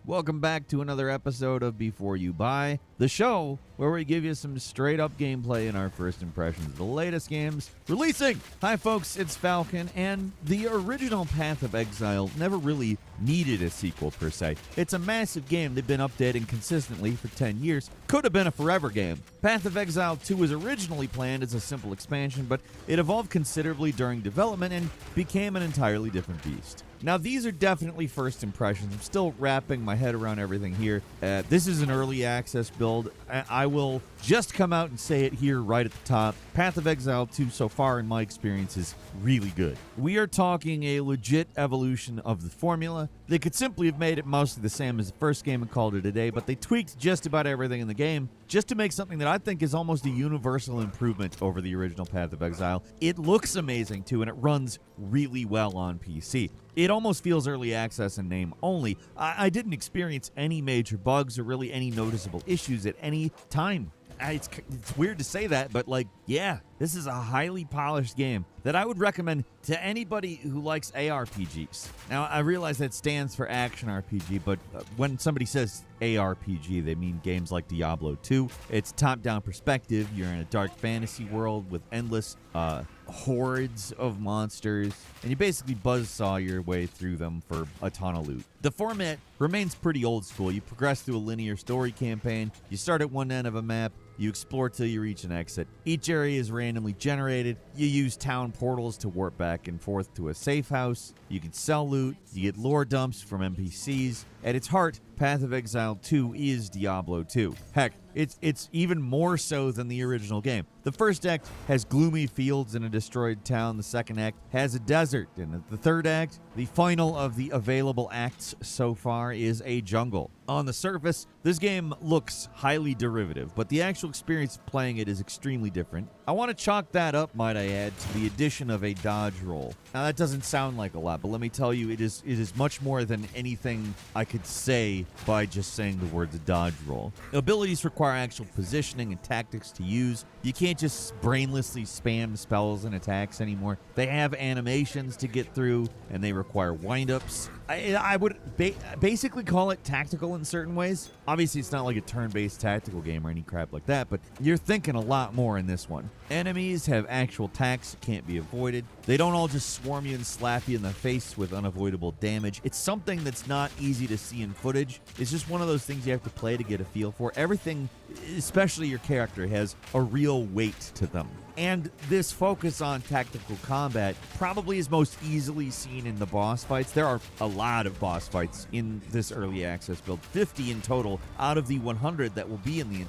Welcome back to another episode of Before You Buy, the show where we give you some straight up gameplay and our first impressions of the latest games releasing. Hi folks, it's Falcon, and the original Path of Exile never really needed a sequel per se. It's a massive game they've been updating consistently for 10 years. Could have been a forever game. Path of Exile 2 was originally planned as a simple expansion, but it evolved considerably during development and became an entirely different beast. Now, these are definitely first impressions. I'm still wrapping my head around everything here. This is an early access build. I will just come out and say it here right at the top. Path of Exile 2 so far, in my experience, is really good. We are talking a legit evolution of the formula. They could simply have made it mostly the same as the first game and called it a day, but they tweaked just about everything in the game just to make something that I think is almost a universal improvement over the original Path of Exile. It looks amazing too, and it runs really well on PC. It almost feels early access in name only. I didn't experience any major bugs or really any noticeable issues at any time. It's weird to say that, but yeah, this is a highly polished game that I would recommend to anybody who likes ARPGs. Now, I realize that stands for Action RPG, but when somebody says ARPG, they mean games like Diablo 2. It's top-down perspective. You're in a dark fantasy world with endless hordes of monsters, and you basically buzzsaw your way through them for a ton of loot. The format remains pretty old school. You progress through a linear story campaign. You start at one end of a map. You explore till you reach an exit. Each area is randomly generated. You use town portals to warp back and forth to a safe house. You can sell loot. You get lore dumps from NPCs. At its heart, Path of Exile 2 is Diablo 2. Heck, it's even more so than the original game. The first act has gloomy fields and a destroyed town. The second act has a desert. And the third act, the final of the available acts so far, is a jungle. On the surface, this game looks highly derivative, but the actual experience of playing it is extremely different. I want to chalk that up, might I add, to the addition of a dodge roll. Now, that doesn't sound like a lot, but let me tell you, it is much more than anything I could say by just saying the words dodge roll. Abilities require actual positioning and tactics to use. You can't just brainlessly spam spells and attacks anymore. They have animations to get through, and they require windups. I would basically call it tactical in certain ways. Obviously, it's not like a turn-based tactical game or any crap like that, but you're thinking a lot more in this one. Enemies have actual attacks that can't be avoided. They don't all just swarm you and slap you in the face with unavoidable damage. It's something that's not easy to see in footage. It's just one of those things you have to play to get a feel for. Everything, especially your character, has a real weight to them. And this focus on tactical combat probably is most easily seen in the boss fights. There are a lot of boss fights in this early access build, 50 in total out of the 100 that will be in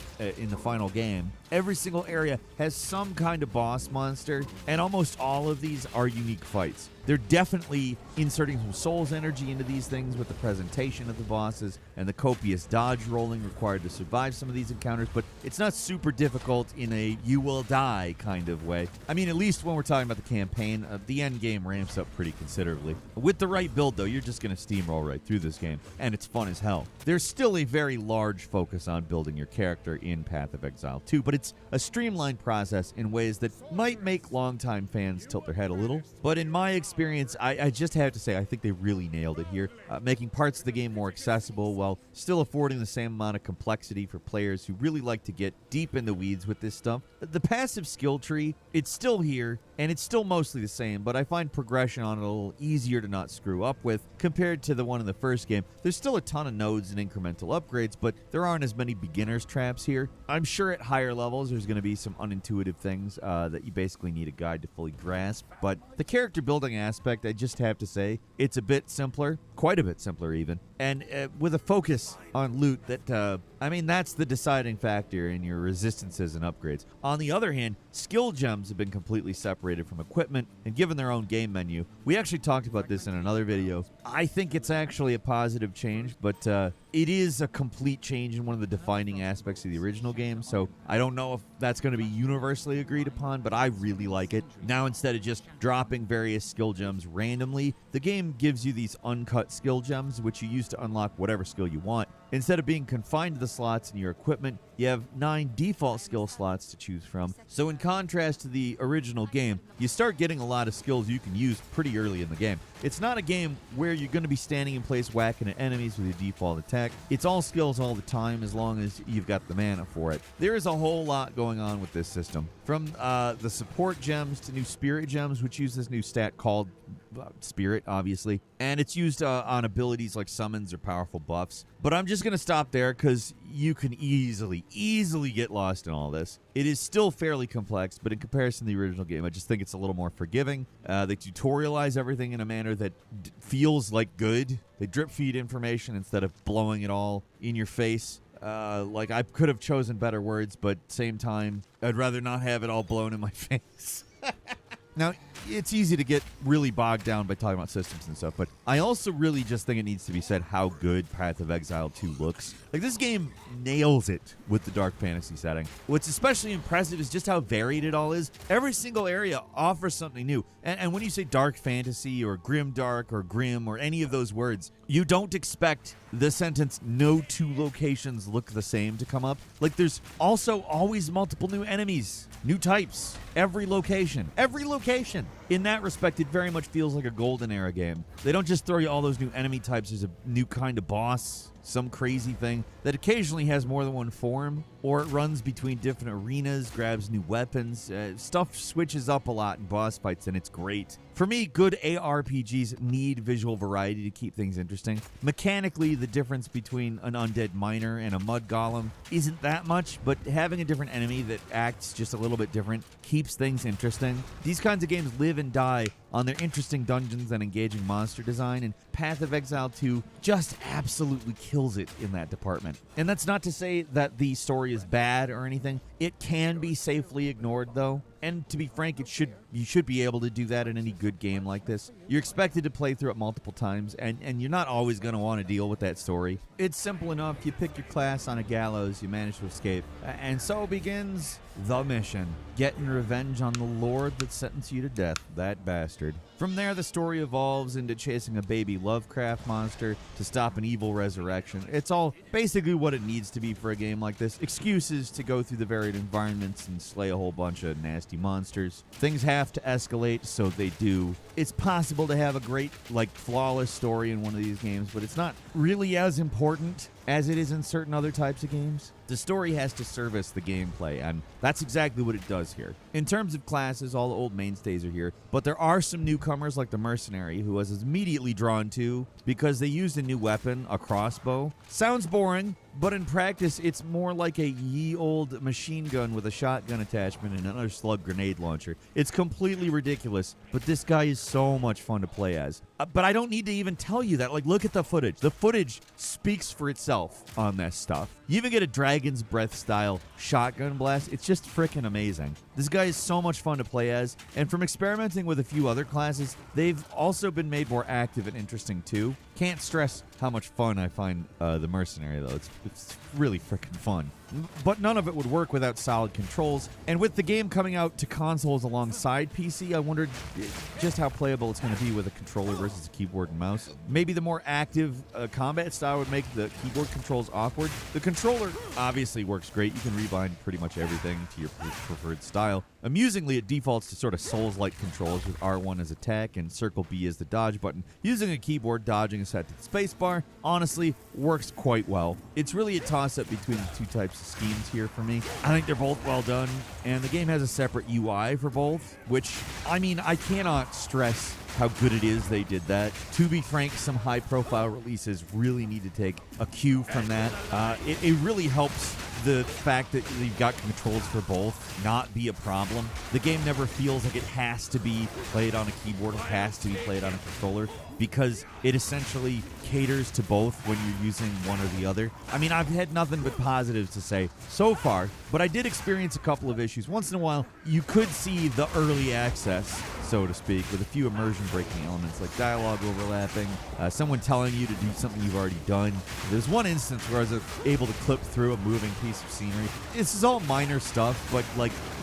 the final game. Every single area has some kind of boss monster, and almost all of these are unique fights. They're definitely inserting some Souls energy into these things with the presentation of the bosses and the copious dodge rolling required to survive some of these encounters, but it's not super difficult in a you will die kind of way. I mean, at least when we're talking about the campaign, the end game ramps up pretty considerably. With the right build, though, you're just going to steamroll right through this game, and it's fun as hell. There's still a very large focus on building your character in Path of Exile 2, but it's a streamlined process in ways that might make longtime fans tilt their head a little. But in my experience, I just have to say, I think they really nailed it here, making parts of the game more accessible while still affording the same amount of complexity for players who really like to get deep in the weeds with this stuff. The passive skill tree, it's still here, and it's still mostly the same, but I find progression on it a little easier to not screw up with compared to the one in the first game. There's still a ton of nodes and incremental upgrades, but there aren't as many beginner's traps here. I'm sure at higher levels there's going to be some unintuitive things that you basically need a guide to fully grasp, but the character building aspect, I just have to say, it's a bit simpler, quite a bit simpler even, and with a focus on loot that, I mean, that's the deciding factor in your resistances and upgrades. On the other hand, skill gems have been completely separated from equipment and given their own game menu. We actually talked about this in another video. I think it's actually a positive change, but it is a complete change in one of the defining aspects of the original game, so I don't know if that's going to be universally agreed upon, but I really like it. Now, instead of just dropping various skill gems randomly, the game gives you these uncut skill gems, which you use to unlock whatever skill you want. Instead of being confined to the slots in your equipment, you have 9 default skill slots to choose from. So in contrast to the original game, you start getting a lot of skills you can use pretty early in the game. It's not a game where you're going to be standing in place whacking at enemies with your default attack. attack. It's all skills all the time as long as you've got the mana for it. There is a whole lot going on with this system. From the support gems to new spirit gems, which use this new stat called Spirit, obviously. And it's used on abilities like summons or powerful buffs. But I'm just going to stop there because you can easily get lost in all this. It is still fairly complex, but in comparison to the original game, I just think it's a little more forgiving. They tutorialize everything in a manner that feels like good. They drip feed information instead of blowing it all in your face. Like, I could have chosen better words, but same time, I'd rather not have it all blown in my face. Now, it's easy to get really bogged down by talking about systems and stuff, but I also really just think it needs to be said how good Path of Exile 2 looks. Like, this game nails it with the dark fantasy setting. What's especially impressive is just how varied it all is. Every single area offers something new. And when you say dark fantasy or grim dark or grim or any of those words, you don't expect the sentence "no two locations look the same" to come up. Like, there's also always multiple new enemies, new types, every location. In that respect, it very much feels like a Golden Era game. They don't just throw you all those new enemy types. There's a new kind of boss, some crazy thing that occasionally has more than one form, or it runs between different arenas, grabs new weapons. Stuff switches up a lot in boss fights, and it's great. For me, good ARPGs need visual variety to keep things interesting. Mechanically, the difference between an undead miner and a mud golem isn't that much, but having a different enemy that acts just a little bit different keeps things interesting. These kinds of games live and die on their interesting dungeons and engaging monster design, and Path of Exile 2 just absolutely kills it in that department. And that's not to say that the story is bad or anything. It can be safely ignored, though. And to be frank, you should be able to do that in any good game like this. You're expected to play through it multiple times, and you're not always going to want to deal with that story. It's simple enough. You pick your class on a gallows, you manage to escape. And so begins the mission. Getting revenge on the lord that sentenced you to death, that bastard. From there, the story evolves into chasing a baby Lovecraft monster to stop an evil resurrection. It's all basically what it needs to be for a game like this. Excuses to go through the varied environments and slay a whole bunch of nasty monsters. Things have to escalate, so they do. It's possible to have a great, flawless story in one of these games, but it's not really as important as it is in certain other types of games. The story has to service the gameplay, and that's exactly what it does here. In terms of classes, all the old mainstays are here, but there are some newcomers like the Mercenary, who I was immediately drawn to because they used a new weapon, a crossbow. Sounds boring, but in practice, it's more like a ye old machine gun with a shotgun attachment and another slug grenade launcher. It's completely ridiculous, but this guy is so much fun to play as. But I don't need to even tell you that. Look at the footage. The footage speaks for itself on this stuff. You even get a Dragon's Breath style shotgun blast. It's just freaking amazing. This guy is so much fun to play as, and from experimenting with a few other classes, they've also been made more active and interesting too. Can't stress how much fun I find the Mercenary, though. It's really freaking fun. But none of it would work without solid controls. And with the game coming out to consoles alongside PC, I wondered just how playable it's going to be with a controller versus a keyboard and mouse. Maybe the more active combat style would make the keyboard controls awkward. The controller obviously works great. You can rebind pretty much everything to your preferred style. Amusingly, it defaults to sort of Souls-like controls with R1 as attack and circle B as the dodge button. Using a keyboard, dodging is set to the spacebar. Honestly, works quite well. It's really a toss-up between the two types of schemes here for me. I think they're both well done, and the game has a separate UI for both, which, I cannot stress how good it is they did that. To be frank, some high-profile releases really need to take a cue from that. It really helps the fact that you've got controls for both not be a problem. The game never feels like it has to be played on a keyboard, it has to be played on a controller, because it essentially caters to both when you're using one or the other. I've had nothing but positives to say so far, but I did experience a couple of issues. Once in a while, you could see the early access, so to speak, with a few immersion-breaking elements like dialogue overlapping, someone telling you to do something you've already done. There's one instance where I was able to clip through a moving piece of scenery. This is all minor stuff, but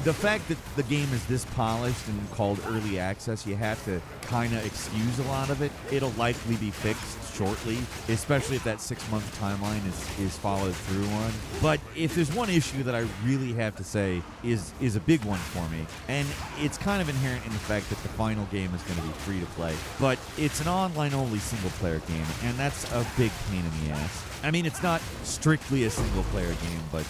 the fact that the game is this polished and called early access, you have to kind of excuse a lot of it. It'll likely be fixed shortly, especially if that 6-month timeline is followed through on. But if there's one issue that I really have to say is a big one for me, and it's kind of inherent in the fact that the final game is going to be free to play, but it's an online-only single-player game, and that's a big pain in the ass. I mean, it's not strictly a single-player game, but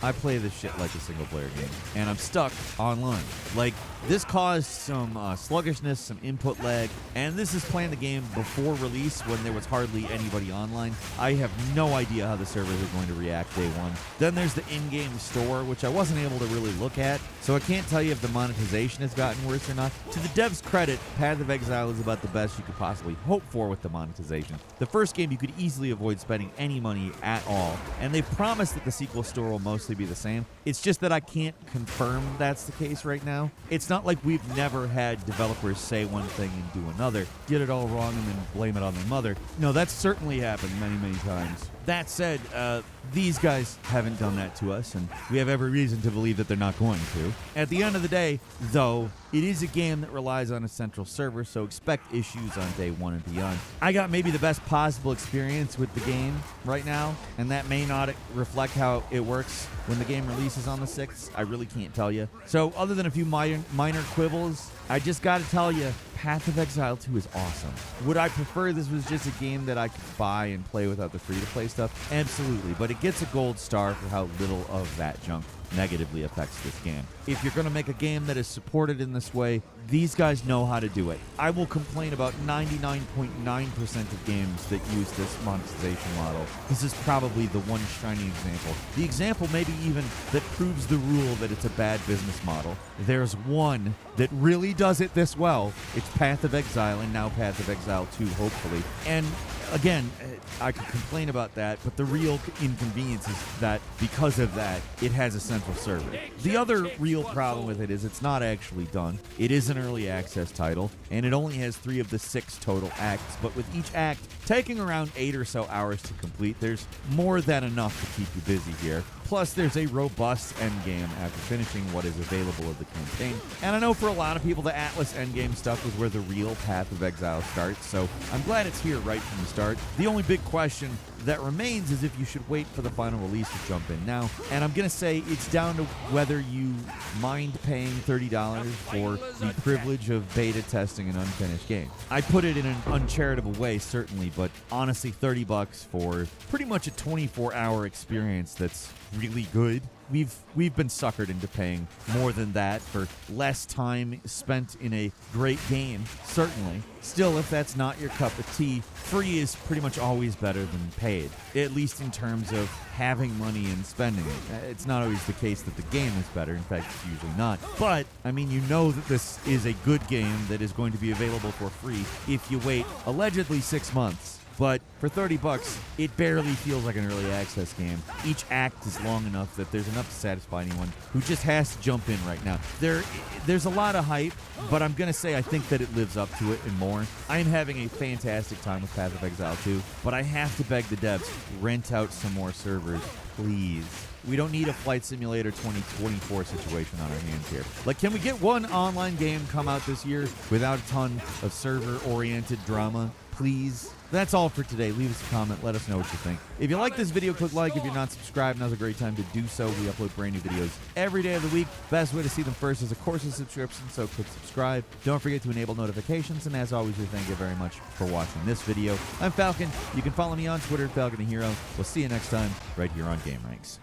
I play this shit like a single-player game, and I'm stuck online. Like, this caused some sluggishness, some input lag, and this is playing the game before release when there was hardly anybody online. I have no idea how the servers are going to react day one. Then there's the in-game store, which I wasn't able to really look at, so I can't tell you if the monetization has gotten worse or not. To the devs' credit, Path of Exile is about the best you could possibly hope for with the monetization. The first game you could easily avoid spending any money at all, and they've promised that the sequel store will mostly be the same. It's just that I can't confirm that's the case right now. It's not like we've never had developers say one thing and do another, get it all wrong and then blame it on their mother. No, that's certainly happened many, many times. That said, these guys haven't done that to us, and we have every reason to believe that they're not going to. At the end of the day, though, it is a game that relies on a central server, so expect issues on day one and beyond. I got maybe the best possible experience with the game right now, and that may not reflect how it works when the game releases on the 6th. I really can't tell you. So other than a few minor quibbles, I just got to tell you, Path of Exile 2 is awesome. Would I prefer this was just a game that I could buy and play without the free-to-play stuff? Absolutely, but it gets a gold star for how little of that junk negatively affects this game. If you're going to make a game that is supported in this way, these guys know how to do it. I will complain about 99.9% of games that use this monetization model. This is probably the one shining example. The example maybe even that proves the rule that it's a bad business model. There's one that really does it this well. It's Path of Exile, and now Path of Exile 2, hopefully. And again, I could complain about that, but the real inconvenience is that because of that, it has a central server. The other real problem with it is it's not actually done. It is an early access title, and it only has 3 of the 6 total acts, but with each act taking around 8 or so hours to complete, there's more than enough to keep you busy here. Plus, there's a robust endgame after finishing what is available of the campaign. And I know for a lot of people, the Atlas endgame stuff is where the real Path of Exile starts, so I'm glad it's here right from the start. The only big question that remains is if you should wait for the final release to jump in now. And I'm going to say it's down to whether you mind paying $30 for the privilege of beta testing an unfinished game. I put it in an uncharitable way, certainly, but honestly, $30 for pretty much a 24-hour experience that's really good. We've been suckered into paying more than that for less time spent in a great game, certainly. Still, if that's not your cup of tea, free is pretty much always better than paid, at least in terms of having money and spending it. It's not always the case that the game is better. In fact, it's usually not. But, I mean, you know that this is a good game that is going to be available for free if you wait allegedly 6 months. But for $30, it barely feels like an early access game. Each act is long enough that there's enough to satisfy anyone who just has to jump in right now. There's a lot of hype, but I'm going to say I think that it lives up to it and more. I'm having a fantastic time with Path of Exile 2, but I have to beg the devs, rent out some more servers, please. We don't need a Flight Simulator 2024 situation on our hands here. Like, can we get one online game come out this year without a ton of server-oriented drama? Please. That's all for today. Leave us a comment. Let us know what you think. If you like this video, click like. If you're not subscribed, now's a great time to do so. We upload brand new videos every day of the week. Best way to see them first is, of course, a subscription, so click subscribe. Don't forget to enable notifications, and as always, we thank you very much for watching this video. I'm Falcon. You can follow me on Twitter, FalconTheHero. We'll see you next time right here on GameRanks.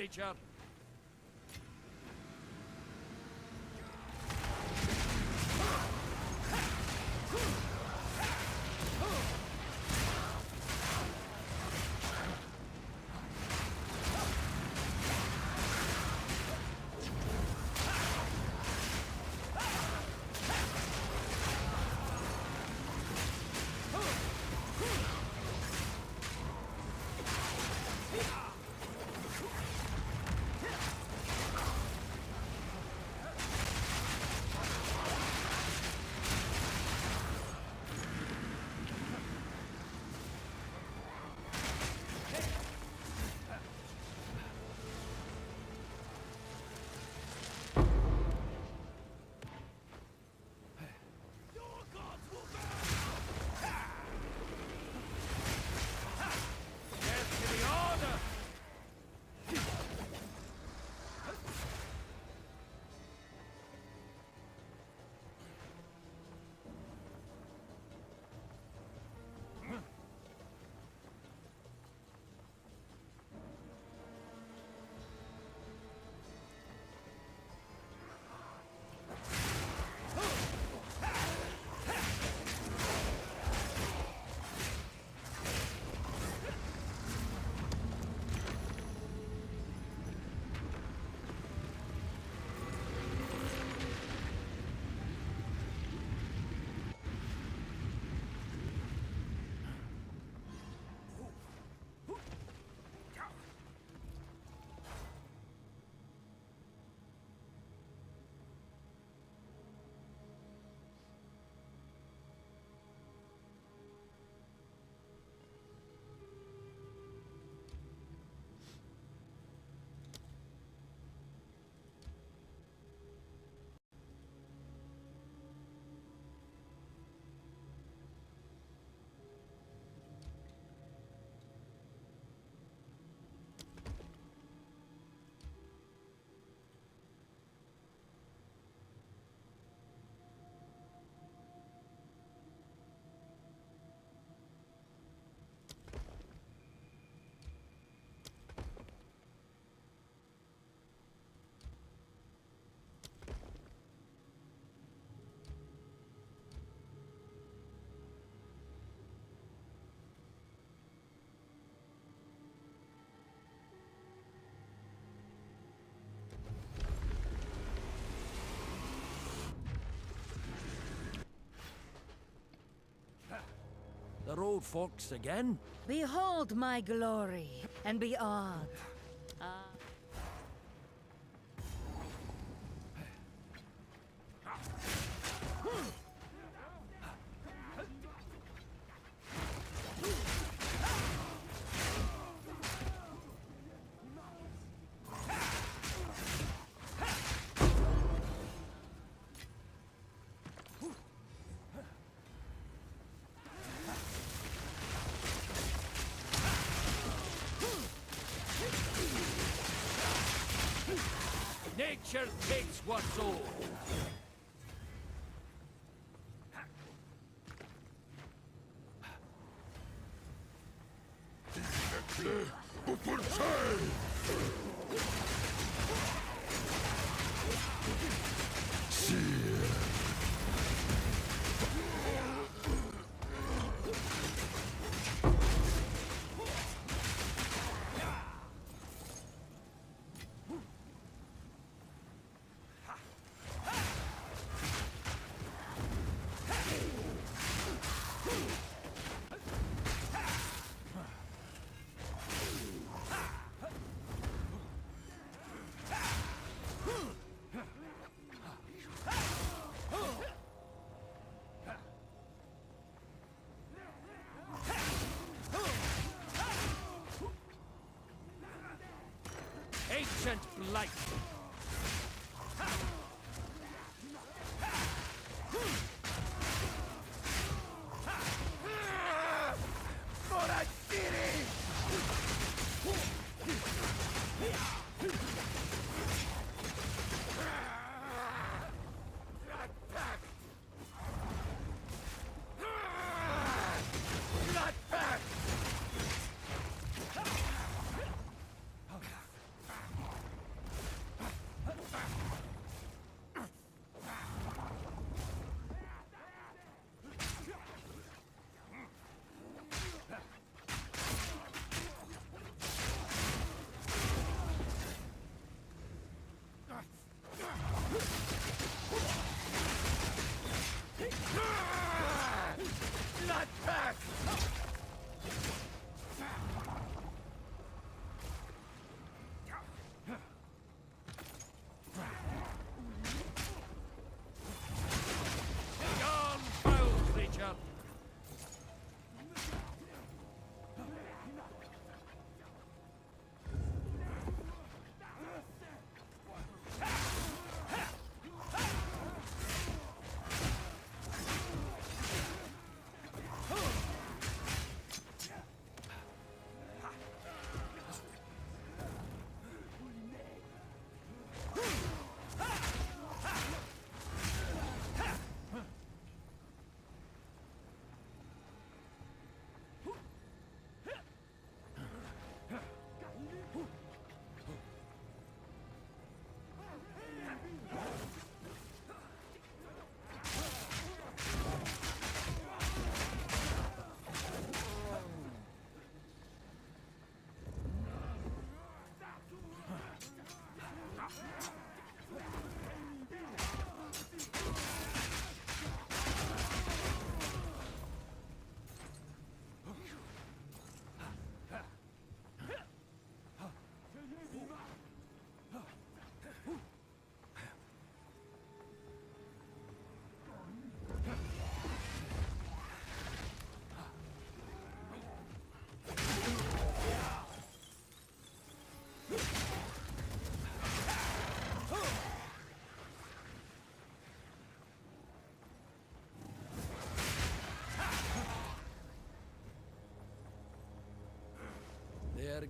creature. The road forks again. Behold my glory, and be awed. Nature takes what's old. Ancient blight.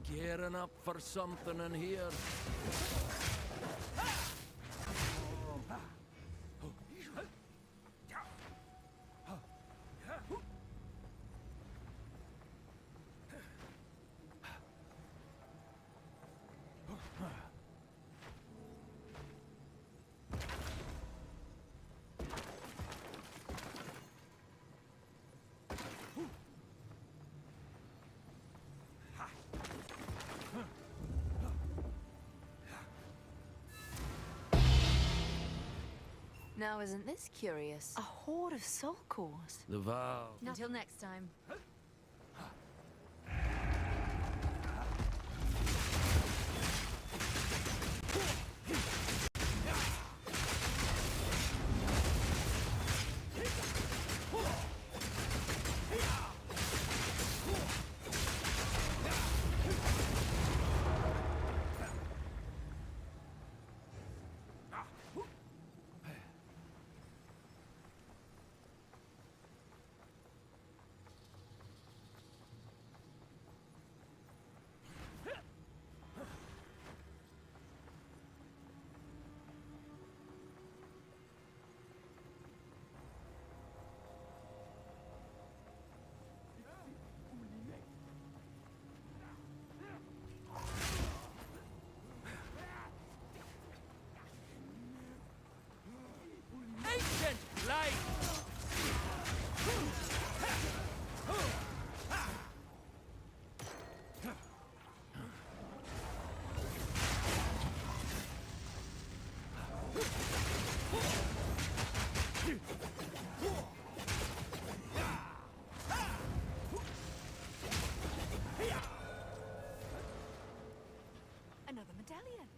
gearing up for something in here. Now, isn't this curious? A horde of soul cores. The valve. Until next time. Ancient light! Another medallion.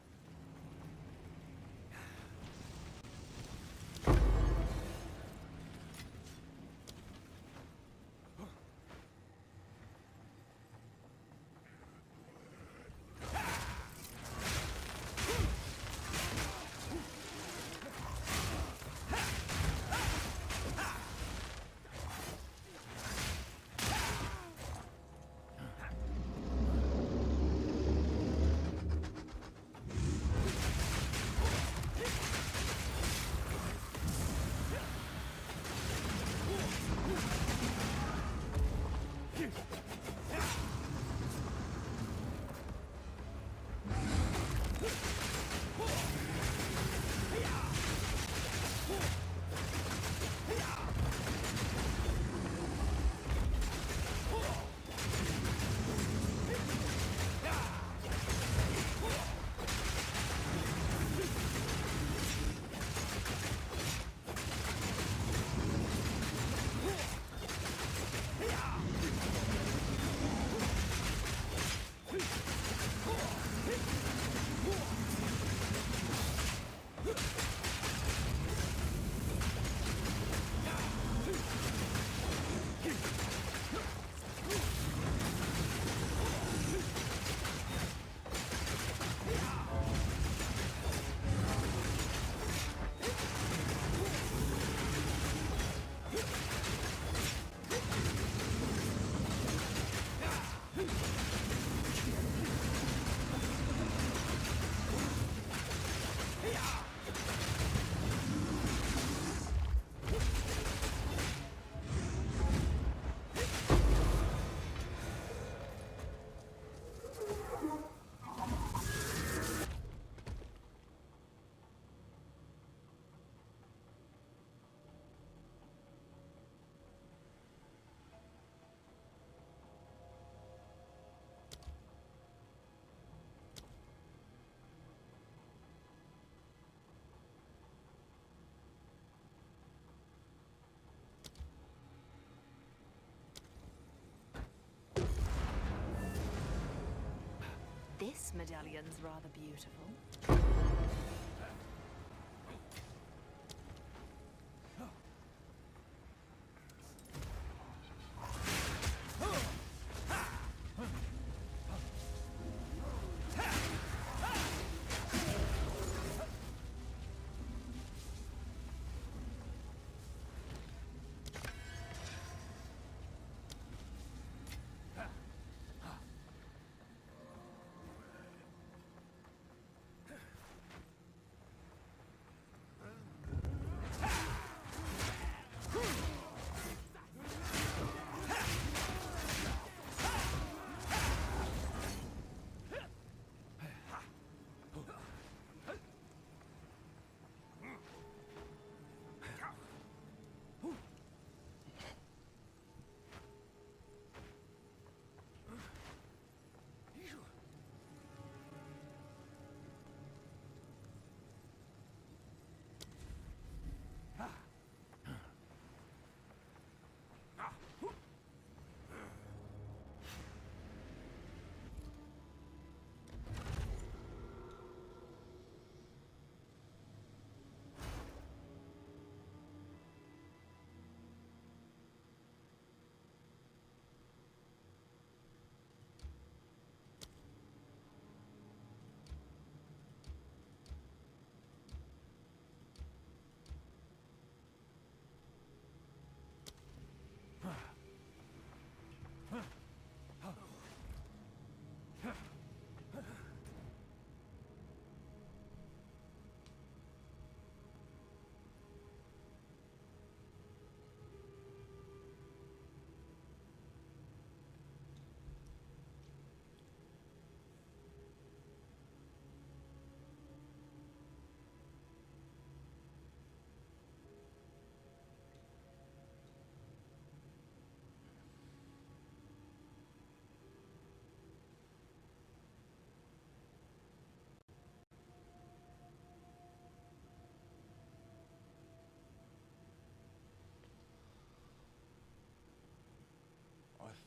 This medallion's rather beautiful.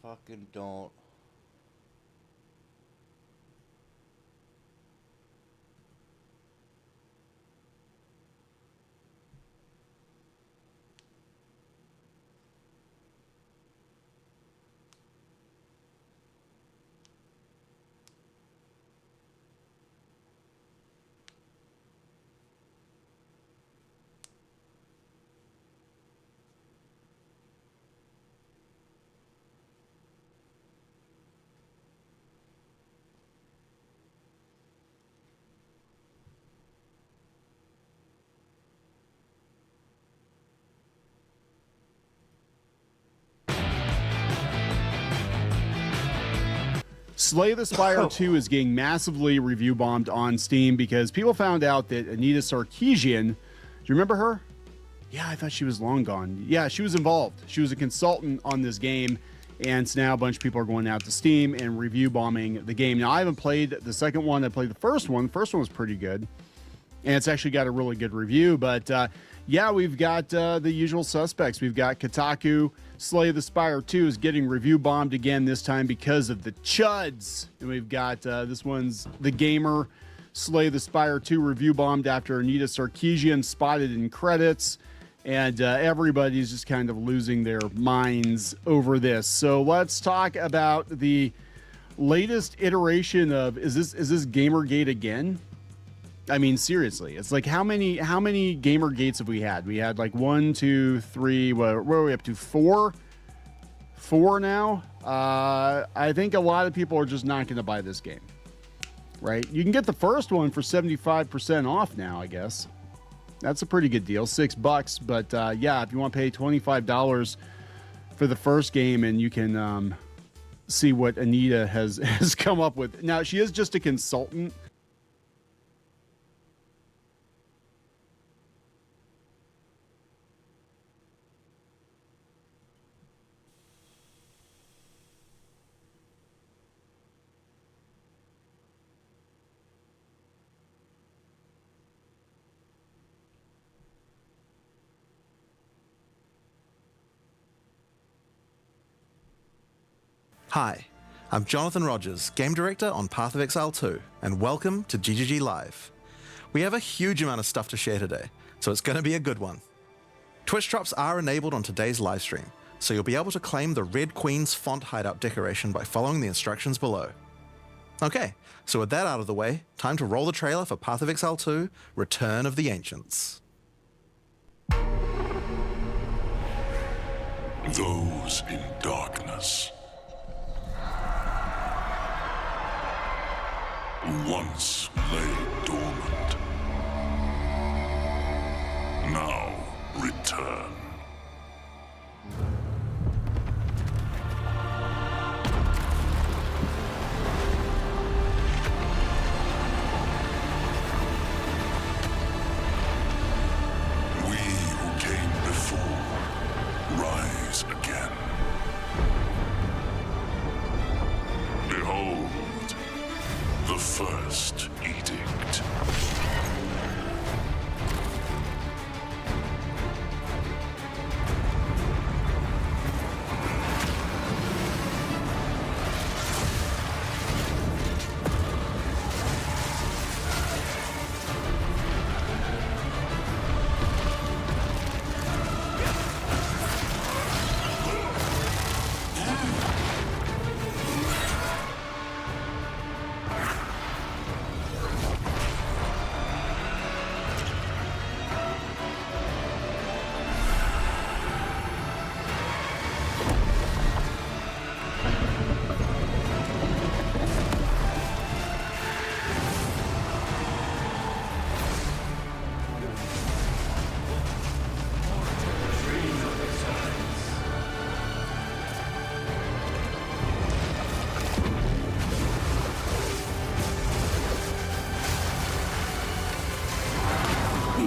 fucking don't. Slay the Spire 2 is getting massively review bombed on Steam because people found out that Anita Sarkeesian, do you remember her? Yeah, I thought she was long gone. Yeah, she was involved. She was a consultant on this game, and so now a bunch of people are going out to Steam and review bombing the game. Now, I haven't played the second one. I played the first one. The first one was pretty good, and it's actually got a really good review. But yeah, we've got the usual suspects. We've got Kotaku. Slay the Spire 2 is getting review bombed again, this time because of the chuds. And we've got this one's The Gamer. Slay the Spire 2 review bombed after Anita Sarkeesian spotted in credits. And everybody's just kind of losing their minds over this. So let's talk about the latest iteration of, is this Gamergate again? I mean, seriously, it's like how many Gamergates have we had? We had like 1, 2, 3. Where are we up to? 4 now. I think a lot of people are just not going to buy this game, right? You can get the first one for 75% off now, I guess. That's a pretty good deal, $6. But yeah, if you want to pay $25 for the first game, and you can see what Anita has come up with. Now, she is just a consultant. Hi, I'm Jonathan Rogers, Game Director on Path of Exile 2, and welcome to GGG Live. We have a huge amount of stuff to share today, so it's going to be a good one. Twitch drops are enabled on today's livestream, so you'll be able to claim the Red Queen's font hideout decoration by following the instructions below. Okay, so with that out of the way, time to roll the trailer for Path of Exile 2, Return of the Ancients. Those in darkness once lay dormant, now return. We who came before rise again. Behold, the first edict.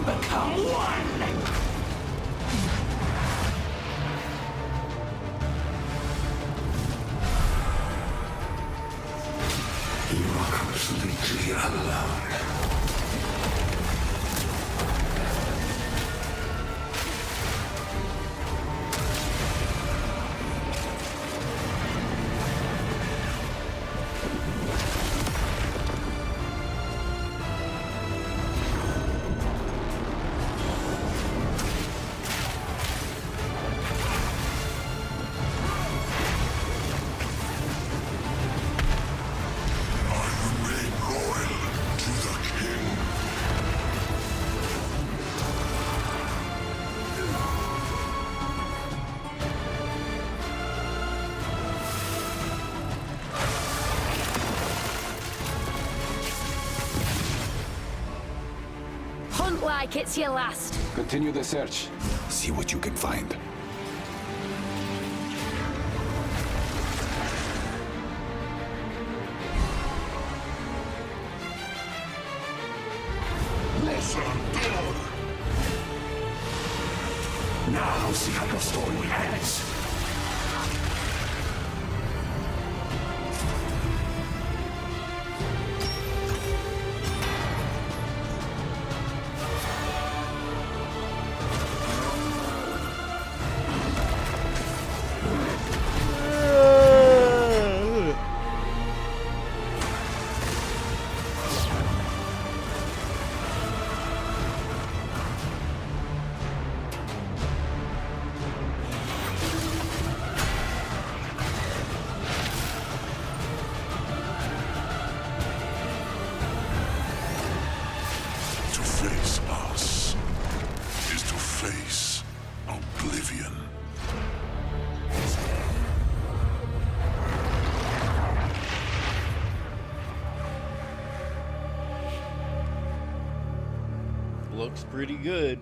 Become one! You are completely alone. Hunt like it's your last. Continue the search. See what you can find. Now see how your story ends. To face us is to face oblivion. Looks pretty good.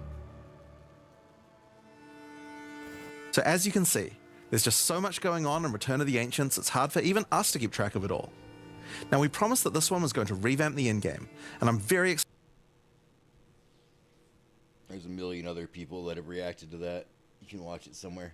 So as you can see, there's just so much going on in Return of the Ancients, it's hard for even us to keep track of it all. Now we promised that this one was going to revamp the endgame, and I'm very excited. There's a million other people that have reacted to that. You can watch it somewhere.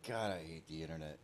God, I hate the internet.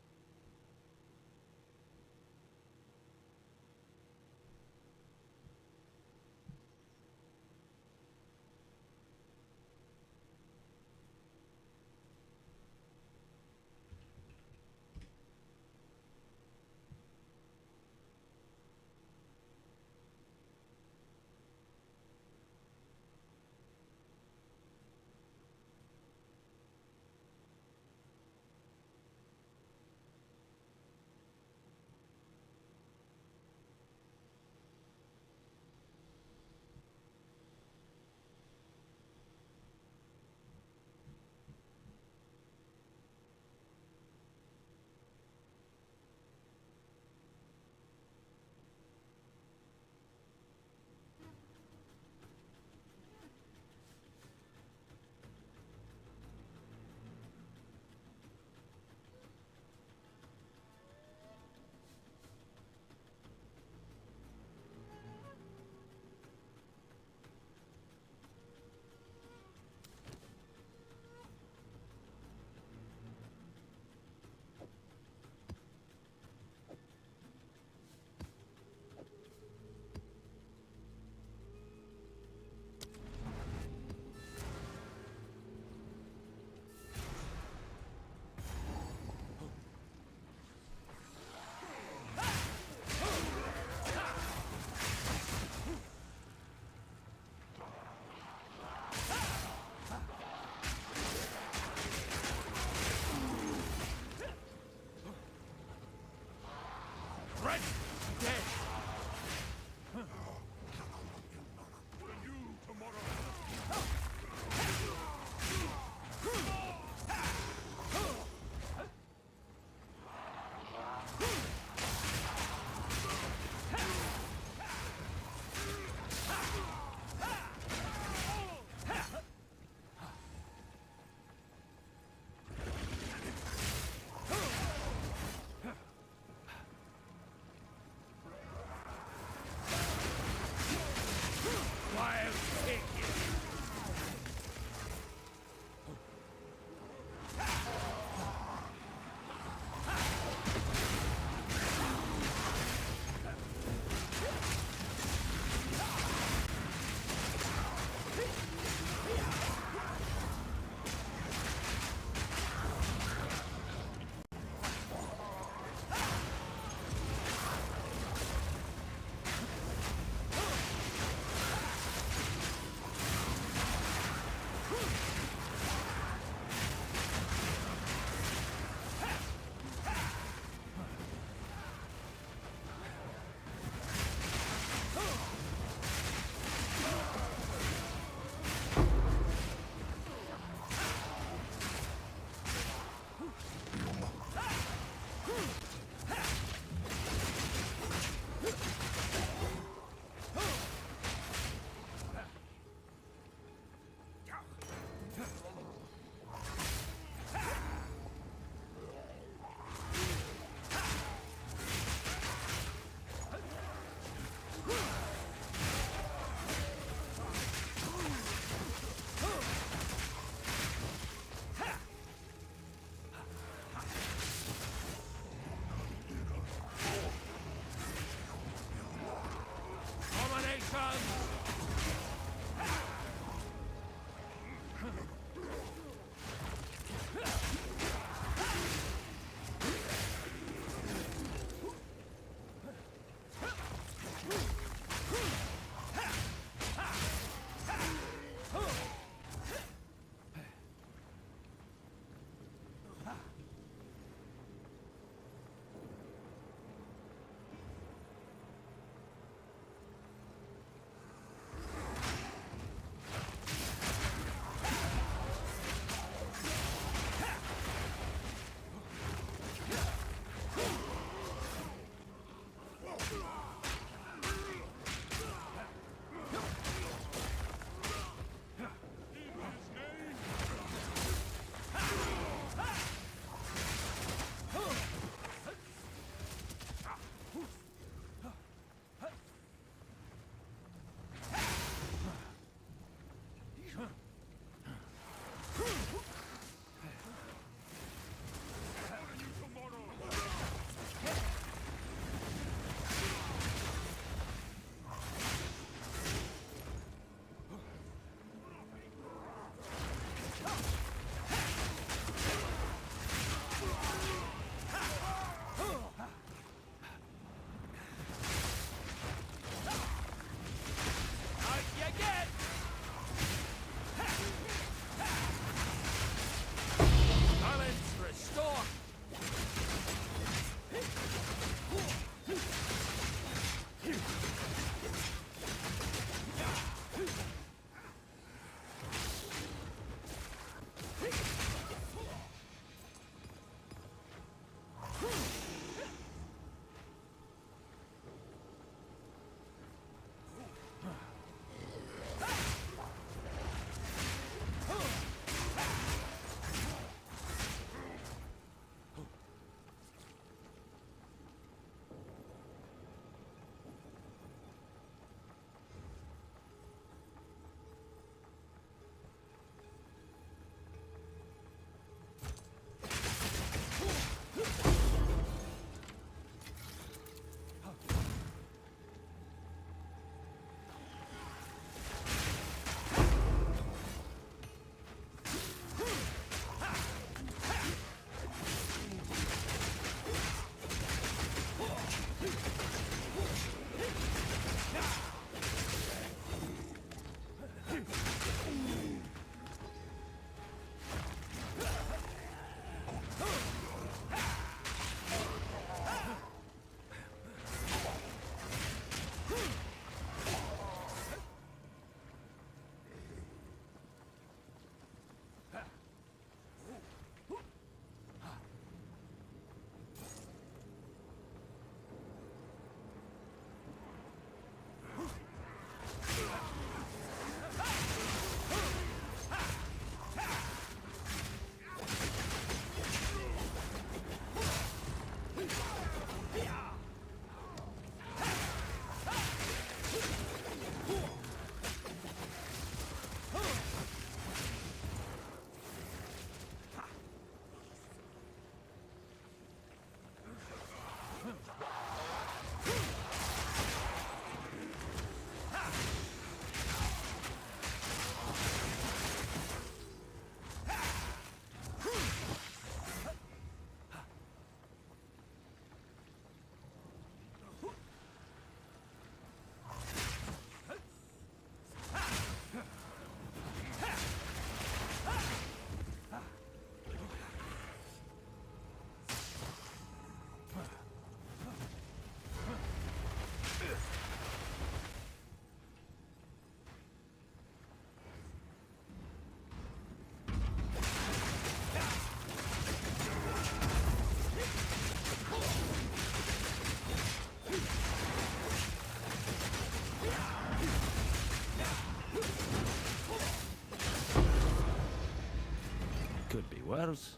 worse.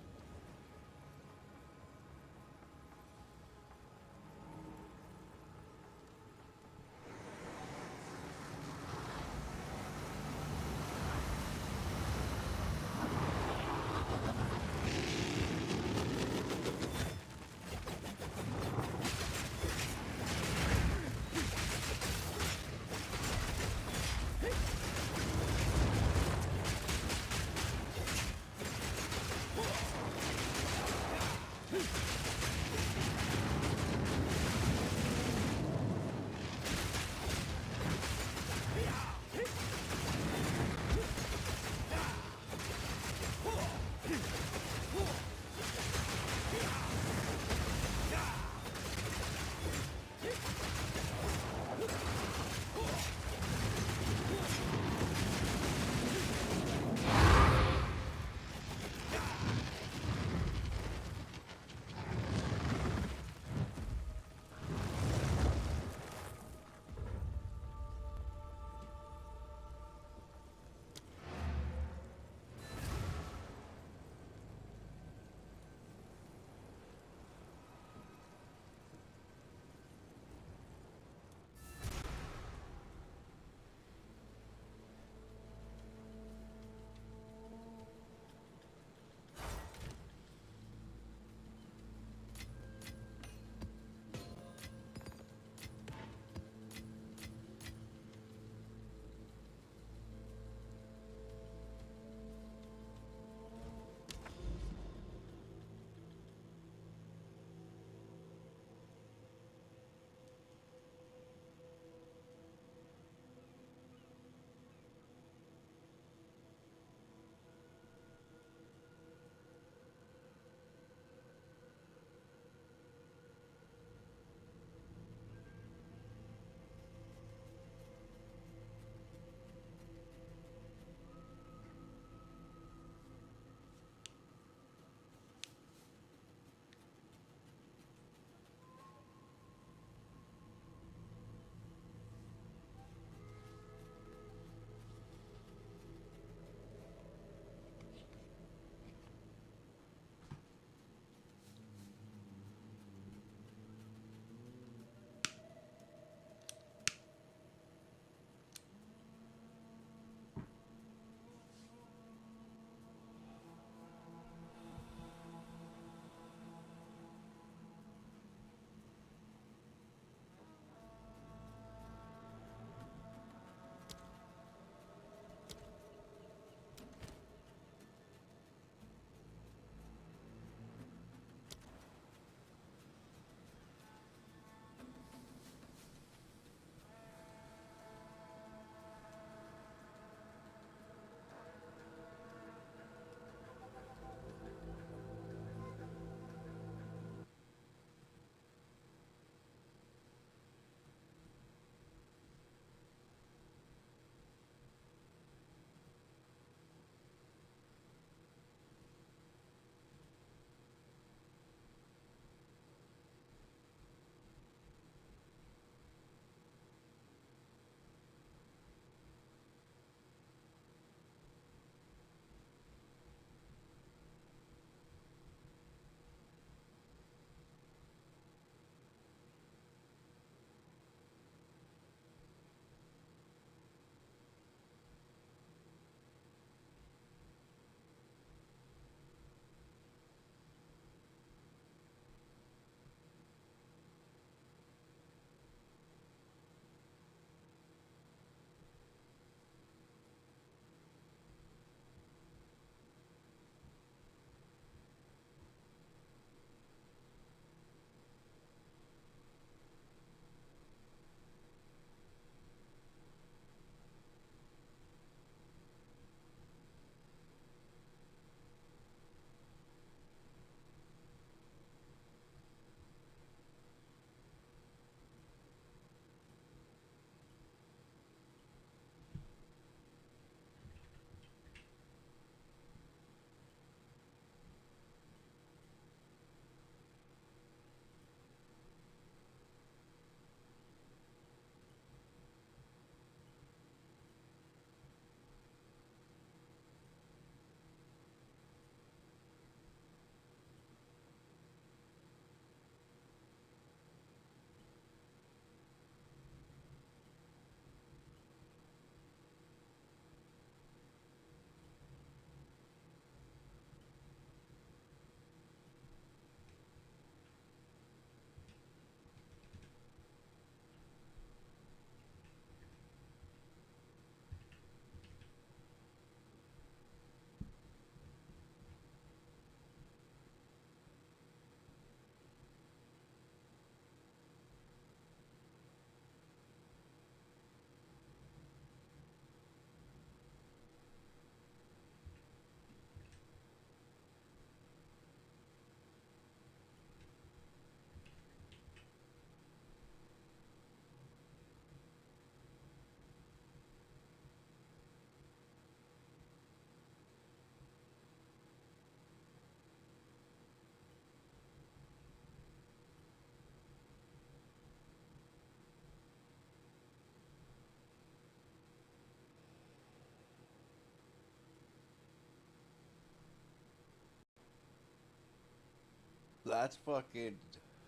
That's fucking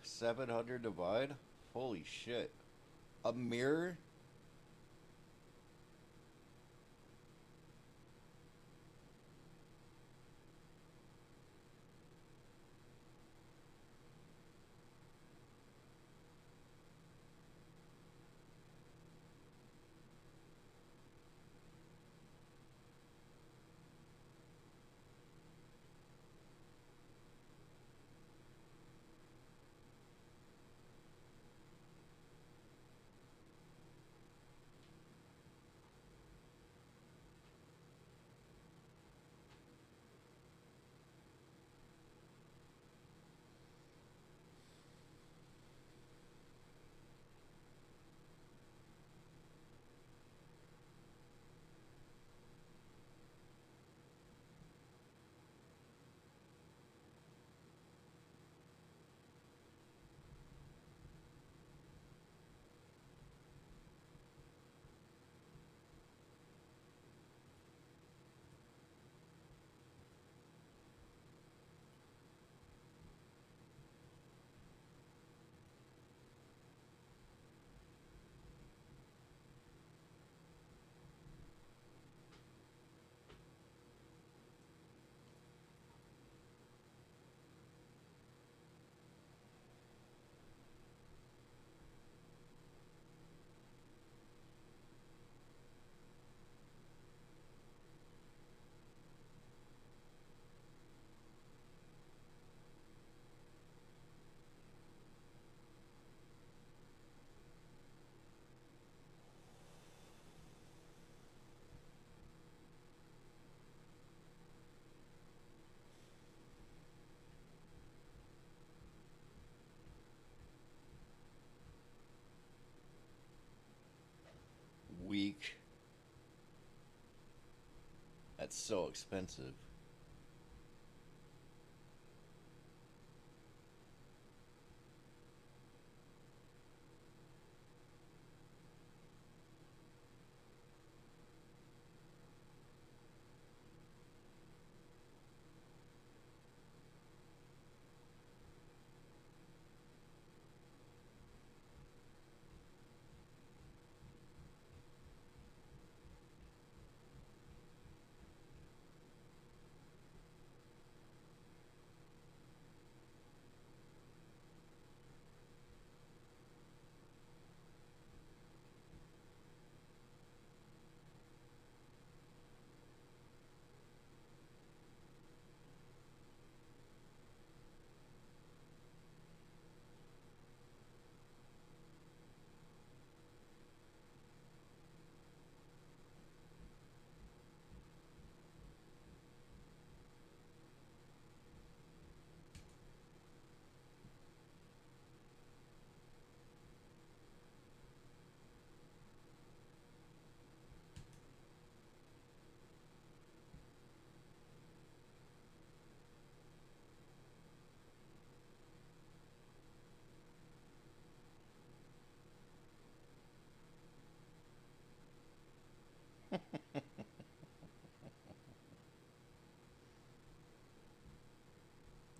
700 divide? Holy shit. A mirror? Weak. That's so expensive.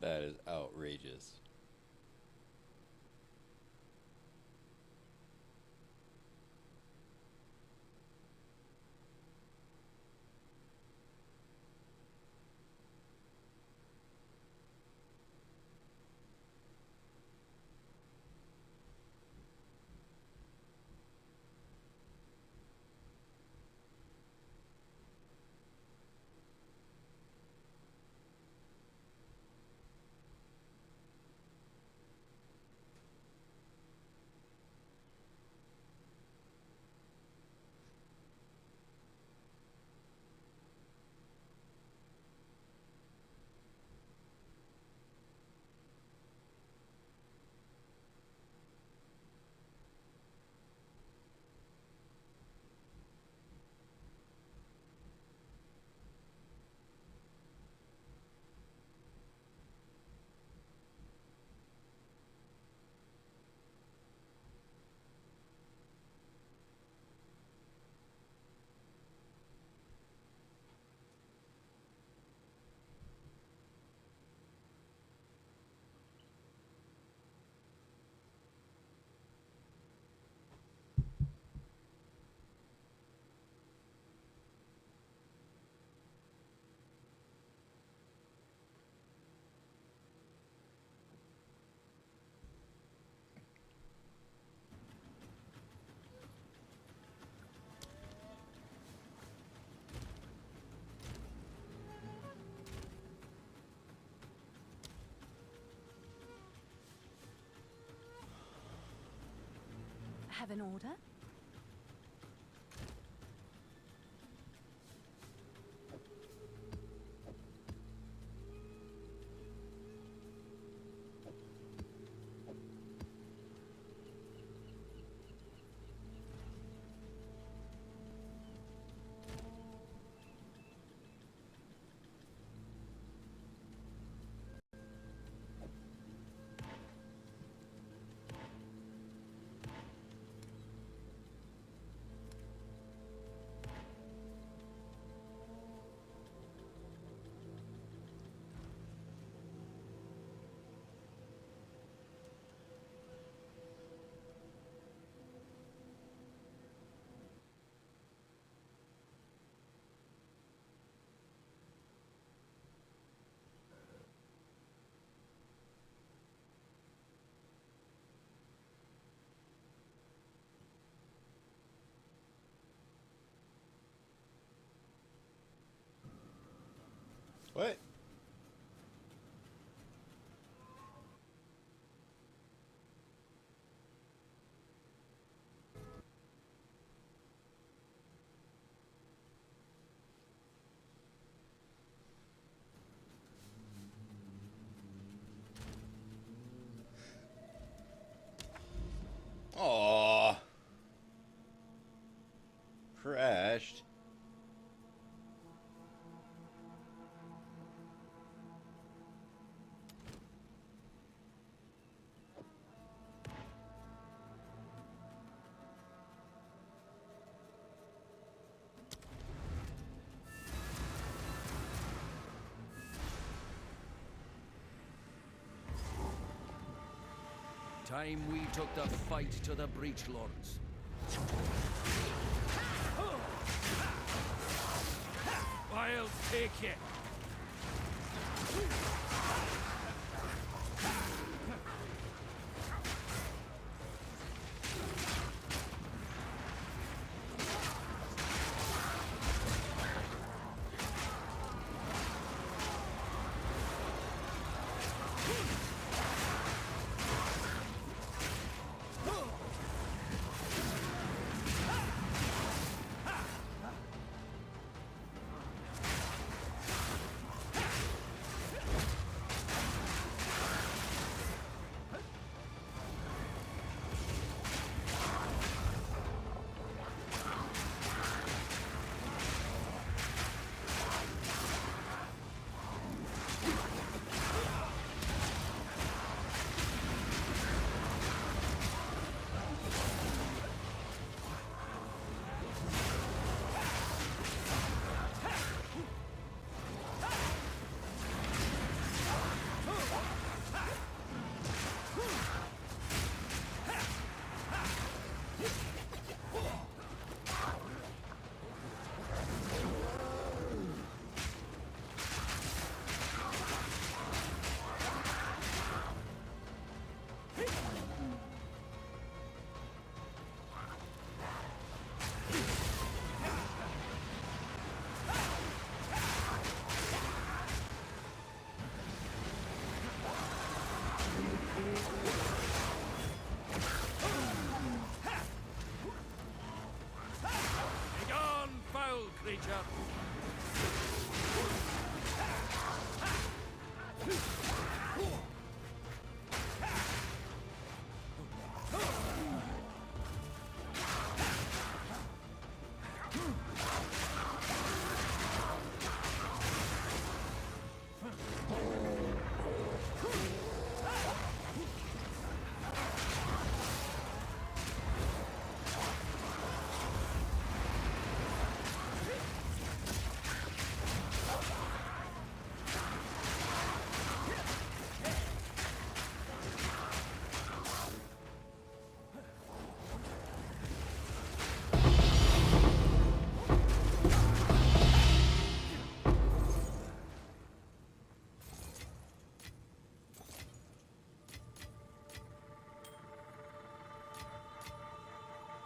That is outrageous. have an order? What? Aww. Crashed. Time we took the fight to the Breach Lords. I'll take it.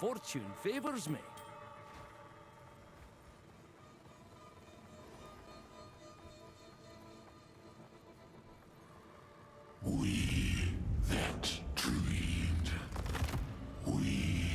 Fortune favors me. We that dreamed. We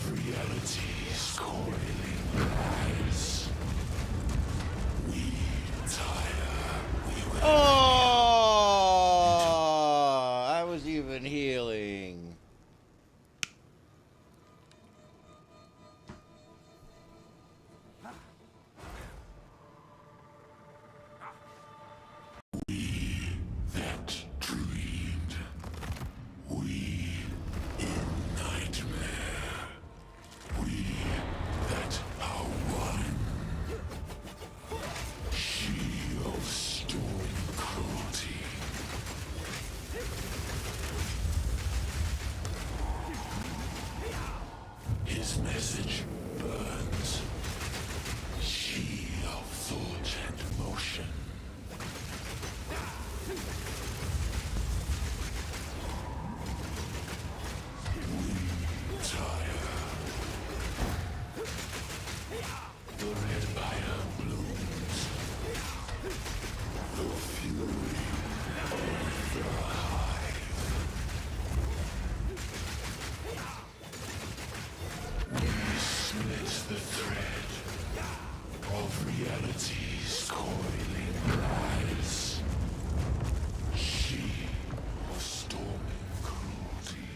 of reality's coiling lies. We tire, we will. Oh, I was even healing. That dreamed. We in nightmare. We that are one. She of storm cruelty. His message burns. She of thought and motion. Tire. The red fire blooms. The fury of the hive. We split the thread of reality's coiling lies. She was storming cruelty.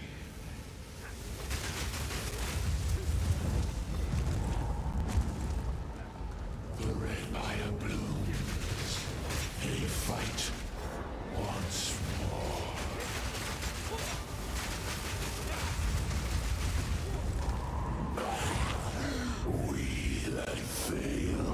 The red fire blooms. They fight once more. We that fail.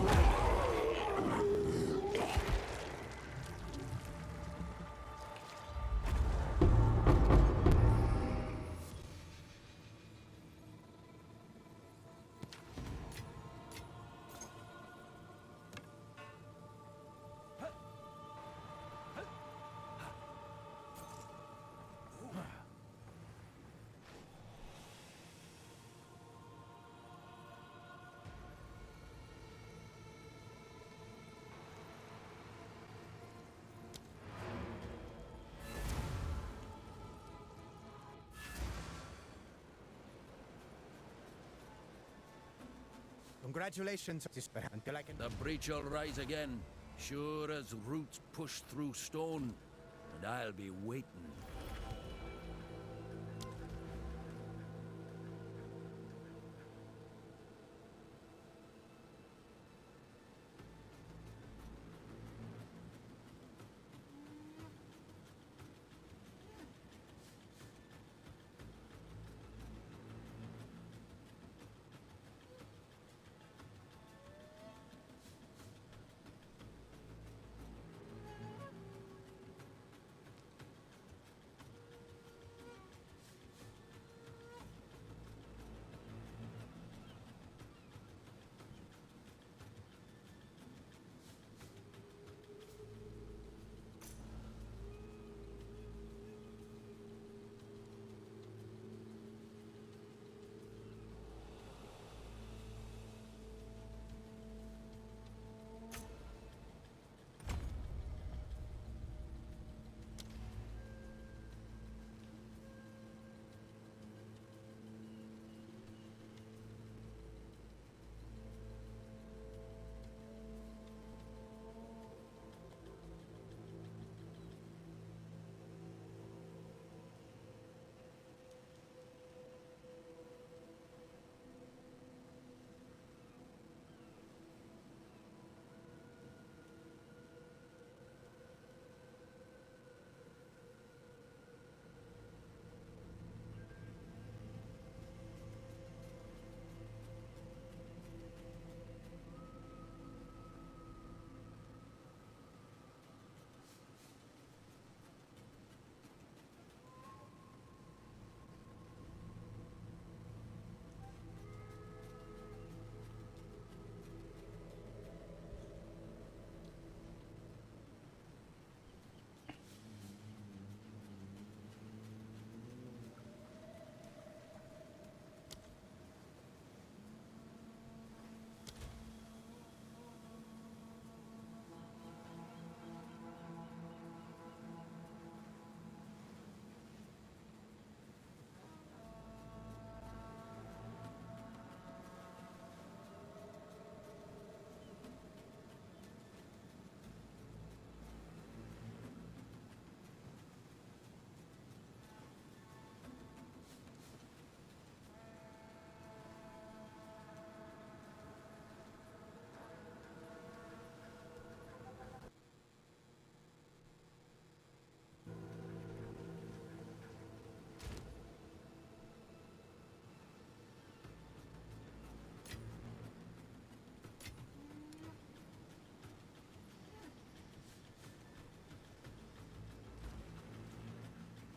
Congratulations, until I can... The breach will rise again, sure as roots push through stone, and I'll be waiting.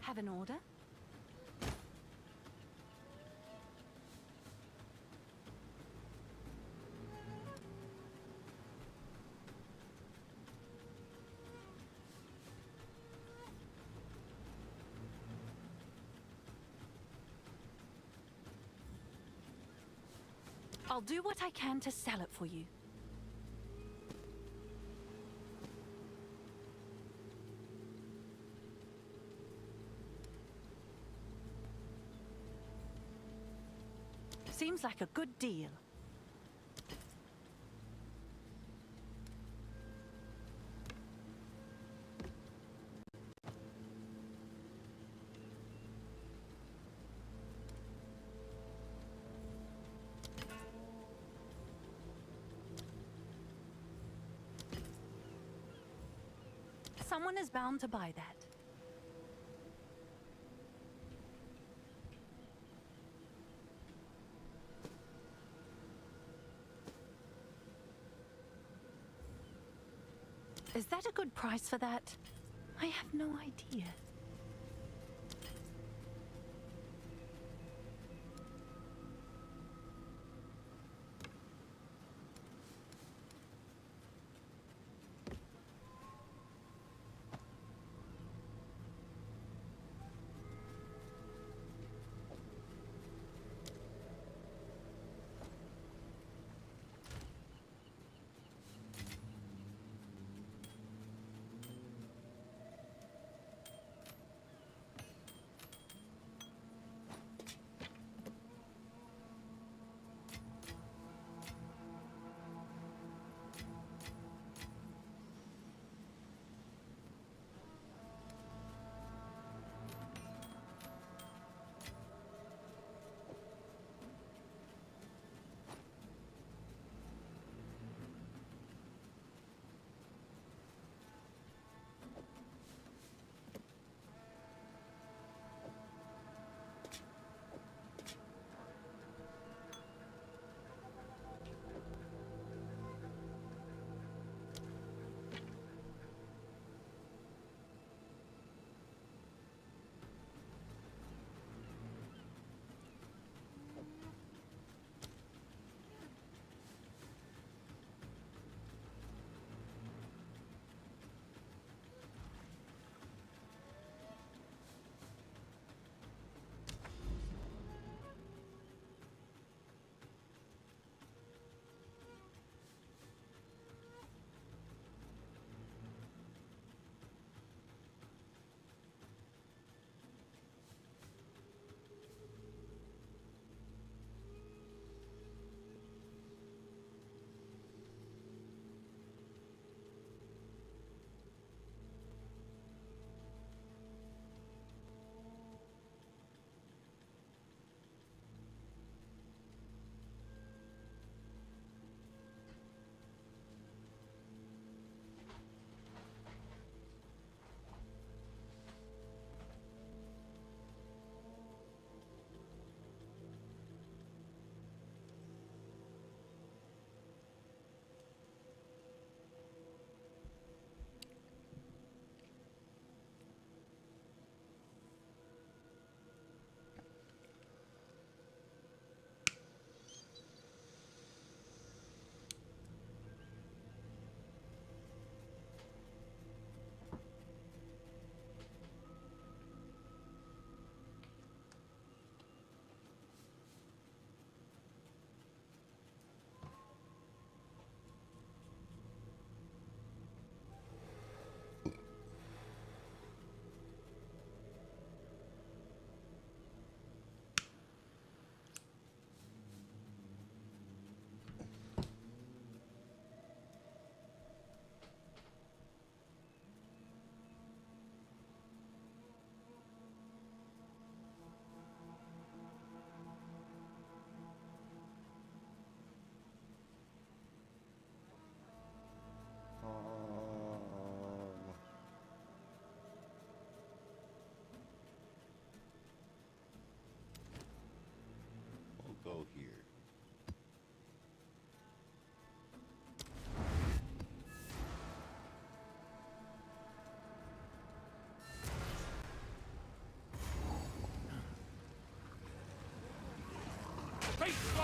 Have an order? I'll do what I can to sell it for you. Seems like a good deal. Someone is bound to buy that. Is that a good price for that? I have no idea.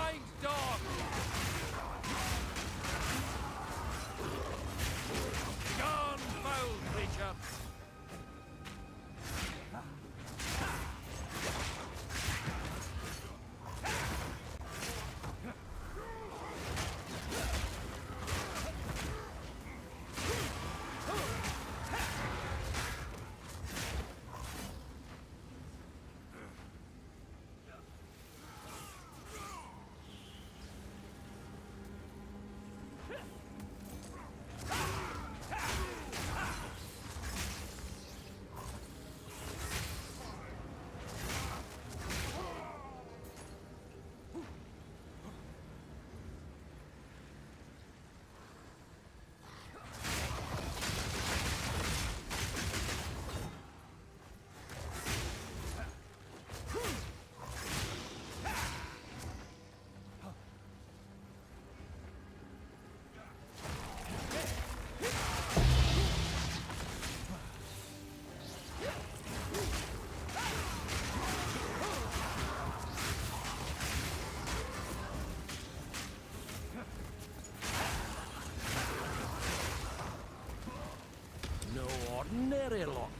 flying dog! Gone, foul creature! No ordinary lock.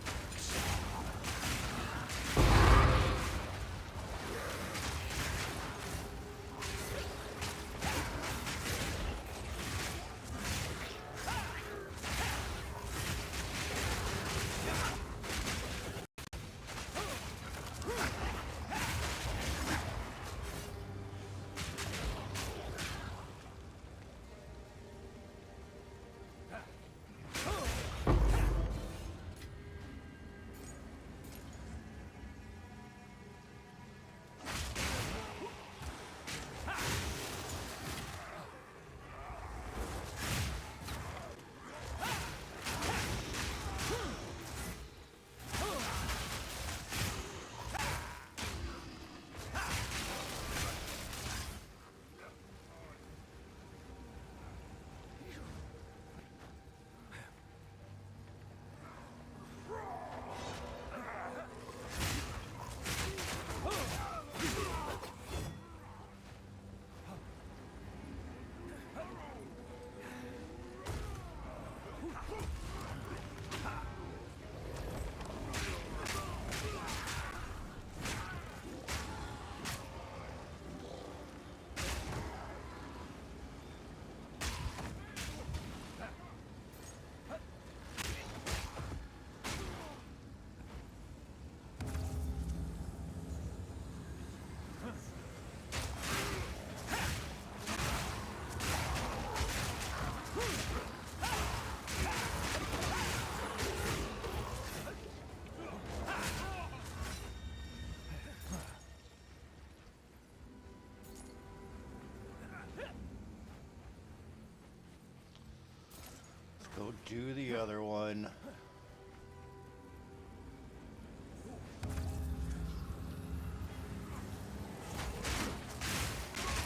Go do the other one.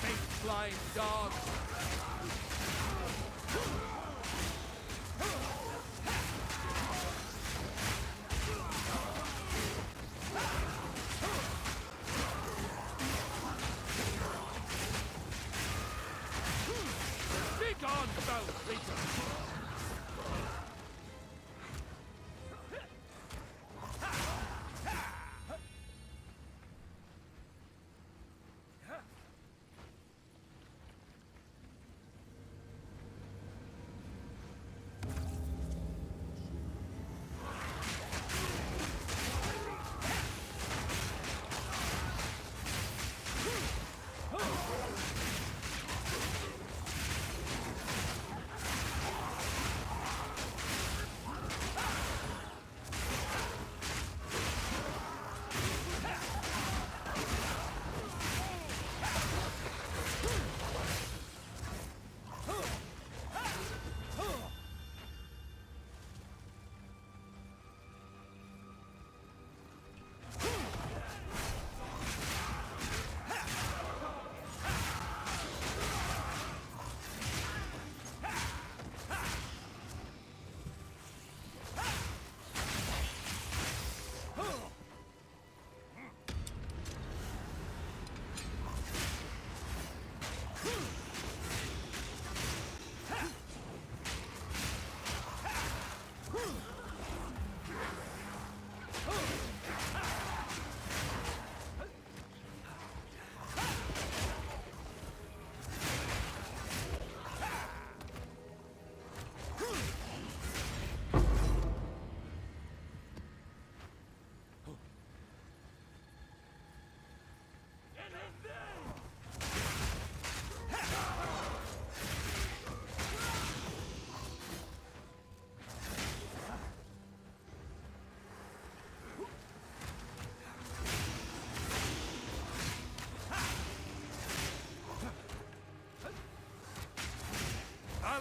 Big flying dog! Be gone, foul creature!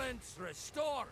Balance restored.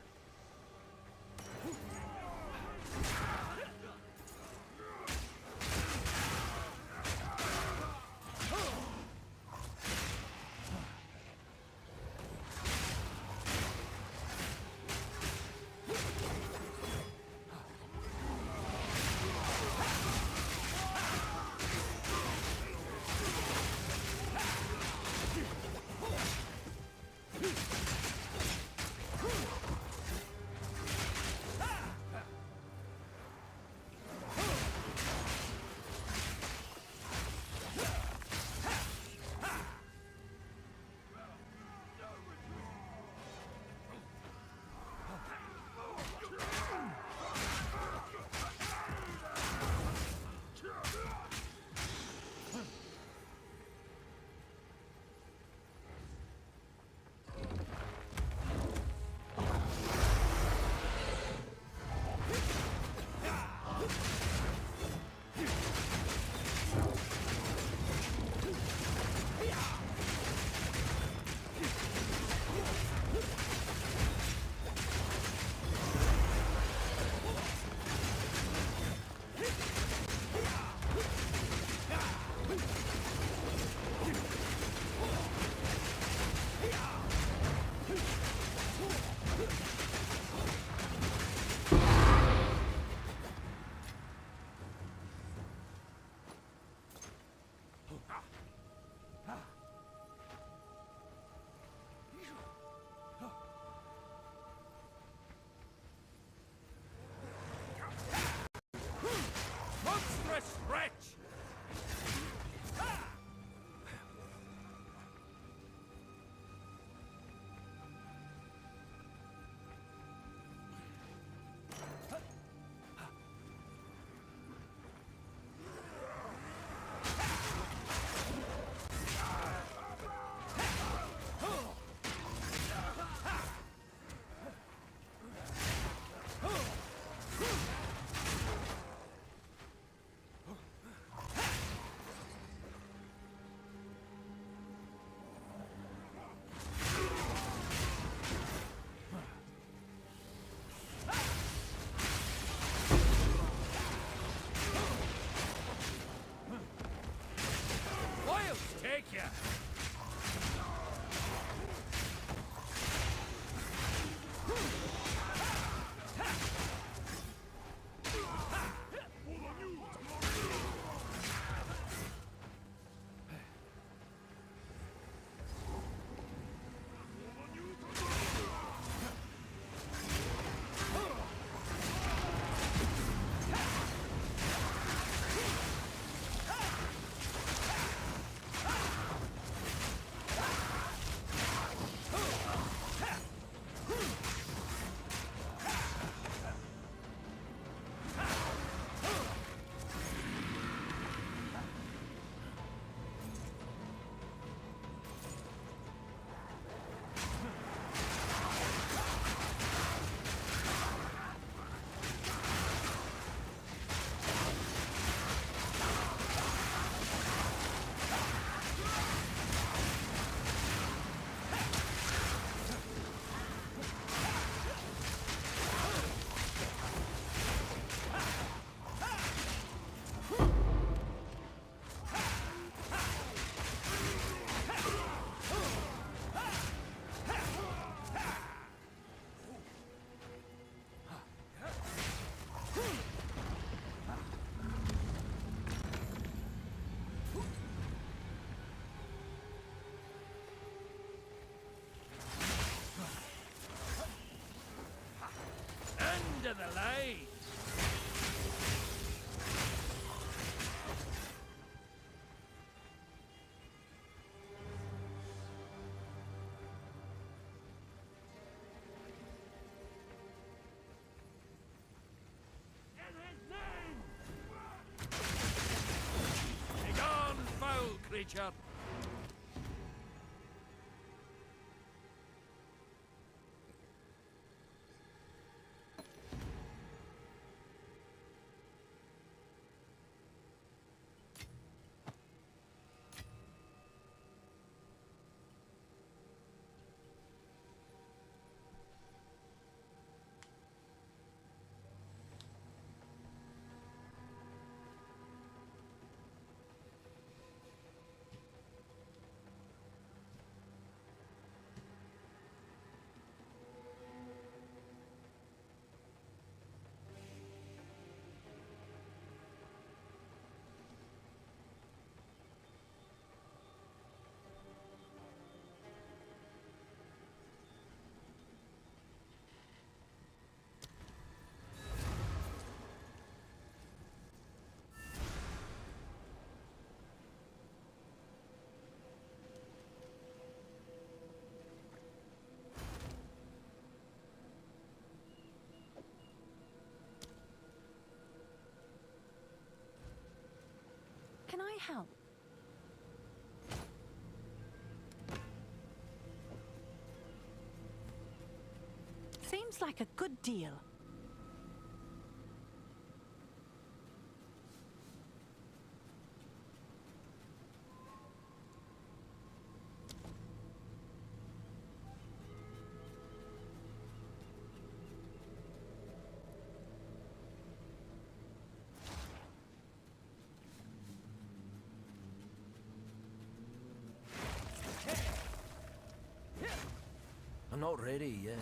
Aye. Begone, foul creature! Can I help? Seems like a good deal. I'm not ready yet.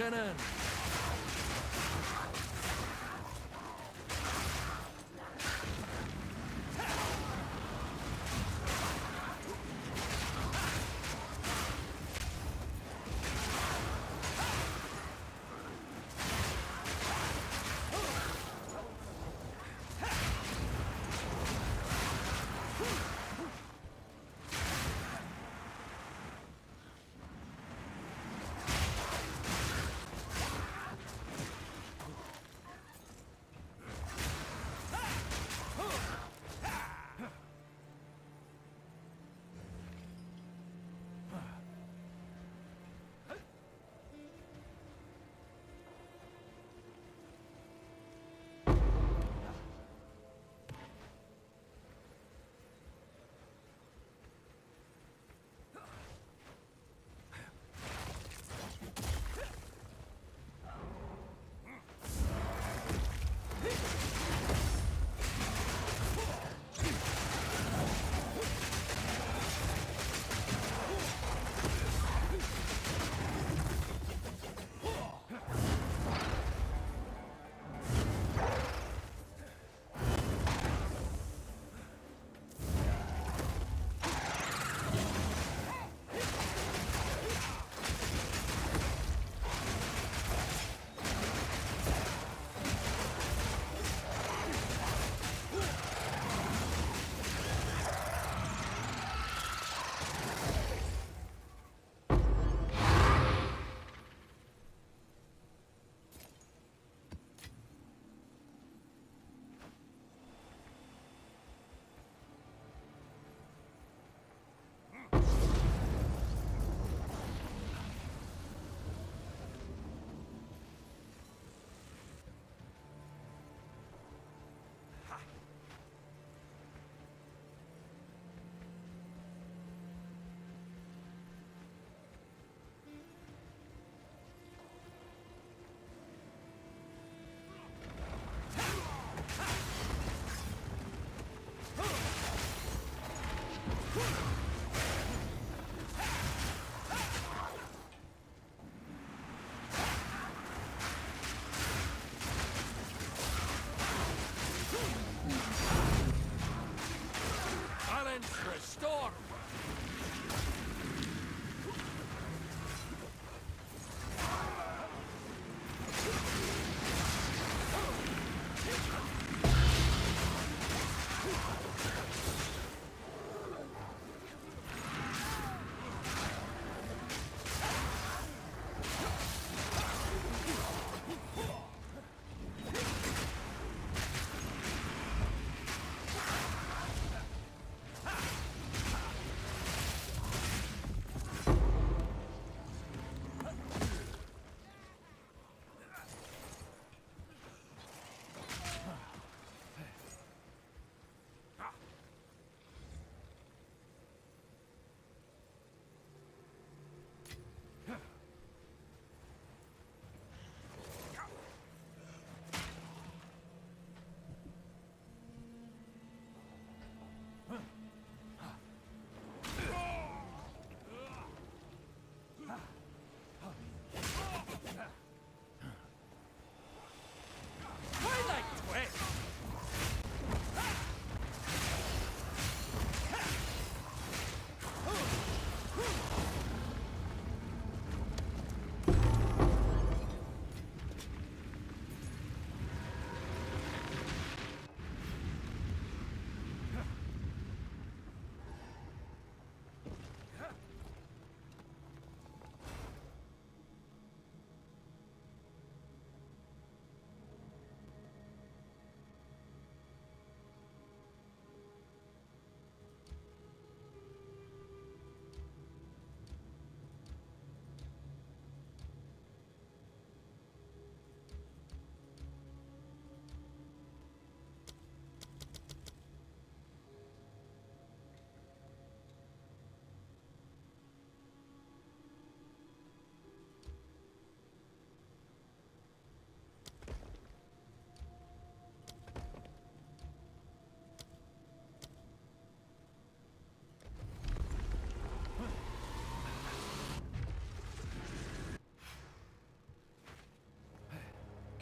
Lieutenant.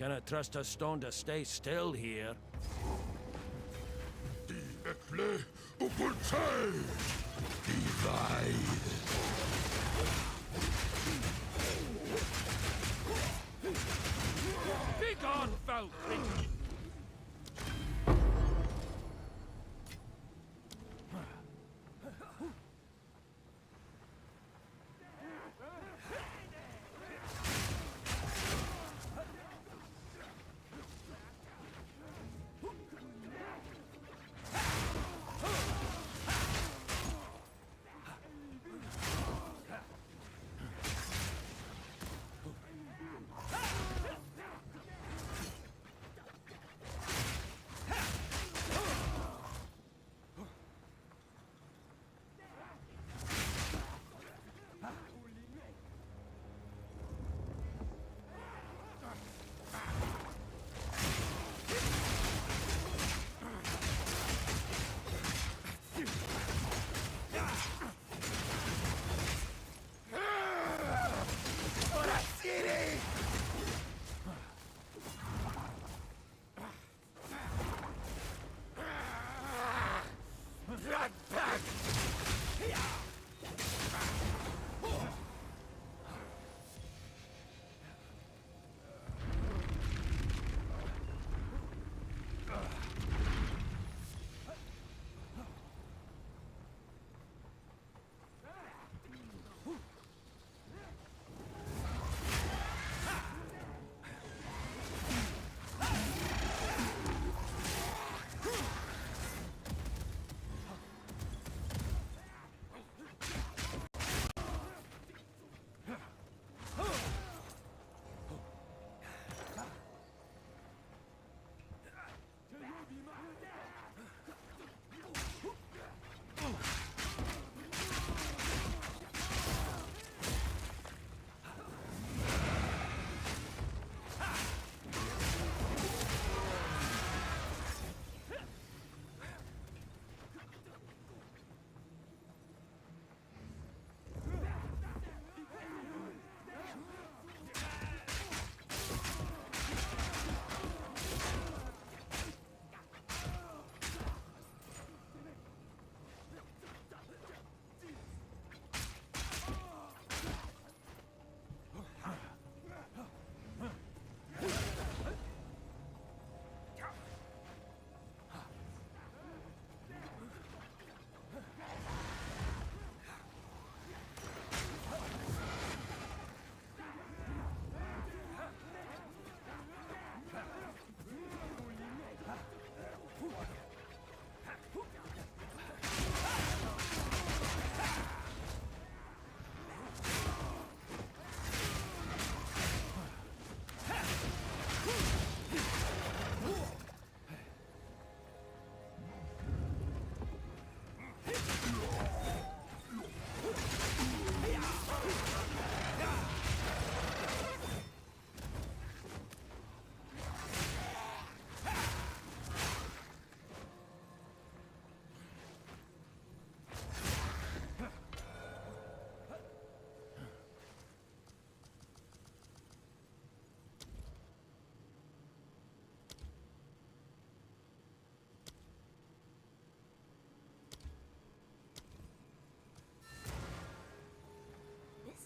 Cannot trust a stone to stay still here. Ekle Upultai! Divide! Begone, foul creature!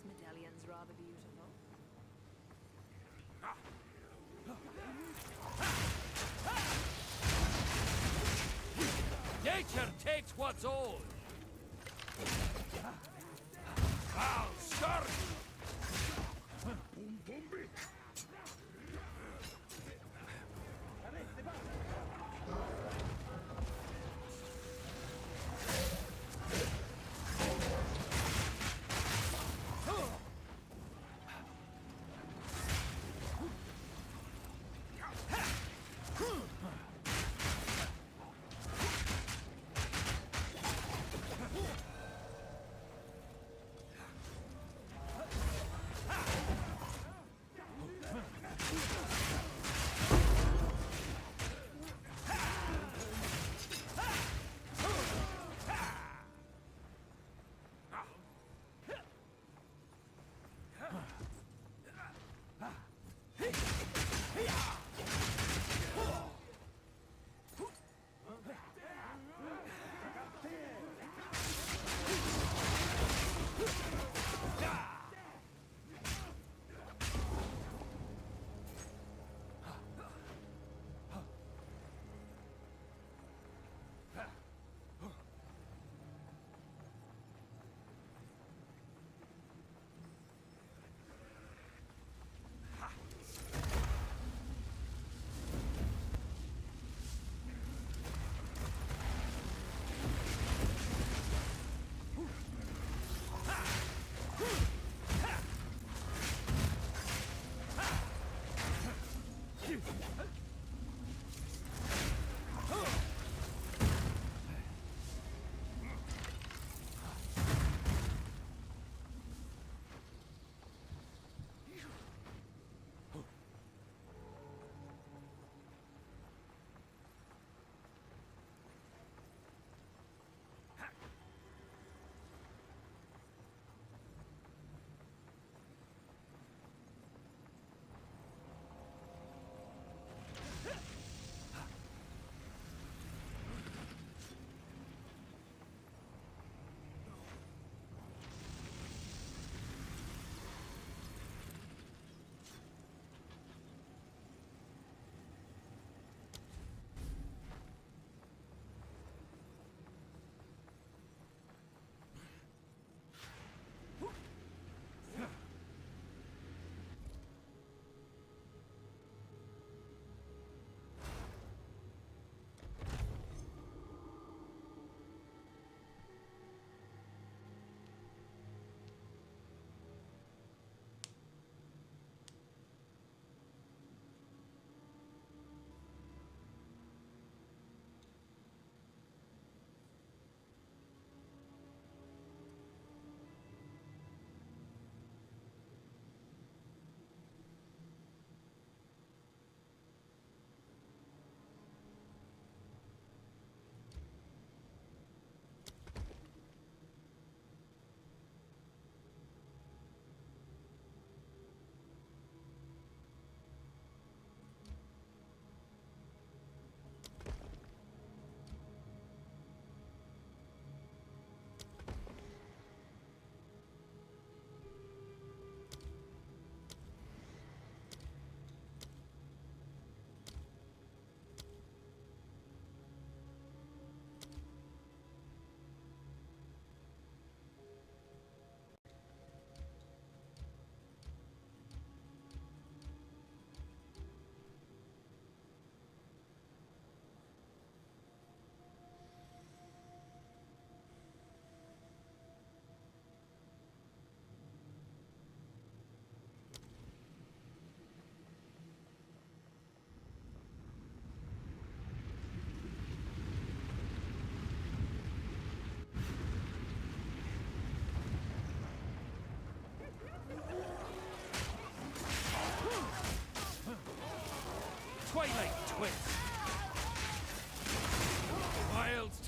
medallion's rather beautiful. Nature takes what's old. I'll start.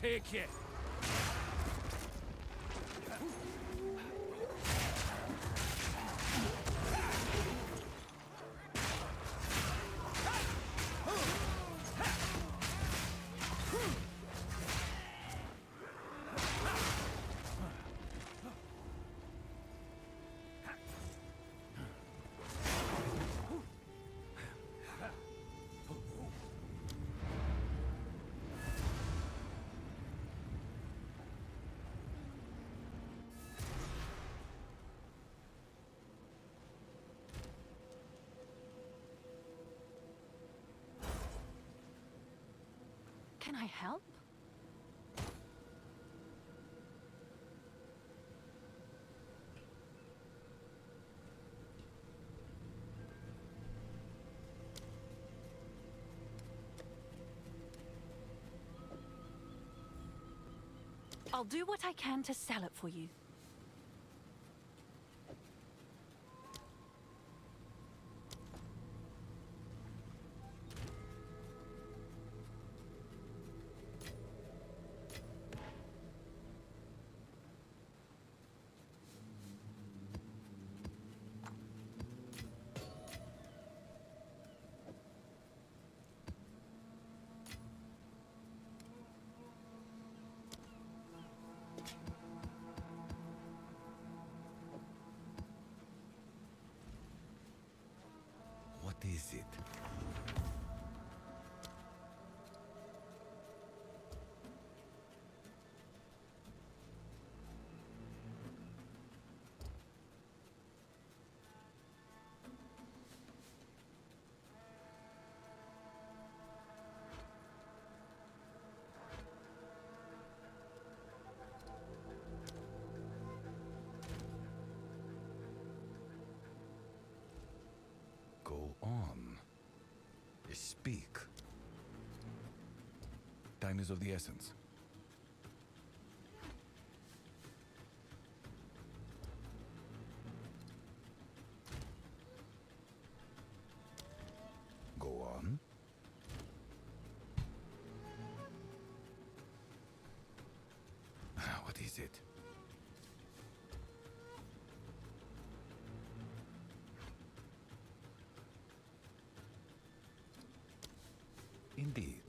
take you. Can I help? I'll do what I can to sell it for you. What is it? Go on. Speak. Time is of the essence. Go on. What is it? Indeed.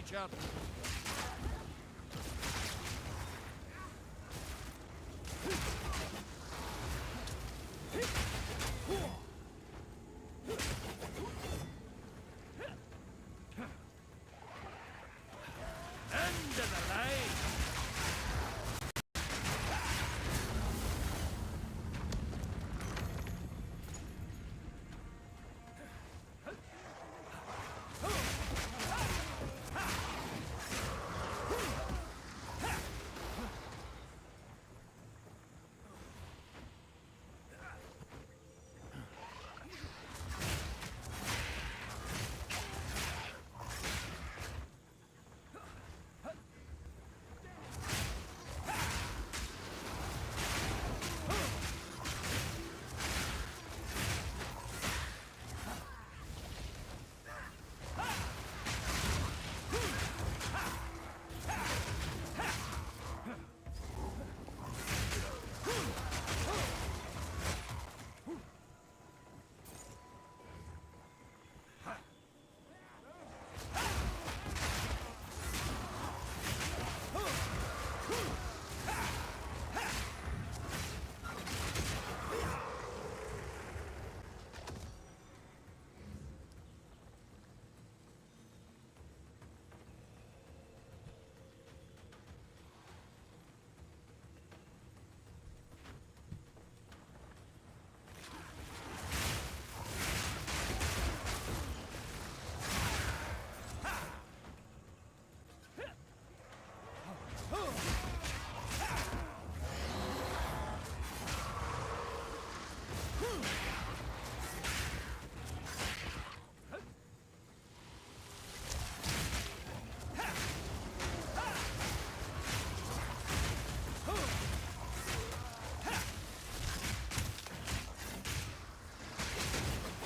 creature. End of the line.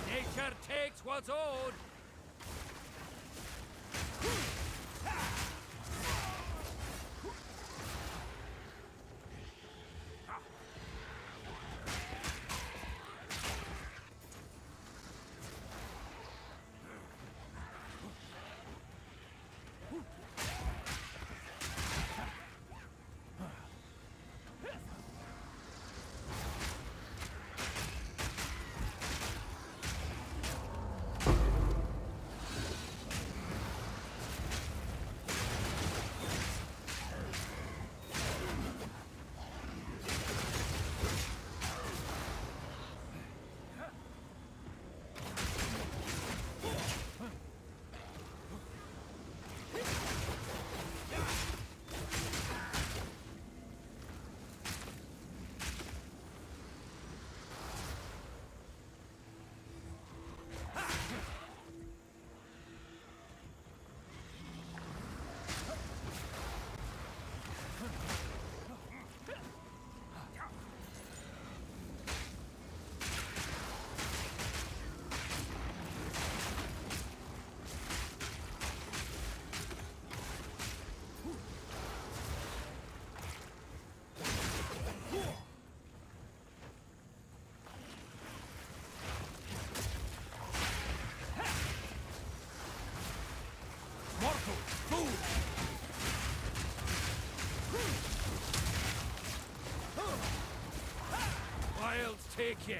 Nature takes what's owed. Wilds take you.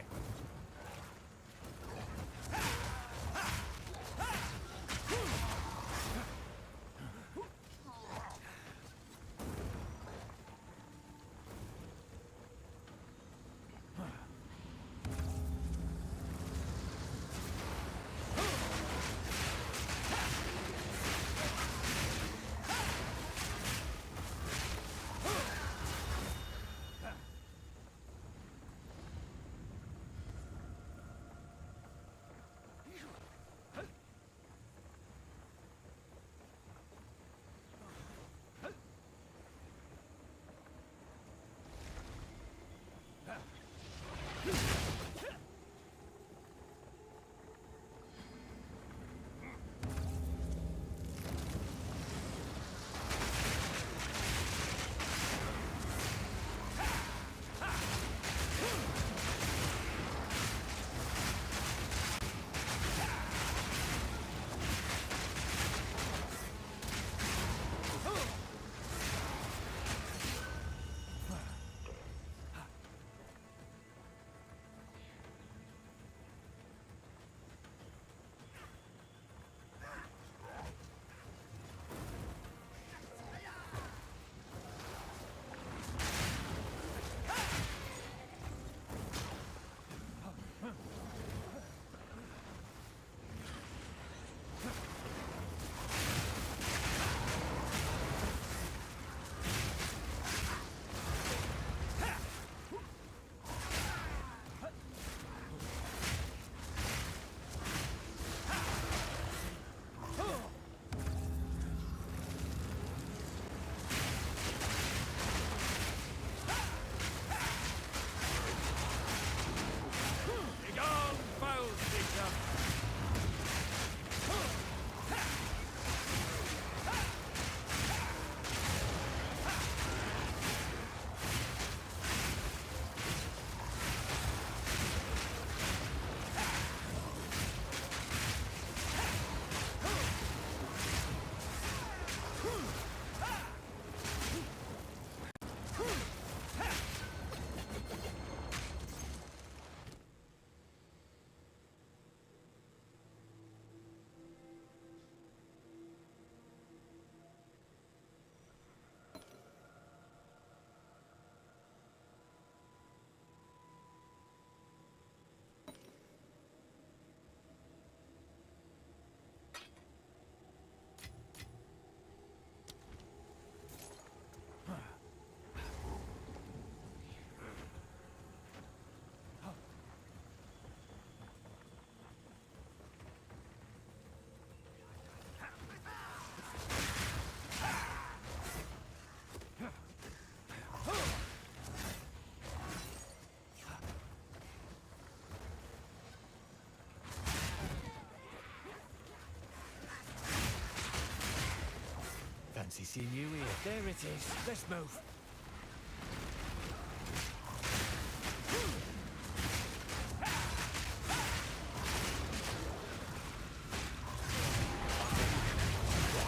Fancy seeing you here. There it is. Let's move.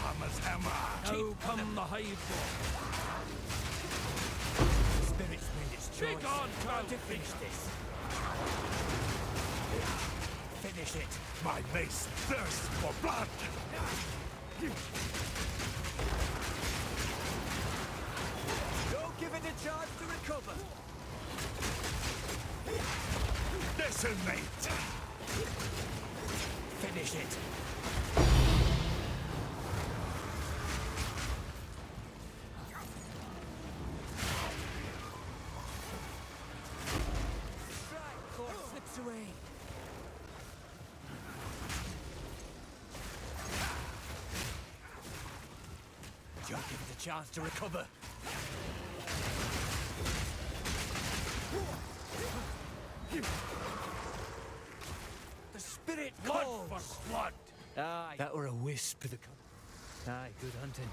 Hammer's hammer. Now come the hive. Spirit's made its choice. Big on, try to finish this. Finish it. My mace thirsts for blood. Don't give it a chance to recover. Decimate. Finish it. Strike before it slips away. Don't give it a chance to recover. The spirit calls. Blood for blood. Aye, that were a wisp of the cover. Aye, good hunting.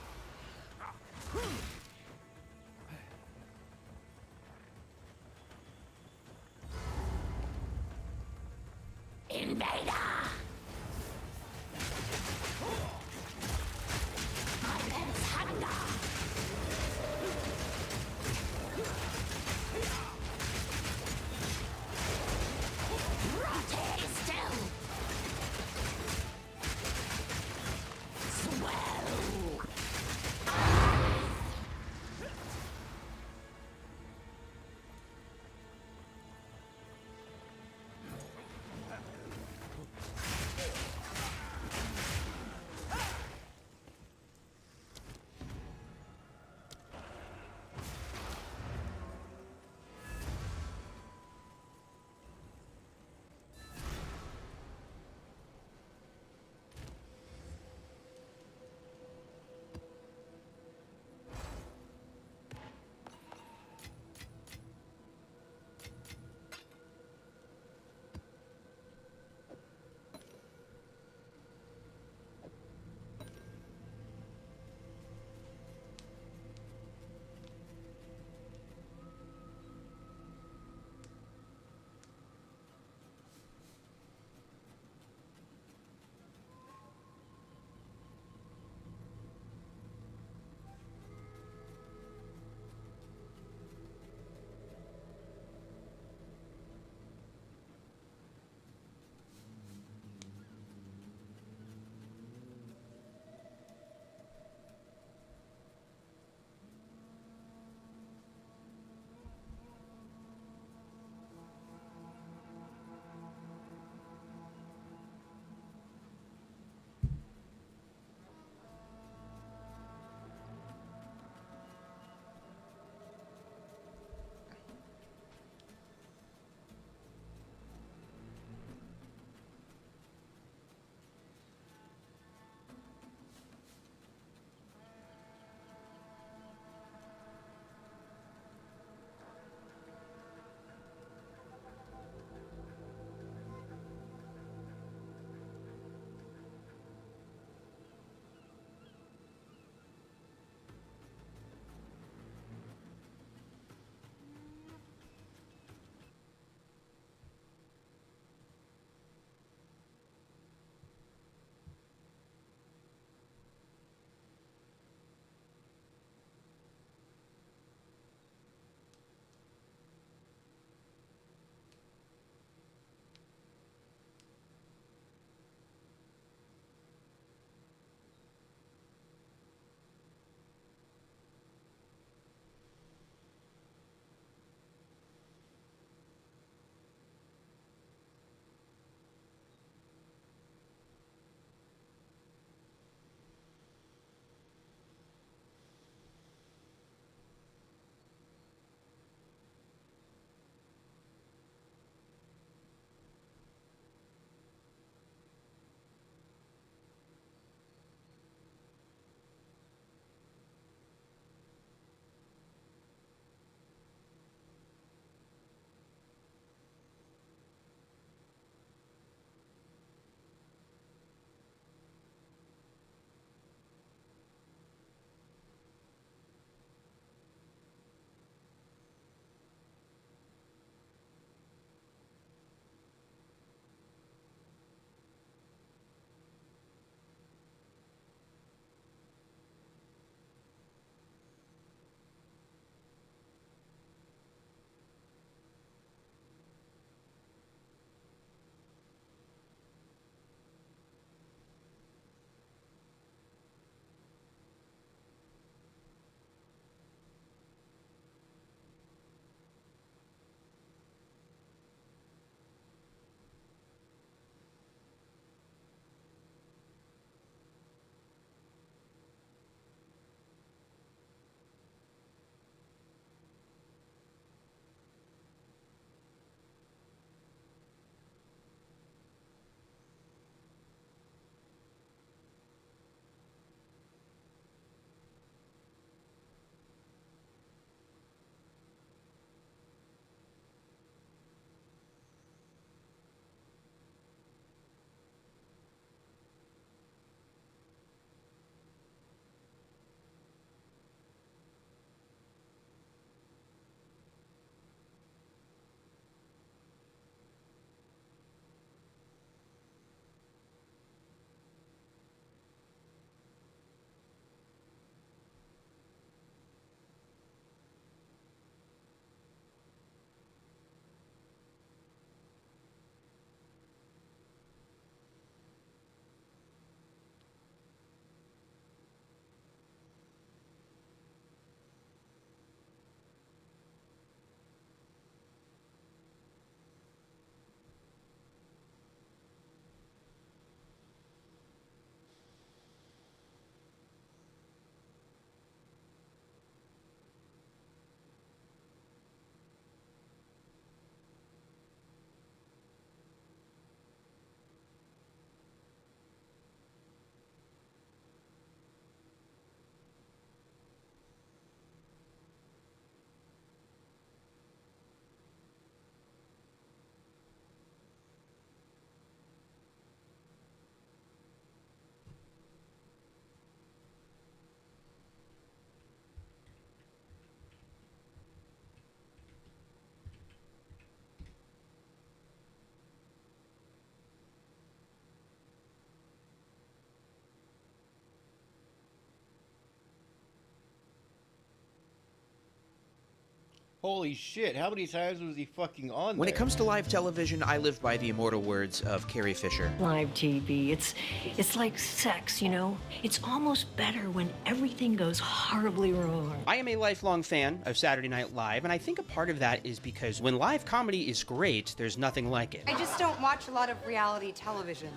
Holy shit, how many times was he fucking on When there? it comes to live television, I live by the immortal words of Carrie Fisher. Live TV, it's like sex, you know? It's almost better when everything goes horribly wrong. I am a lifelong fan of Saturday Night Live, and I think a part of that is because when live comedy is great, there's nothing like it. I just don't watch a lot of reality television.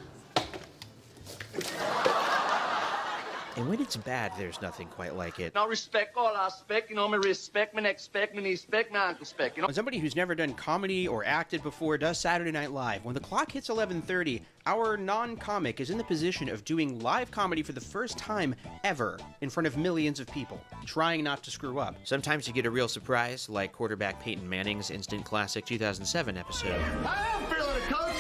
And when it's bad, there's nothing quite like it. Now respect all I respect, you know, me respect, me expect, me respect, me respect, you know. When somebody who's never done comedy or acted before does Saturday Night Live, when the clock hits 11:30, our non-comic is in the position of doing live comedy for the first time ever in front of millions of people, trying not to screw up. Sometimes you get a real surprise, like quarterback Peyton Manning's instant classic 2007 episode. I am feeling it, coach.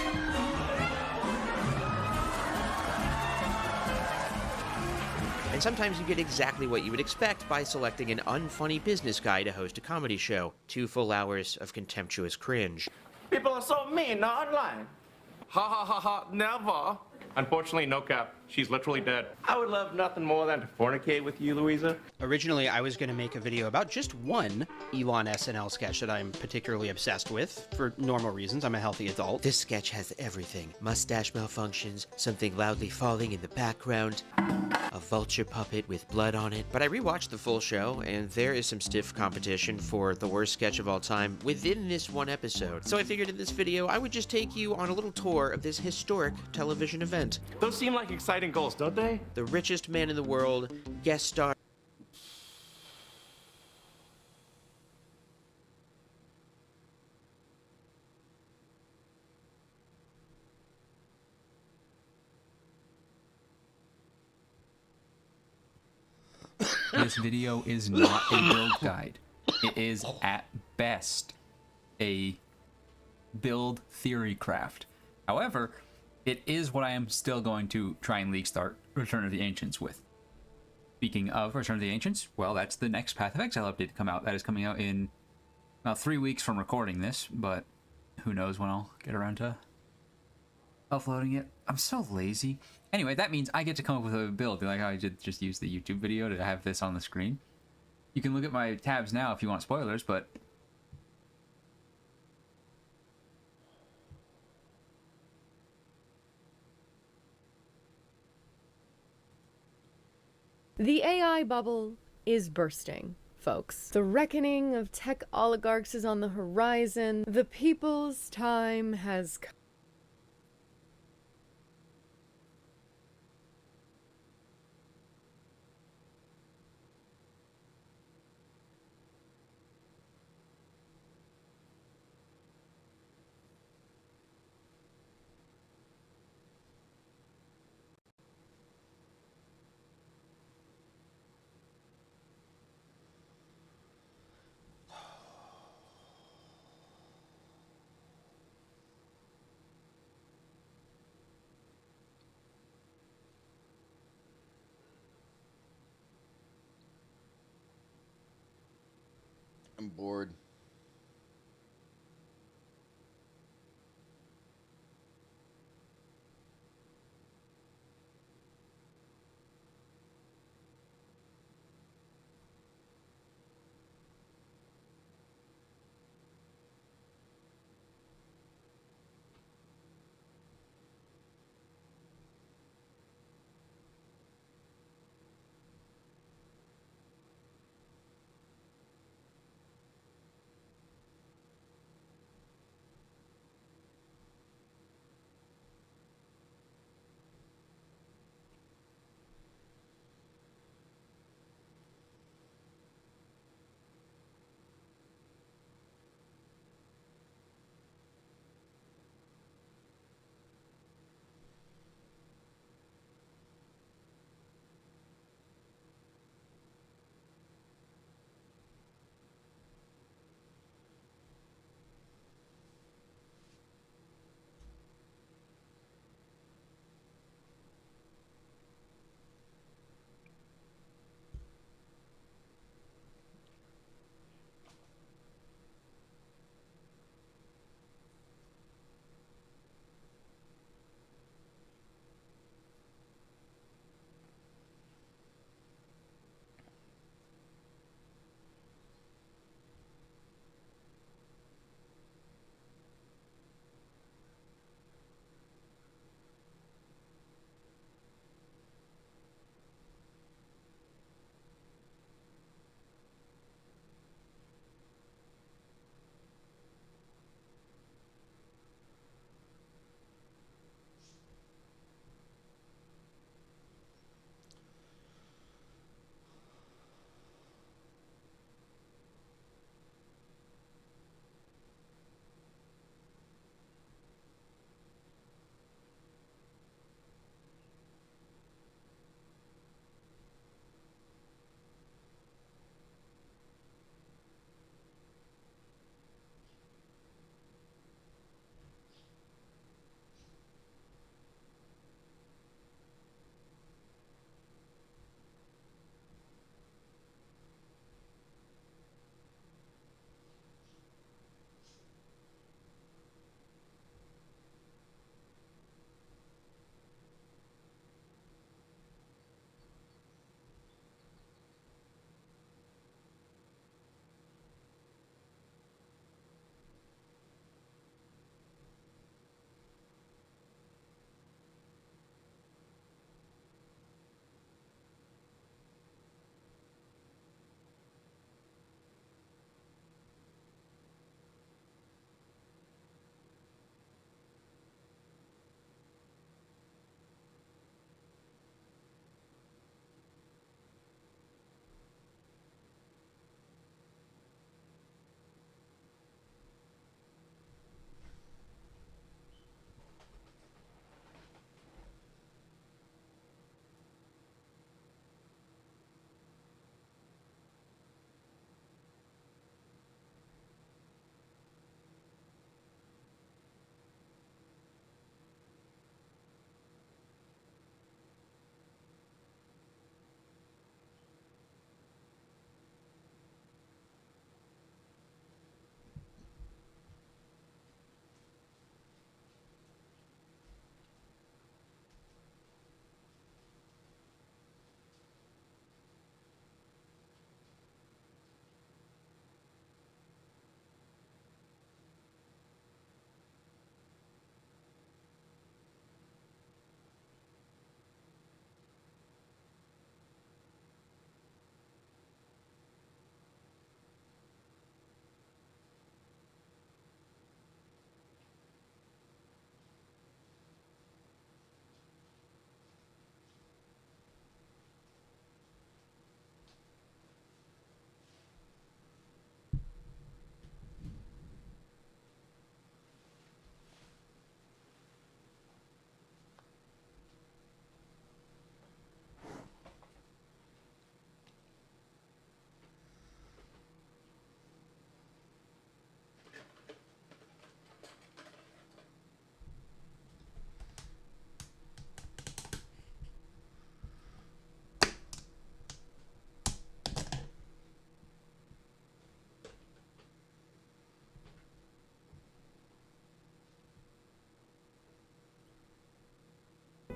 And sometimes you get exactly what you would expect by selecting an unfunny business guy to host a comedy show. 2 full hours of contemptuous cringe. People are so mean now online. Ha ha ha ha, never. Unfortunately, no cap. She's literally dead. I would love nothing more than to fornicate with you, Louisa. Originally, I was going to make a video about just one Elon SNL sketch that I'm particularly obsessed with, for normal reasons. I'm a healthy adult. This sketch has everything. Mustache malfunctions, something loudly falling in the background, a vulture puppet with blood on it. But I rewatched the full show, and there is some stiff competition for the worst sketch of all time within this one episode. So I figured in this video, I would just take you on a little tour of this historic television event. Those seem like exciting goals, don't they? The richest man in the world, guest star. This video is not a build guide. It is, at best, a build theory craft. However, it is what I am still going to try and leak start Return of the Ancients with. Speaking of Return of the Ancients, well, that's the next Path of Exile update to come out. That is coming out in about 3 weeks from recording this, but who knows when I'll get around to uploading it. I'm so lazy. Anyway, that means I get to come up with a build, like how I did just use the YouTube video to have this on the screen. You can look at my tabs now if you want spoilers, but the AI bubble is bursting, folks. The reckoning of tech oligarchs is on the horizon. The people's time has come. I'm bored.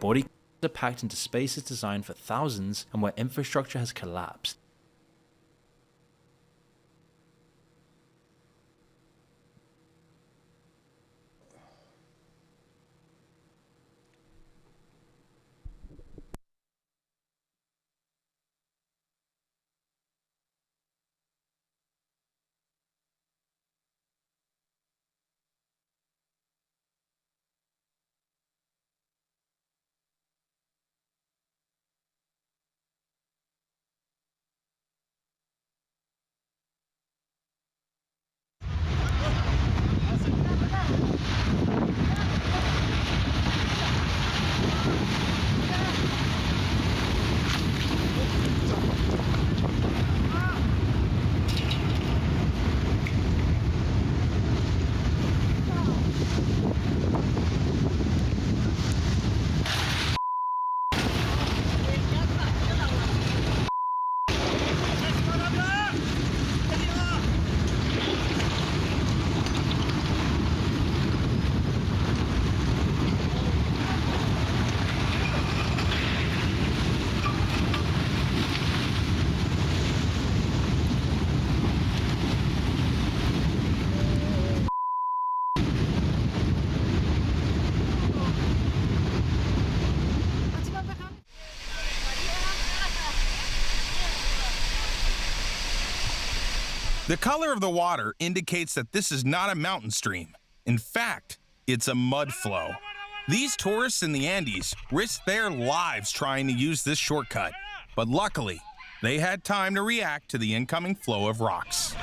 body are packed into spaces designed for thousands and where infrastructure has collapsed. The color of the water indicates that this is not a mountain stream. In fact, it's a mud flow. These tourists in the Andes risked their lives trying to use this shortcut, but luckily, they had time to react to the incoming flow of rocks.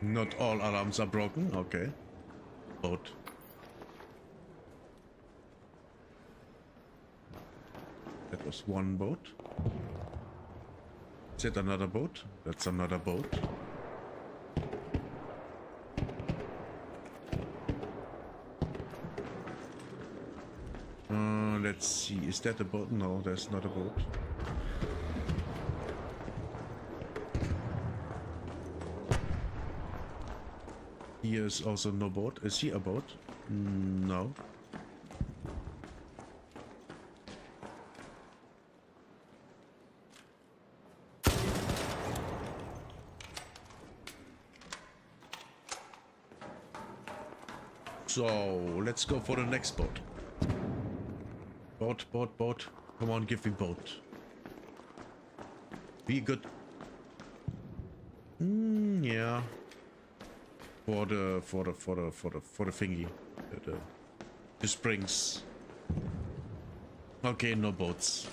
Not all alarms are broken. Okay. Boat. That was one boat. Is it another boat? That's another boat. Let's see. Is that a boat? No, there's not a boat. Here is also no boat. Is here a boat? No. So, let's go for the next boat. Boat, boat, boat. Come on, give me boat. Be good. Yeah. For the thingy. The springs. Okay, no boats.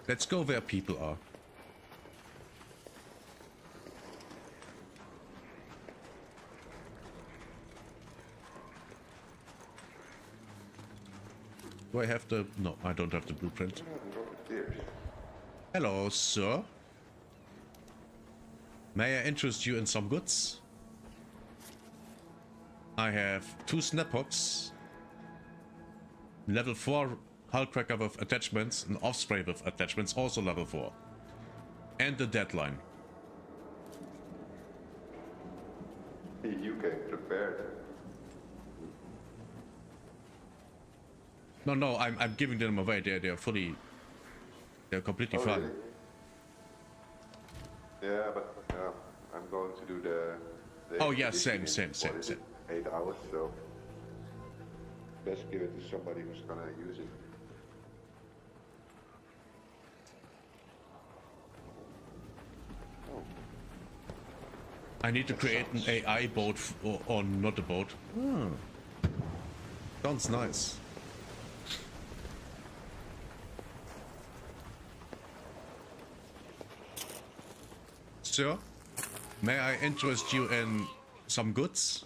Let's go where people are. Do I have the... No, I don't have the blueprint. Hello, sir. May I interest you in some goods? I have 2 snaphooks, level 4 hullcracker with attachments, an offspray with attachments, also level 4, and the deadline. You came prepared. No, I'm giving them away. They're completely fine. Really? Yeah, but I'm going to do the oh yeah, same. 8 hours, so best give it to somebody who's gonna use it. I need to create an AI boat or not a boat. Sounds nice. Sir, may I interest you in some goods?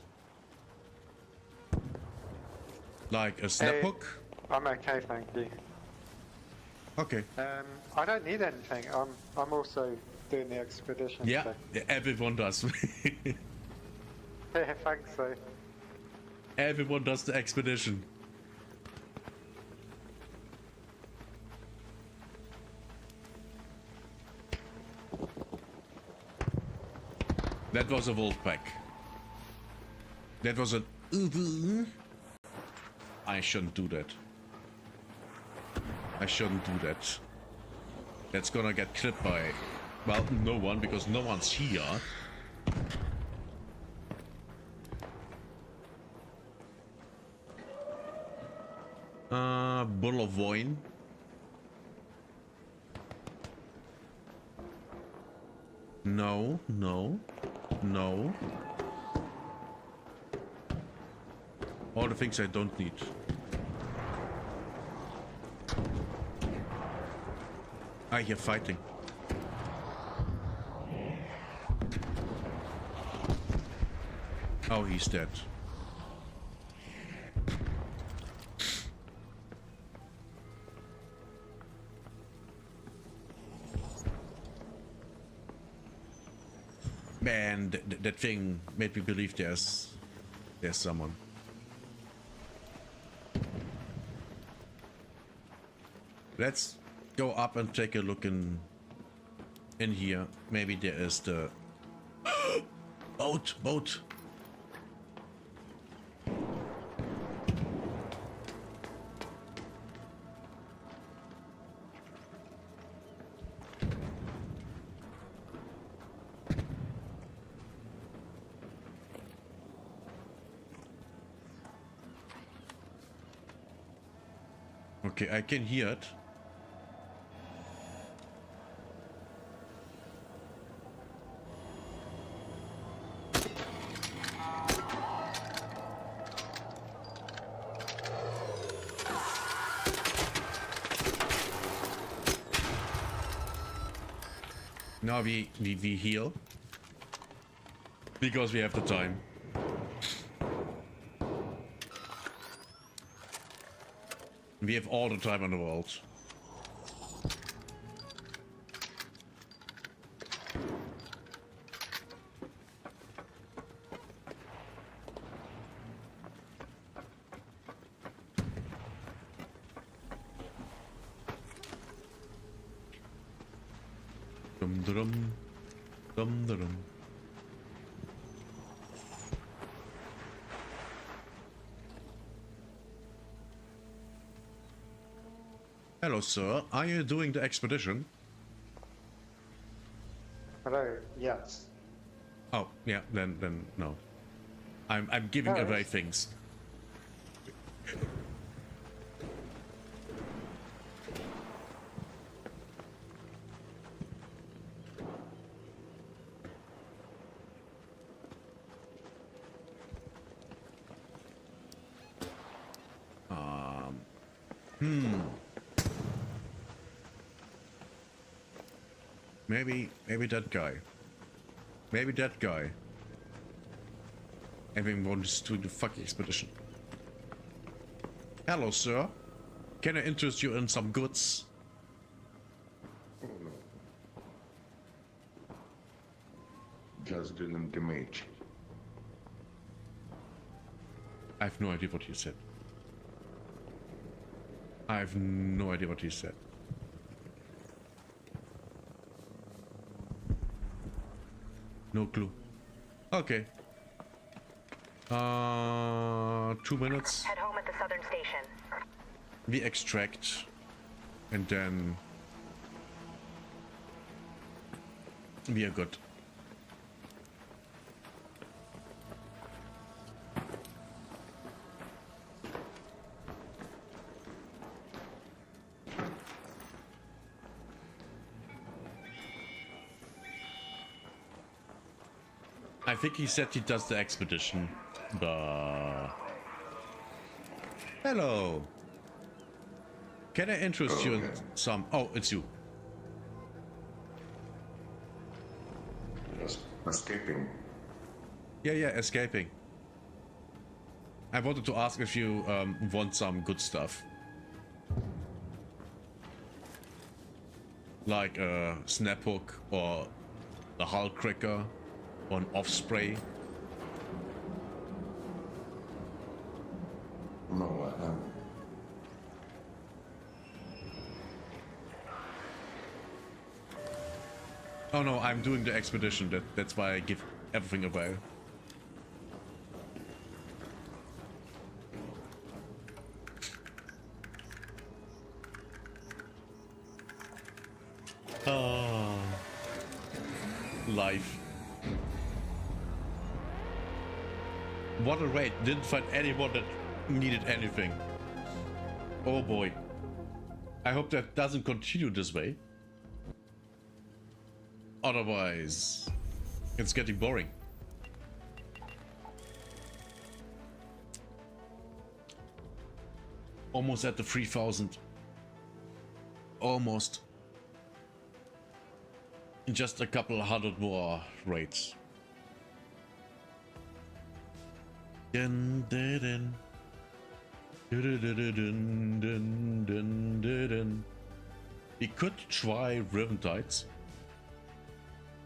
Like a snaphook? I'm okay, thank you. Okay. I don't need anything. I'm also doing the expedition. Yeah, so. everyone does. Yeah, thanks. So. Everyone does the expedition. That was a wolf pack. That was a... I shouldn't do that. I shouldn't do that. That's gonna get clipped by... Well, no one, because no one's here. Bottle of wine. No. All the things I don't need. I hear fighting. Oh, he's dead. Man, that thing made me believe there's someone. Let's go up and take a look in here. Maybe there is the boat. Okay, I can hear it. Now we heal. Because we have the time. We have all the time in the world. Dum dum dum dum. Hello, sir. Are you doing the expedition? Hello. Yes. Oh, yeah. Then no. I'm giving No, away it's- things. Maybe that guy. Maybe that guy. Everyone wants to do the fucking expedition. Hello, sir. Can I interest you in some goods? Just didn't damage. I have no idea what you said. I have no idea what you said. No clue. Okay. 2 minutes. Head home at the southern station. We extract. And then... we are good. I think he said he does the expedition, but... Hello! Can I interest you in some... Oh, it's you. Yes. Escaping. Yeah, escaping. I wanted to ask if you want some good stuff. Like a snap hook or a hull cracker. Or an off-spray? No, Oh no, I'm doing the expedition. That's why I give everything away. Oh, life. What a raid. Didn't find anyone that needed anything. Oh boy. I hope that doesn't continue this way. Otherwise, it's getting boring. Almost at the 3,000. Almost. Just a couple hundred more raids. Dun, dun, dun. Dun, dun, dun, dun, dun, dun, dun. We could try Riventides,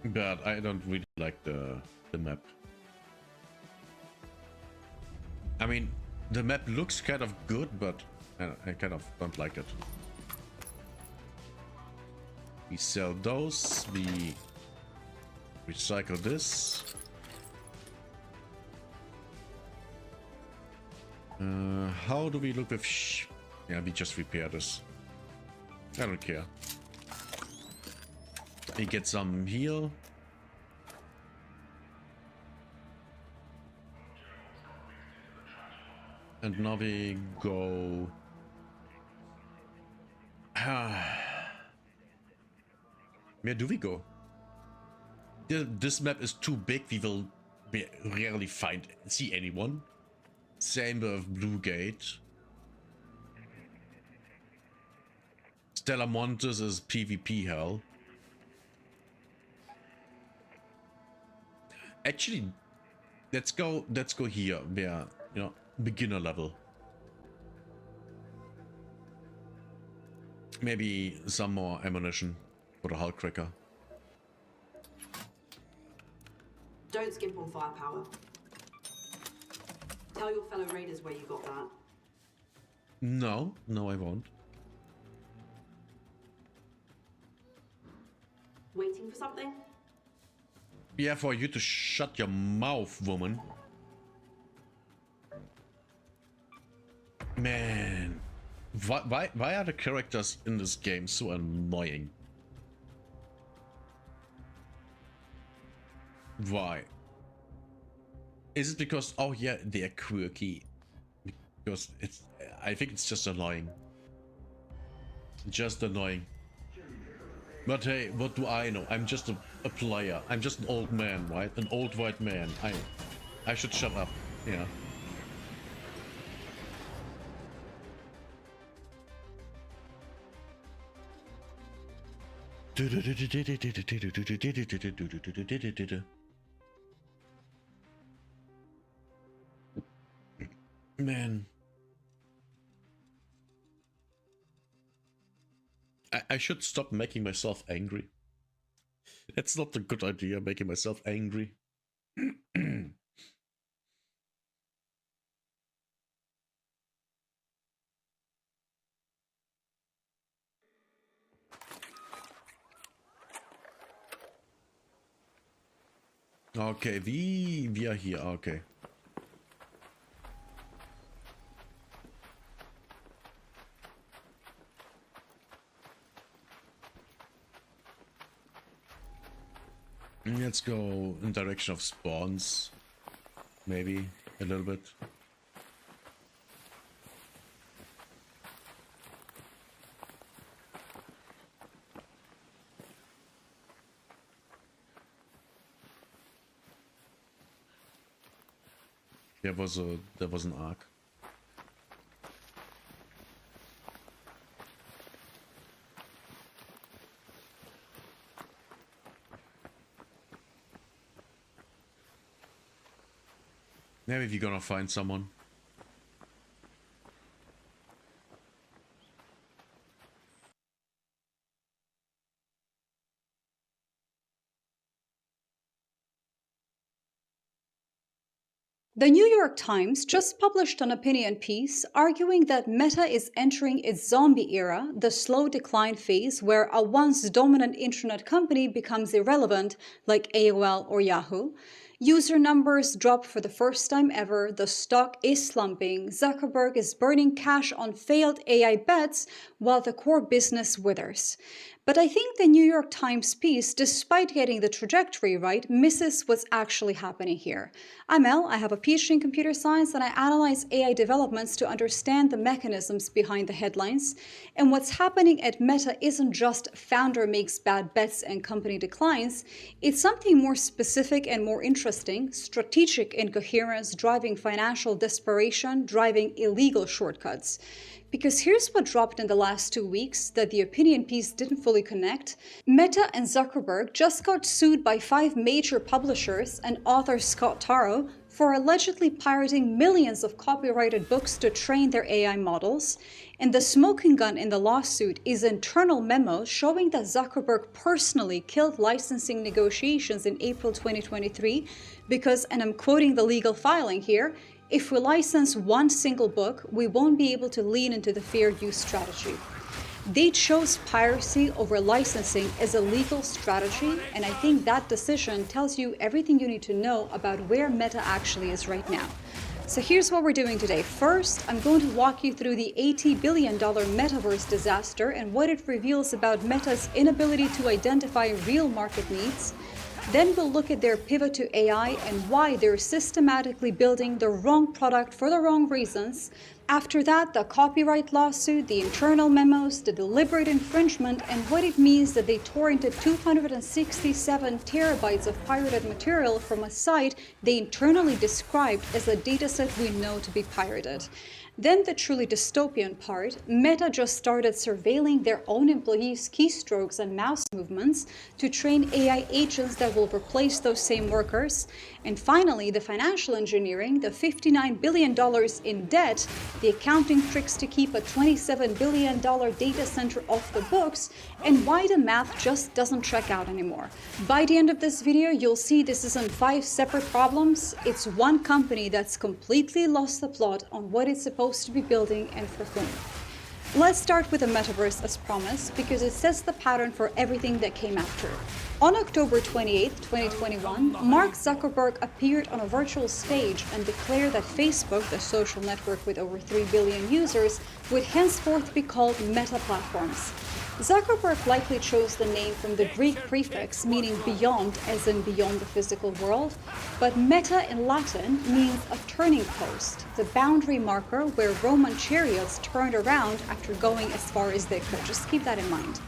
but I don't really like the map. I mean, the map looks kind of good, but I kind of don't like it. We sell those, we recycle this. How do we look with yeah, we just repair this. I don't care. We get some heal. And now we go... Where do we go? This map is too big, we will rarely see anyone. Same with Blue Gate. Stella Montes is PvP hell. Actually, let's go here, where, you know, beginner level. Maybe some more ammunition for the Hullcracker. Don't skimp on firepower. Tell your fellow raiders where you got that. No, I won't. Waiting for something? Yeah, for you to shut your mouth, woman. Man. Why are the characters in this game so annoying? Why? Is it because, oh yeah, they're quirky? Because I think it's just annoying. Just annoying. But hey, what do I know? I'm just a player. I'm just an old man, right? An old white man. I should shut up, yeah. Man. I should stop making myself angry. That's not a good idea, making myself angry. Okay, we are here, okay. Let's go in direction of spawns, maybe a little bit. There was an arc. Maybe we're gonna find someone. The New York Times just published an opinion piece arguing that Meta is entering its zombie era, the slow decline phase where a once dominant internet company becomes irrelevant, like AOL or Yahoo. User numbers drop for the first time ever, the stock is slumping, Zuckerberg is burning cash on failed AI bets while the core business withers. But I think the New York Times piece, despite getting the trajectory right, misses what's actually happening here. I'm Elle, I have a PhD in computer science, and I analyze AI developments to understand the mechanisms behind the headlines. And what's happening at Meta isn't just founder makes bad bets and company declines, it's something more specific and more interesting, strategic incoherence, driving financial desperation, driving illegal shortcuts. Because here's what dropped in the last 2 weeks that the opinion piece didn't fully connect. Meta and Zuckerberg just got sued by 5 major publishers and author Scott Taro for allegedly pirating millions of copyrighted books to train their AI models. And the smoking gun in the lawsuit is internal memos showing that Zuckerberg personally killed licensing negotiations in April 2023 because, and I'm quoting the legal filing here, if we license one single book, we won't be able to lean into the fair use strategy. They chose piracy over licensing as a legal strategy, and I think that decision tells you everything you need to know about where Meta actually is right now. So here's what we're doing today. First, I'm going to walk you through the $80 billion metaverse disaster and what it reveals about Meta's inability to identify real market needs. Then we'll look at their pivot to AI and why they're systematically building the wrong product for the wrong reasons. After that, the copyright lawsuit, the internal memos, the deliberate infringement, and what it means that they torrented 267 terabytes of pirated material from a site they internally described as a dataset we know to be pirated. Then the truly dystopian part, Meta just started surveilling their own employees' keystrokes and mouse movements to train AI agents that will replace those same workers. And finally, the financial engineering, the $59 billion in debt, the accounting tricks to keep a $27 billion data center off the books, and why the math just doesn't check out anymore. By the end of this video, you'll see this isn't 5 separate problems, it's one company that's completely lost the plot on what it's supposed to be building and for whom. Let's start with the metaverse as promised, because it sets the pattern for everything that came after. On October 28, 2021, Mark Zuckerberg appeared on a virtual stage and declared that Facebook, the social network with over 3 billion users, would henceforth be called Meta Platforms. Zuckerberg likely chose the name from the Greek prefix meaning beyond, as in beyond the physical world, but meta in Latin means a turning post, the boundary marker where Roman chariots turned around after going as far as they could. Just keep that in mind.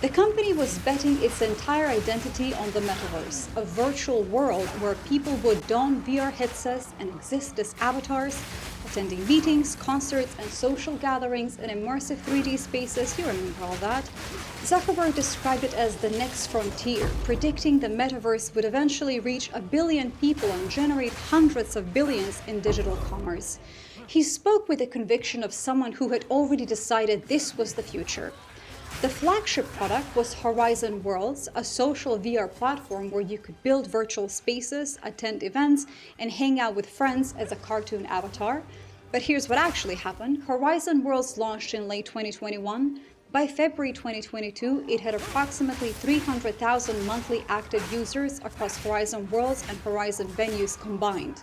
The company was betting its entire identity on the metaverse, a virtual world where people would don VR headsets and exist as avatars, attending meetings, concerts, and social gatherings in immersive 3D spaces. You remember all that. Zuckerberg described it as the next frontier, predicting the metaverse would eventually reach 1 billion people and generate hundreds of billions in digital commerce. He spoke with the conviction of someone who had already decided this was the future. The flagship product was Horizon Worlds, a social VR platform where you could build virtual spaces, attend events, and hang out with friends as a cartoon avatar. But here's what actually happened. Horizon Worlds launched in late 2021. By February 2022, it had approximately 300,000 monthly active users across Horizon Worlds and Horizon Venues combined.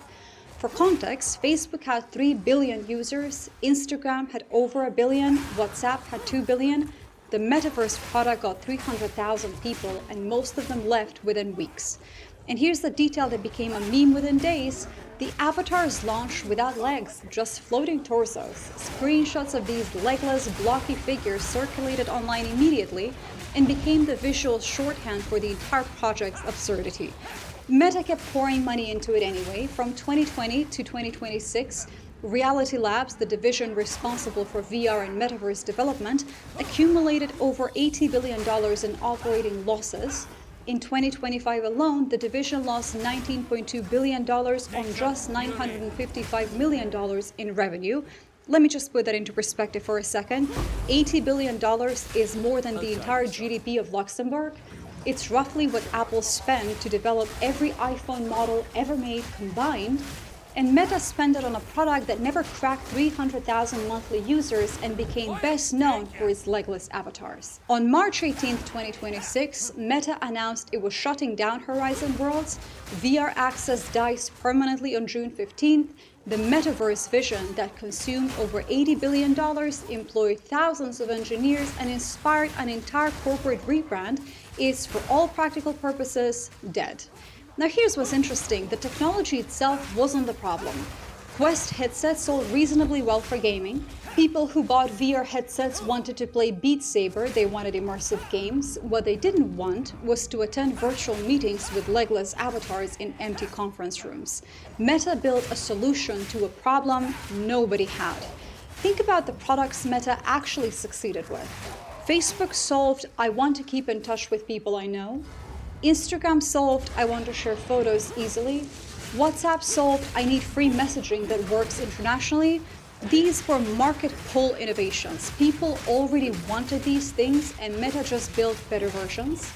For context, Facebook had 3 billion users, Instagram had over 1 billion, WhatsApp had 2 billion, the metaverse product got 300,000 people, and most of them left within weeks. And here's the detail that became a meme within days. The avatars launched without legs, just floating torsos. Screenshots of these legless, blocky figures circulated online immediately and became the visual shorthand for the entire project's absurdity. Meta kept pouring money into it anyway. From 2020 to 2026, Reality Labs, the division responsible for VR and metaverse development, accumulated over $80 billion in operating losses. In 2025 alone, the division lost $19.2 billion on just $955 million in revenue. Let me just put that into perspective for a second. $80 billion is more than the entire GDP of Luxembourg. It's roughly what Apple spent to develop every iPhone model ever made combined. And Meta spent it on a product that never cracked 300,000 monthly users and became best known for its legless avatars. On March 18, 2026, Meta announced it was shutting down Horizon Worlds. VR access dies permanently on June 15th. The metaverse vision that consumed over $80 billion, employed thousands of engineers, and inspired an entire corporate rebrand is, for all practical purposes, dead. Now here's what's interesting, the technology itself wasn't the problem. Quest headsets sold reasonably well for gaming. People who bought VR headsets wanted to play Beat Saber, they wanted immersive games. What they didn't want was to attend virtual meetings with legless avatars in empty conference rooms. Meta built a solution to a problem nobody had. Think about the products Meta actually succeeded with. Facebook solved, I want to keep in touch with people I know. Instagram solved, I want to share photos easily. WhatsApp solved, I need free messaging that works internationally. These were market pull innovations. People already wanted these things and Meta just built better versions.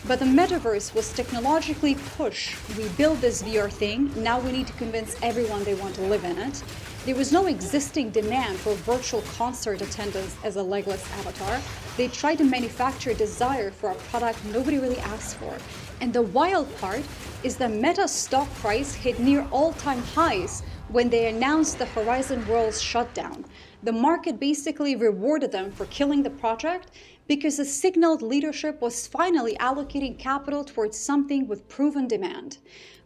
But the metaverse was technologically pushed. We built this VR thing, now we need to convince everyone they want to live in it. There was no existing demand for virtual concert attendance as a legless avatar. They tried to manufacture desire for a product nobody really asked for. And the wild part is that Meta's stock price hit near all-time highs when they announced the Horizon Worlds shutdown. The market basically rewarded them for killing the project because the signaled leadership was finally allocating capital towards something with proven demand.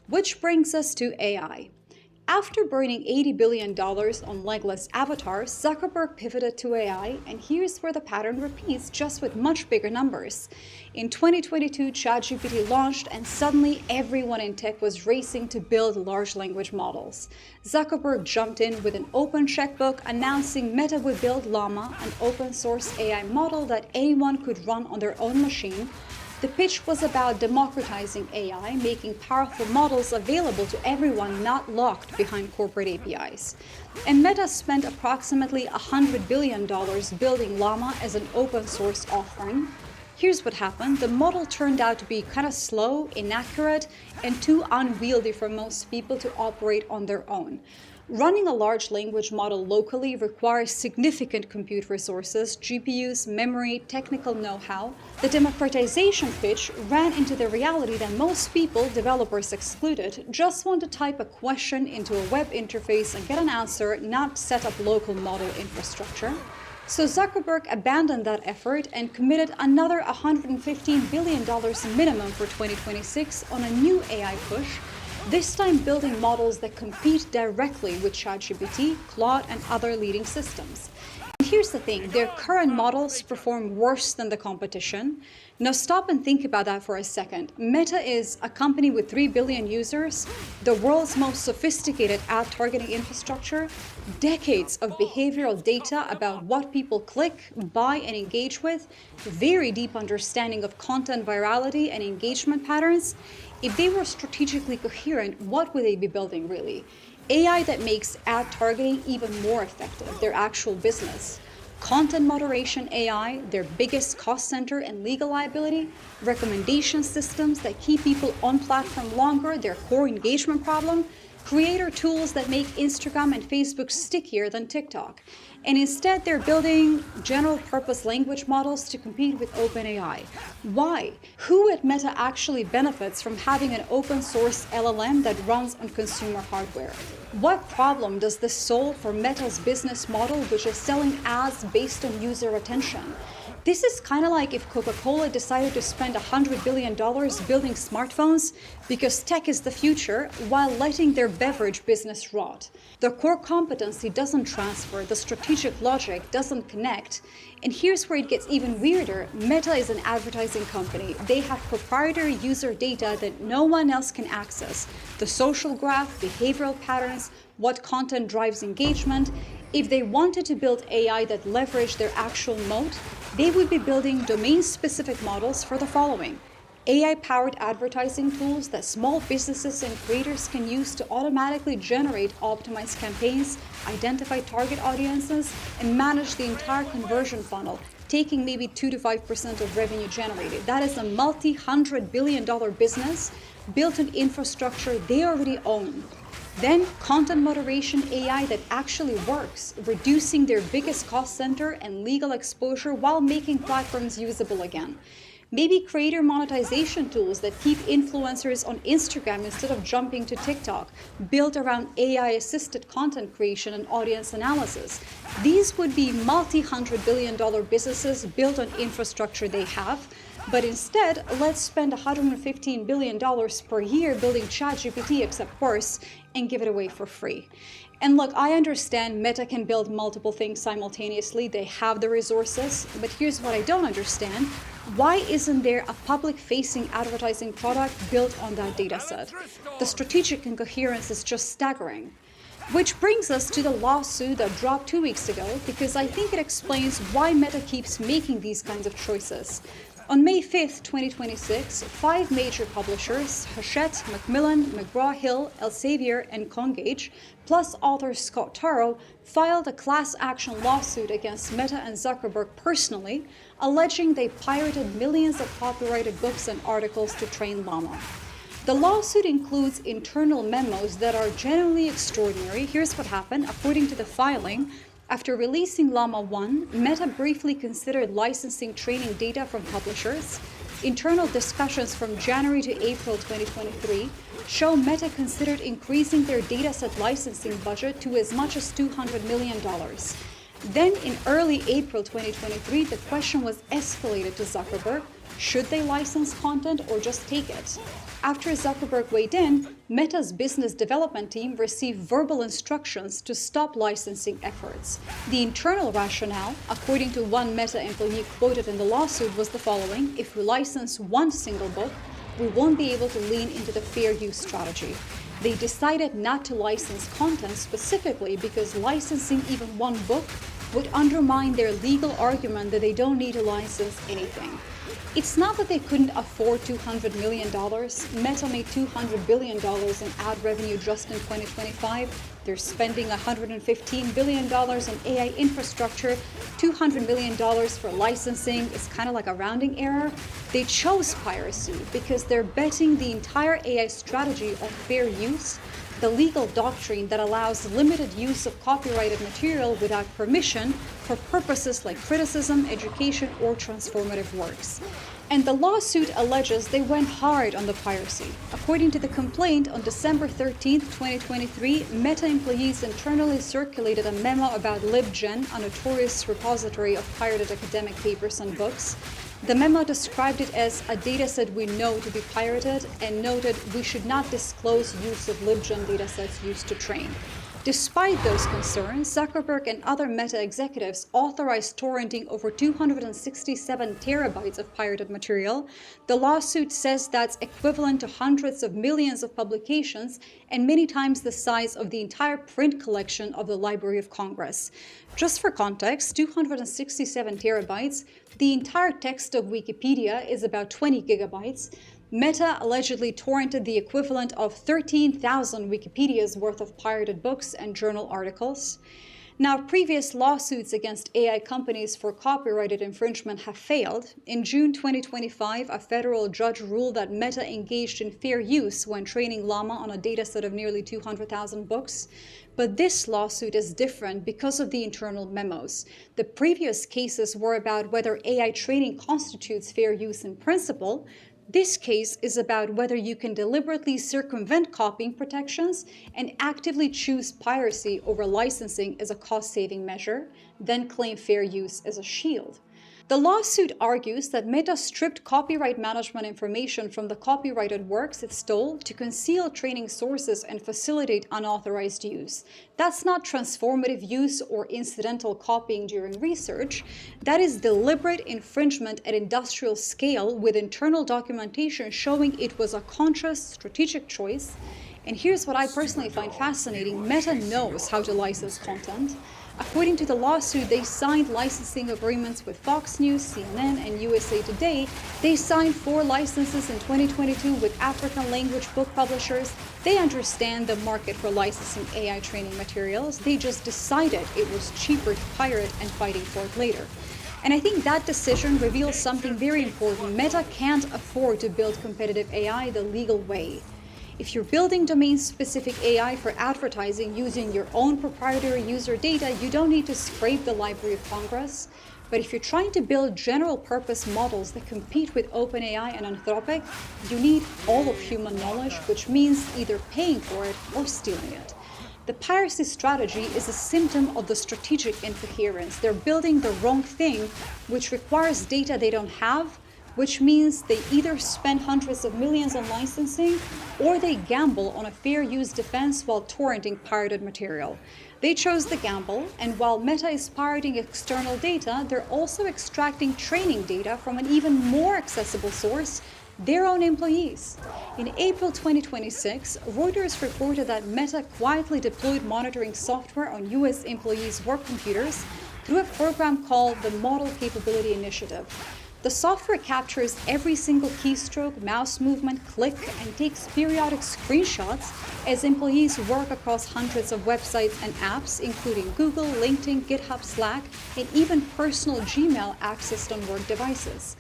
Which brings us to AI. After burning $80 billion on legless avatars, Zuckerberg pivoted to AI, and here's where the pattern repeats, just with much bigger numbers. In 2022, ChatGPT launched, and suddenly everyone in tech was racing to build large language models. Zuckerberg jumped in with an open checkbook, announcing Meta would build Llama, an open-source AI model that anyone could run on their own machine. The pitch was about democratizing AI, making powerful models available to everyone not locked behind corporate APIs. And Meta spent approximately $100 billion building Llama as an open source offering. Here's what happened. The model turned out to be kind of slow, inaccurate, and too unwieldy for most people to operate on their own. Running a large language model locally requires significant compute resources, GPUs, memory, technical know-how. The democratization pitch ran into the reality that most people, developers excluded, just want to type a question into a web interface and get an answer, not set up local model infrastructure. So Zuckerberg abandoned that effort and committed another $115 billion minimum for 2026 on a new AI push, this time building models that compete directly with ChatGPT, Claude, and other leading systems. And here's the thing, their current models perform worse than the competition. Now stop and think about that for a second. Meta is a company with 3 billion users, the world's most sophisticated ad targeting infrastructure, decades of behavioral data about what people click, buy, and engage with, very deep understanding of content virality and engagement patterns. If they were strategically coherent, what would they be building really? AI that makes ad targeting even more effective, their actual business. Content moderation AI, their biggest cost center and legal liability. Recommendation systems that keep people on platform longer, their core engagement problem. Creator tools that make Instagram and Facebook stickier than TikTok. And instead, they're building general-purpose language models to compete with OpenAI. Why? Who at Meta actually benefits from having an open-source LLM that runs on consumer hardware? What problem does this solve for Meta's business model, which is selling ads based on user attention? This is kind of like if Coca-Cola decided to spend $100 billion building smartphones because tech is the future while letting their beverage business rot. The core competency doesn't transfer, the strategic logic doesn't connect. And here's where it gets even weirder. Meta is an advertising company. They have proprietary user data that no one else can access. The social graph, behavioral patterns, what content drives engagement. If they wanted to build AI that leveraged their actual moat, they would be building domain-specific models for the following. AI-powered advertising tools that small businesses and creators can use to automatically generate optimized campaigns, identify target audiences, and manage the entire conversion funnel, taking maybe 2 to 5% of revenue generated. That is a multi-$100 billion business built on infrastructure they already own. Then content moderation AI that actually works, reducing their biggest cost center and legal exposure while making platforms usable again. Maybe creator monetization tools that keep influencers on Instagram instead of jumping to TikTok, built around AI-assisted content creation and audience analysis. These would be multi-$100 billion businesses built on infrastructure they have. But instead, let's spend $115 billion per year building ChatGPT, except worse, and give it away for free. And look, I understand Meta can build multiple things simultaneously. They have the resources. But here's what I don't understand. Why isn't there a public-facing advertising product built on that dataset? The strategic incoherence is just staggering. Which brings us to the lawsuit that dropped 2 weeks ago, because I think it explains why Meta keeps making these kinds of choices. On May 5th, 2026, 5 major publishers, Hachette, Macmillan, McGraw-Hill, Elsevier, and Congage, plus author Scott Turow, filed a class action lawsuit against Meta and Zuckerberg personally, alleging they pirated millions of copyrighted books and articles to train Llama. The lawsuit includes internal memos that are genuinely extraordinary. Here's what happened. According to the filing, after releasing Llama 1, Meta briefly considered licensing training data from publishers. Internal discussions from January to April 2023 show Meta considered increasing their dataset licensing budget to as much as $200 million. Then in early April 2023, the question was escalated to Zuckerberg. Should they license content or just take it? After Zuckerberg weighed in, Meta's business development team received verbal instructions to stop licensing efforts. The internal rationale, according to one Meta employee quoted in the lawsuit, was the following: if we license one single book, we won't be able to lean into the fair use strategy. They decided not to license content specifically because licensing even one book would undermine their legal argument that they don't need to license anything. It's not that they couldn't afford $200 million. Meta made $200 billion in ad revenue just in 2025. They're spending $115 billion in AI infrastructure, $200 million for licensing. It's kind of like a rounding error. They chose piracy because they're betting the entire AI strategy on fair use, the legal doctrine that allows limited use of copyrighted material without permission for purposes like criticism, education, or transformative works. And the lawsuit alleges they went hard on the piracy. According to the complaint, on December 13, 2023, Meta employees internally circulated a memo about LibGen, a notorious repository of pirated academic papers and books. The memo described it as a dataset we know to be pirated and noted we should not disclose use of LibGen datasets used to train. Despite those concerns, Zuckerberg and other Meta executives authorized torrenting over 267 terabytes of pirated material. The lawsuit says that's equivalent to hundreds of millions of publications and many times the size of the entire print collection of the Library of Congress. Just for context, 267 terabytes, the entire text of Wikipedia is about 20 gigabytes. Meta allegedly torrented the equivalent of 13,000 Wikipedia's worth of pirated books and journal articles. Now, previous lawsuits against AI companies for copyrighted infringement have failed. In June 2025, a federal judge ruled that Meta engaged in fair use when training Llama on a dataset of nearly 200,000 books. But this lawsuit is different because of the internal memos. The previous cases were about whether AI training constitutes fair use in principle. This case is about whether you can deliberately circumvent copying protections and actively choose piracy over licensing as a cost-saving measure, then claim fair use as a shield. The lawsuit argues that Meta stripped copyright management information from the copyrighted works it stole to conceal training sources and facilitate unauthorized use. That's not transformative use or incidental copying during research. That is deliberate infringement at industrial scale with internal documentation showing it was a conscious, strategic choice. And here's what I personally find fascinating. Meta knows how to license content. According to the lawsuit, they signed licensing agreements with Fox News, CNN, and USA Today. They signed 4 licenses in 2022 with African language book publishers. They understand the market for licensing AI training materials. They just decided it was cheaper to pirate and fighting for it later. And I think that decision reveals something very important. Meta can't afford to build competitive AI the legal way. If you're building domain-specific AI for advertising using your own proprietary user data, you don't need to scrape the Library of Congress. But if you're trying to build general-purpose models that compete with OpenAI and Anthropic, you need all of human knowledge, which means either paying for it or stealing it. The piracy strategy is a symptom of the strategic incoherence. They're building the wrong thing, which requires data they don't have, which means they either spend hundreds of millions on licensing or they gamble on a fair use defense while torrenting pirated material. They chose the gamble, and while Meta is pirating external data, they're also extracting training data from an even more accessible source, their own employees. In April 2026, Reuters reported that Meta quietly deployed monitoring software on US employees' work computers through a program called the Model Capability Initiative. The software captures every single keystroke, mouse movement, click, and takes periodic screenshots as employees work across hundreds of websites and apps, including Google, LinkedIn, GitHub, Slack, and even personal Gmail accessed on work devices.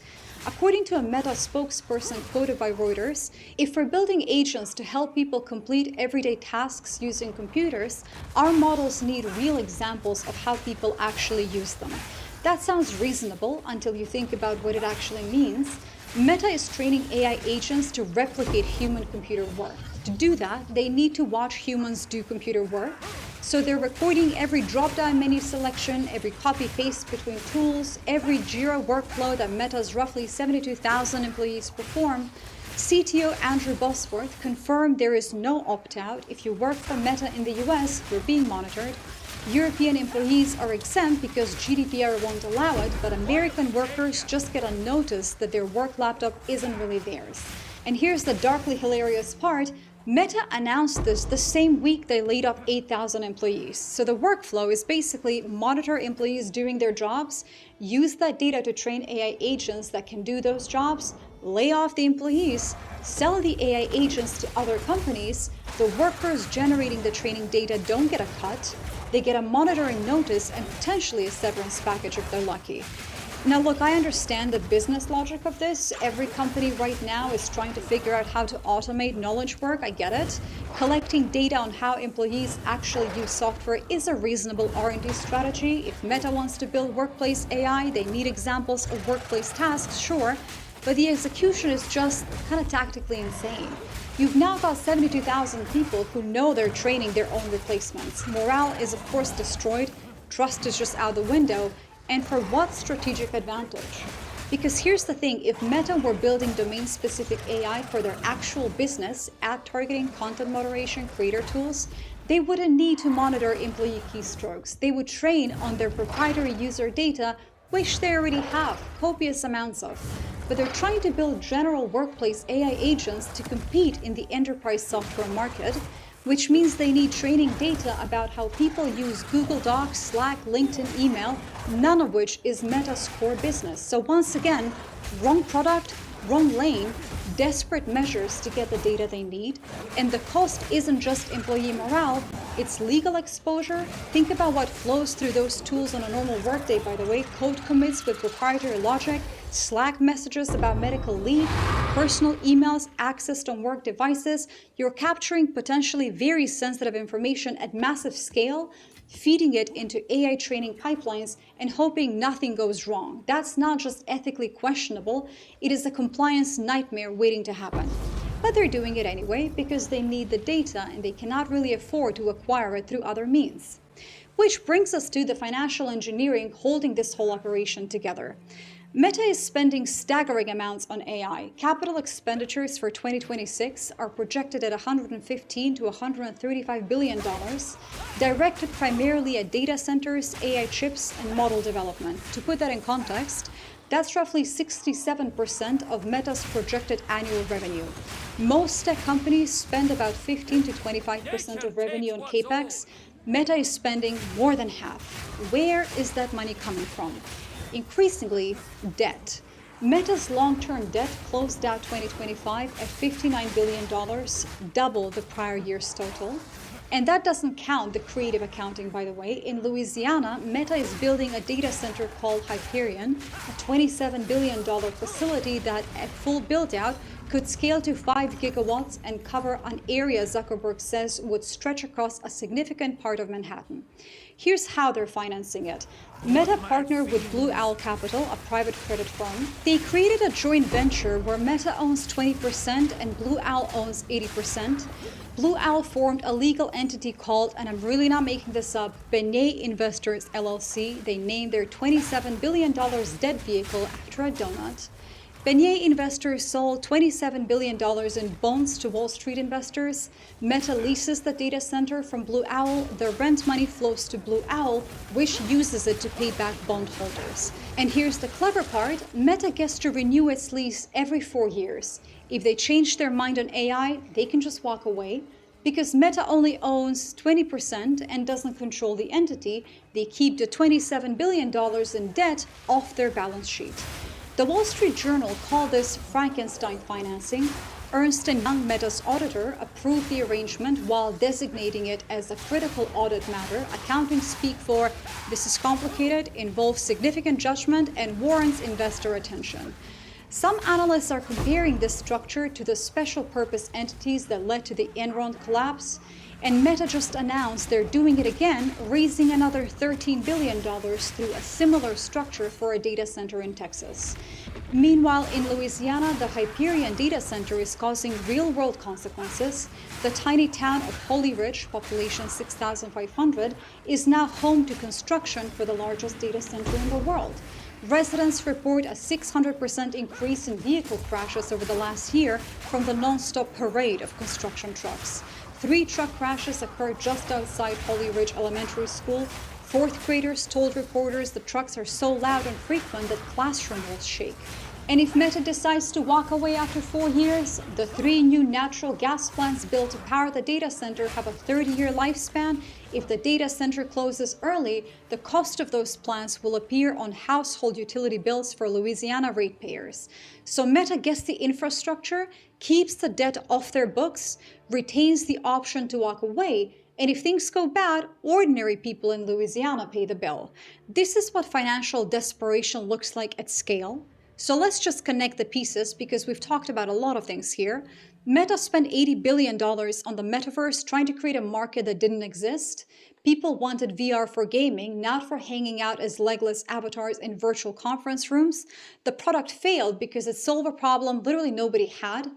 According to a Meta spokesperson quoted by Reuters, if we're building agents to help people complete everyday tasks using computers, our models need real examples of how people actually use them. That sounds reasonable until you think about what it actually means. Meta is training AI agents to replicate human-computer work. To do that, they need to watch humans do computer work. So they're recording every drop-down menu selection, every copy-paste between tools, every Jira workflow that Meta's roughly 72,000 employees perform. CTO Andrew Bosworth confirmed there is no opt-out. If you work for Meta in the US, you're being monitored. European employees are exempt because GDPR won't allow it, but American workers just get a notice that their work laptop isn't really theirs. And here's the darkly hilarious part, Meta announced this the same week they laid off 8,000 employees. So the workflow is basically monitor employees doing their jobs, use that data to train AI agents that can do those jobs, lay off the employees, sell the AI agents to other companies. The workers generating the training data don't get a cut. They get a monitoring notice and potentially a severance package if they're lucky. Now look, I understand the business logic of this. Every company right now is trying to figure out how to automate knowledge work. I get it. Collecting data on how employees actually use software is a reasonable R&D strategy. If Meta wants to build workplace AI, they need examples of workplace tasks, sure, but the execution is just kind of tactically insane. You've now got 72,000 people who know they're training their own replacements. Morale is of course destroyed, trust is just out the window, and for what strategic advantage? Because here's the thing, if Meta were building domain-specific AI for their actual business, ad targeting, content moderation, creator tools, they wouldn't need to monitor employee keystrokes. They would train on their proprietary user data, which they already have copious amounts of. But they're trying to build general workplace AI agents to compete in the enterprise software market, which means they need training data about how people use Google Docs, Slack, LinkedIn, email, none of which is Meta's core business. So once again, wrong product, wrong lane, desperate measures to get the data they need. And the cost isn't just employee morale, it's legal exposure. Think about what flows through those tools on a normal workday, by the way. Code commits with proprietary logic, Slack messages about medical leave, personal emails accessed on work devices. You're capturing potentially very sensitive information at massive scale, feeding it into AI training pipelines and hoping nothing goes wrong. That's not just ethically questionable, it is a compliance nightmare waiting to happen. But they're doing it anyway because they need the data and they cannot really afford to acquire it through other means. Which brings us to the financial engineering holding this whole operation together. Meta is spending staggering amounts on AI. Capital expenditures for 2026 are projected at $115 to $135 billion, directed primarily at data centers, AI chips, and model development. To put that in context, that's roughly 67% of Meta's projected annual revenue. Most tech companies spend about 15 to 25% of revenue on CapEx. Meta is spending more than half. Where is that money coming from? Increasingly, debt. Meta's long-term debt closed out 2025 at $59 billion, double the prior year's total. And that doesn't count the creative accounting, by the way. In Louisiana, Meta is building a data center called Hyperion, a $27 billion facility that, at full build-out, could scale to 5 gigawatts and cover an area Zuckerberg says would stretch across a significant part of Manhattan. Here's how they're financing it. Meta partnered with Blue Owl Capital, a private credit firm. They created a joint venture where Meta owns 20% and Blue Owl owns 80%. Blue Owl formed a legal entity called, and I'm really not making this up, Benet Investors LLC. They named their $27 billion debt vehicle after a donut. Benet Investors sold $27 billion in bonds to Wall Street investors. Meta leases the data center from Blue Owl. The rent money flows to Blue Owl, which uses it to pay back bondholders. And here's the clever part, Meta gets to renew its lease every 4 years. If they change their mind on AI, they can just walk away. Because Meta only owns 20% and doesn't control the entity, they keep the $27 billion in debt off their balance sheet. The Wall Street Journal called this Frankenstein financing. Ernst & Young, Meta's auditor, approved the arrangement while designating it as a critical audit matter. Accounting speak for, this is complicated, involves significant judgment, and warrants investor attention. Some analysts are comparing this structure to the special purpose entities that led to the Enron collapse. And Meta just announced they're doing it again, raising another $13 billion through a similar structure for a data center in Texas. Meanwhile, in Louisiana, the Hyperion data center is causing real-world consequences. The tiny town of Holy Ridge, population 6,500, is now home to construction for the largest data center in the world. Residents report a 600% increase in vehicle crashes over the last year from the non-stop parade of construction trucks. 3 truck crashes occurred just outside Holy Ridge Elementary School. Fourth graders told reporters the trucks are so loud and frequent that classroom walls shake. And if Meta decides to walk away after 4 years, the 3 new natural gas plants built to power the data center have a 30-year lifespan. If the data center closes early, the cost of those plants will appear on household utility bills for Louisiana ratepayers. So Meta gets the infrastructure, keeps the debt off their books, retains the option to walk away, and if things go bad, ordinary people in Louisiana pay the bill. This is what financial desperation looks like at scale. So let's just connect the pieces because we've talked about a lot of things here. Meta spent $80 billion on the metaverse trying to create a market that didn't exist. People wanted VR for gaming, not for hanging out as legless avatars in virtual conference rooms. The product failed because it solved a problem literally nobody had.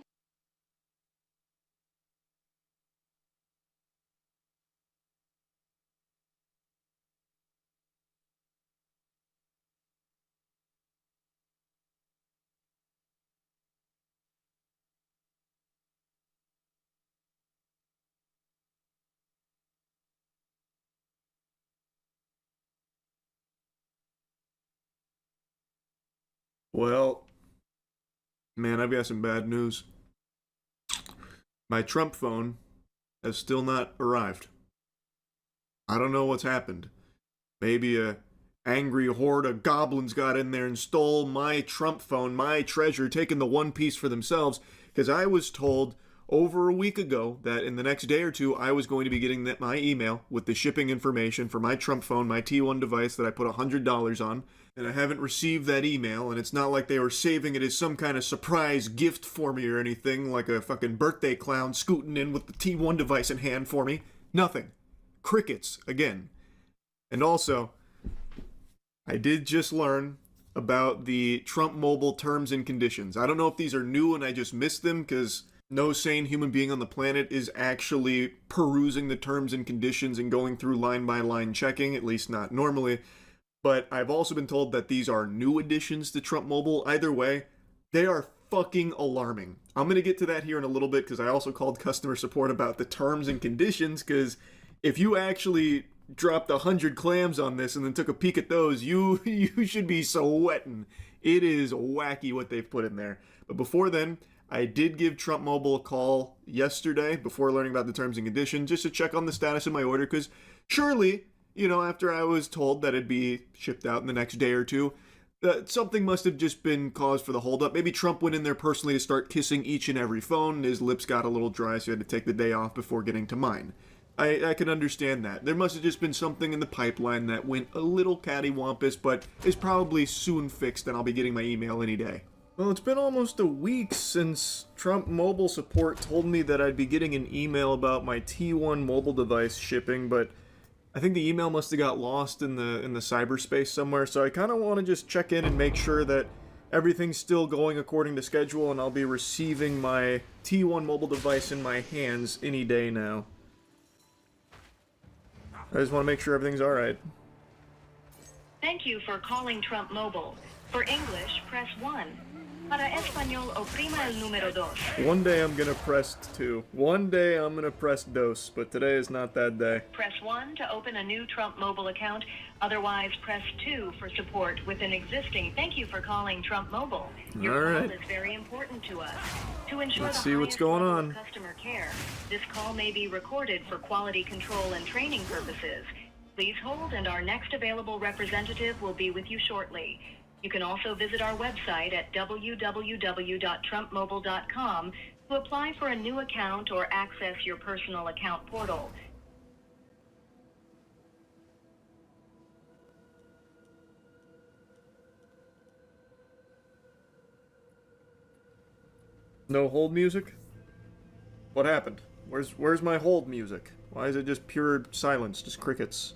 Well, man, I've got some bad news. My Trump phone has still not arrived. I don't know what's happened. Maybe a angry horde of goblins got in there and stole my Trump phone, my treasure, taking the one piece for themselves, because I was told over a week ago that in the next day or two I was going to be getting my email with the shipping information for my Trump phone, my T1 device that I put $100 on, and I haven't received that email, and it's not like they were saving it as some kind of surprise gift for me or anything, like a fucking birthday clown scooting in with the T1 device in hand for me. Nothing. Crickets, again. And also, I did just learn about the Trump Mobile terms and conditions. I don't know if these are new and I just missed them, because no sane human being on the planet is actually perusing the terms and conditions and going through line by line checking, at least not normally. But I've also been told that these are new additions to Trump Mobile. Either way, they are fucking alarming. I'm going to get to that here in a little bit because I also called customer support about the terms and conditions, because if you actually dropped 100 clams on this and then took a peek at those, you should be sweating. It is wacky what they've put in there. But before then, I did give Trump Mobile a call yesterday before learning about the terms and conditions just to check on the status of my order, because surely, you know, after I was told that it'd be shipped out in the next day or two, something must have just been cause for the holdup. Maybe Trump went in there personally to start kissing each and every phone, and his lips got a little dry, so he had to take the day off before getting to mine. I can understand that. There must have just been something in the pipeline that went a little cattywampus, but is probably soon fixed, and I'll be getting my email any day. Well, it's been almost a week since Trump Mobile support told me that I'd be getting an email about my T1 mobile device shipping, but I think the email must have got lost in the cyberspace somewhere, so I kind of want to just check in and make sure that everything's still going according to schedule, and I'll be receiving my T1 mobile device in my hands any day now. I just want to make sure everything's alright. Thank you for calling Trump Mobile. For English, press 1. Para español, oprima el número 2. One day I'm gonna press 2. One day I'm gonna press dos, but today is not that day. Press 1 to open a new Trump Mobile account. Otherwise, press 2 for support with an existing. Thank you for calling Trump Mobile. Your call is very important to us. To ensure Let's see what's going on. Customer care, this call may be recorded for quality control and training purposes. Please hold, and our next available representative will be with you shortly. You can also visit our website at www.trumpmobile.com to apply for a new account or access your personal account portal. No hold music? What happened? Where's my hold music? Why is it just pure silence, just crickets?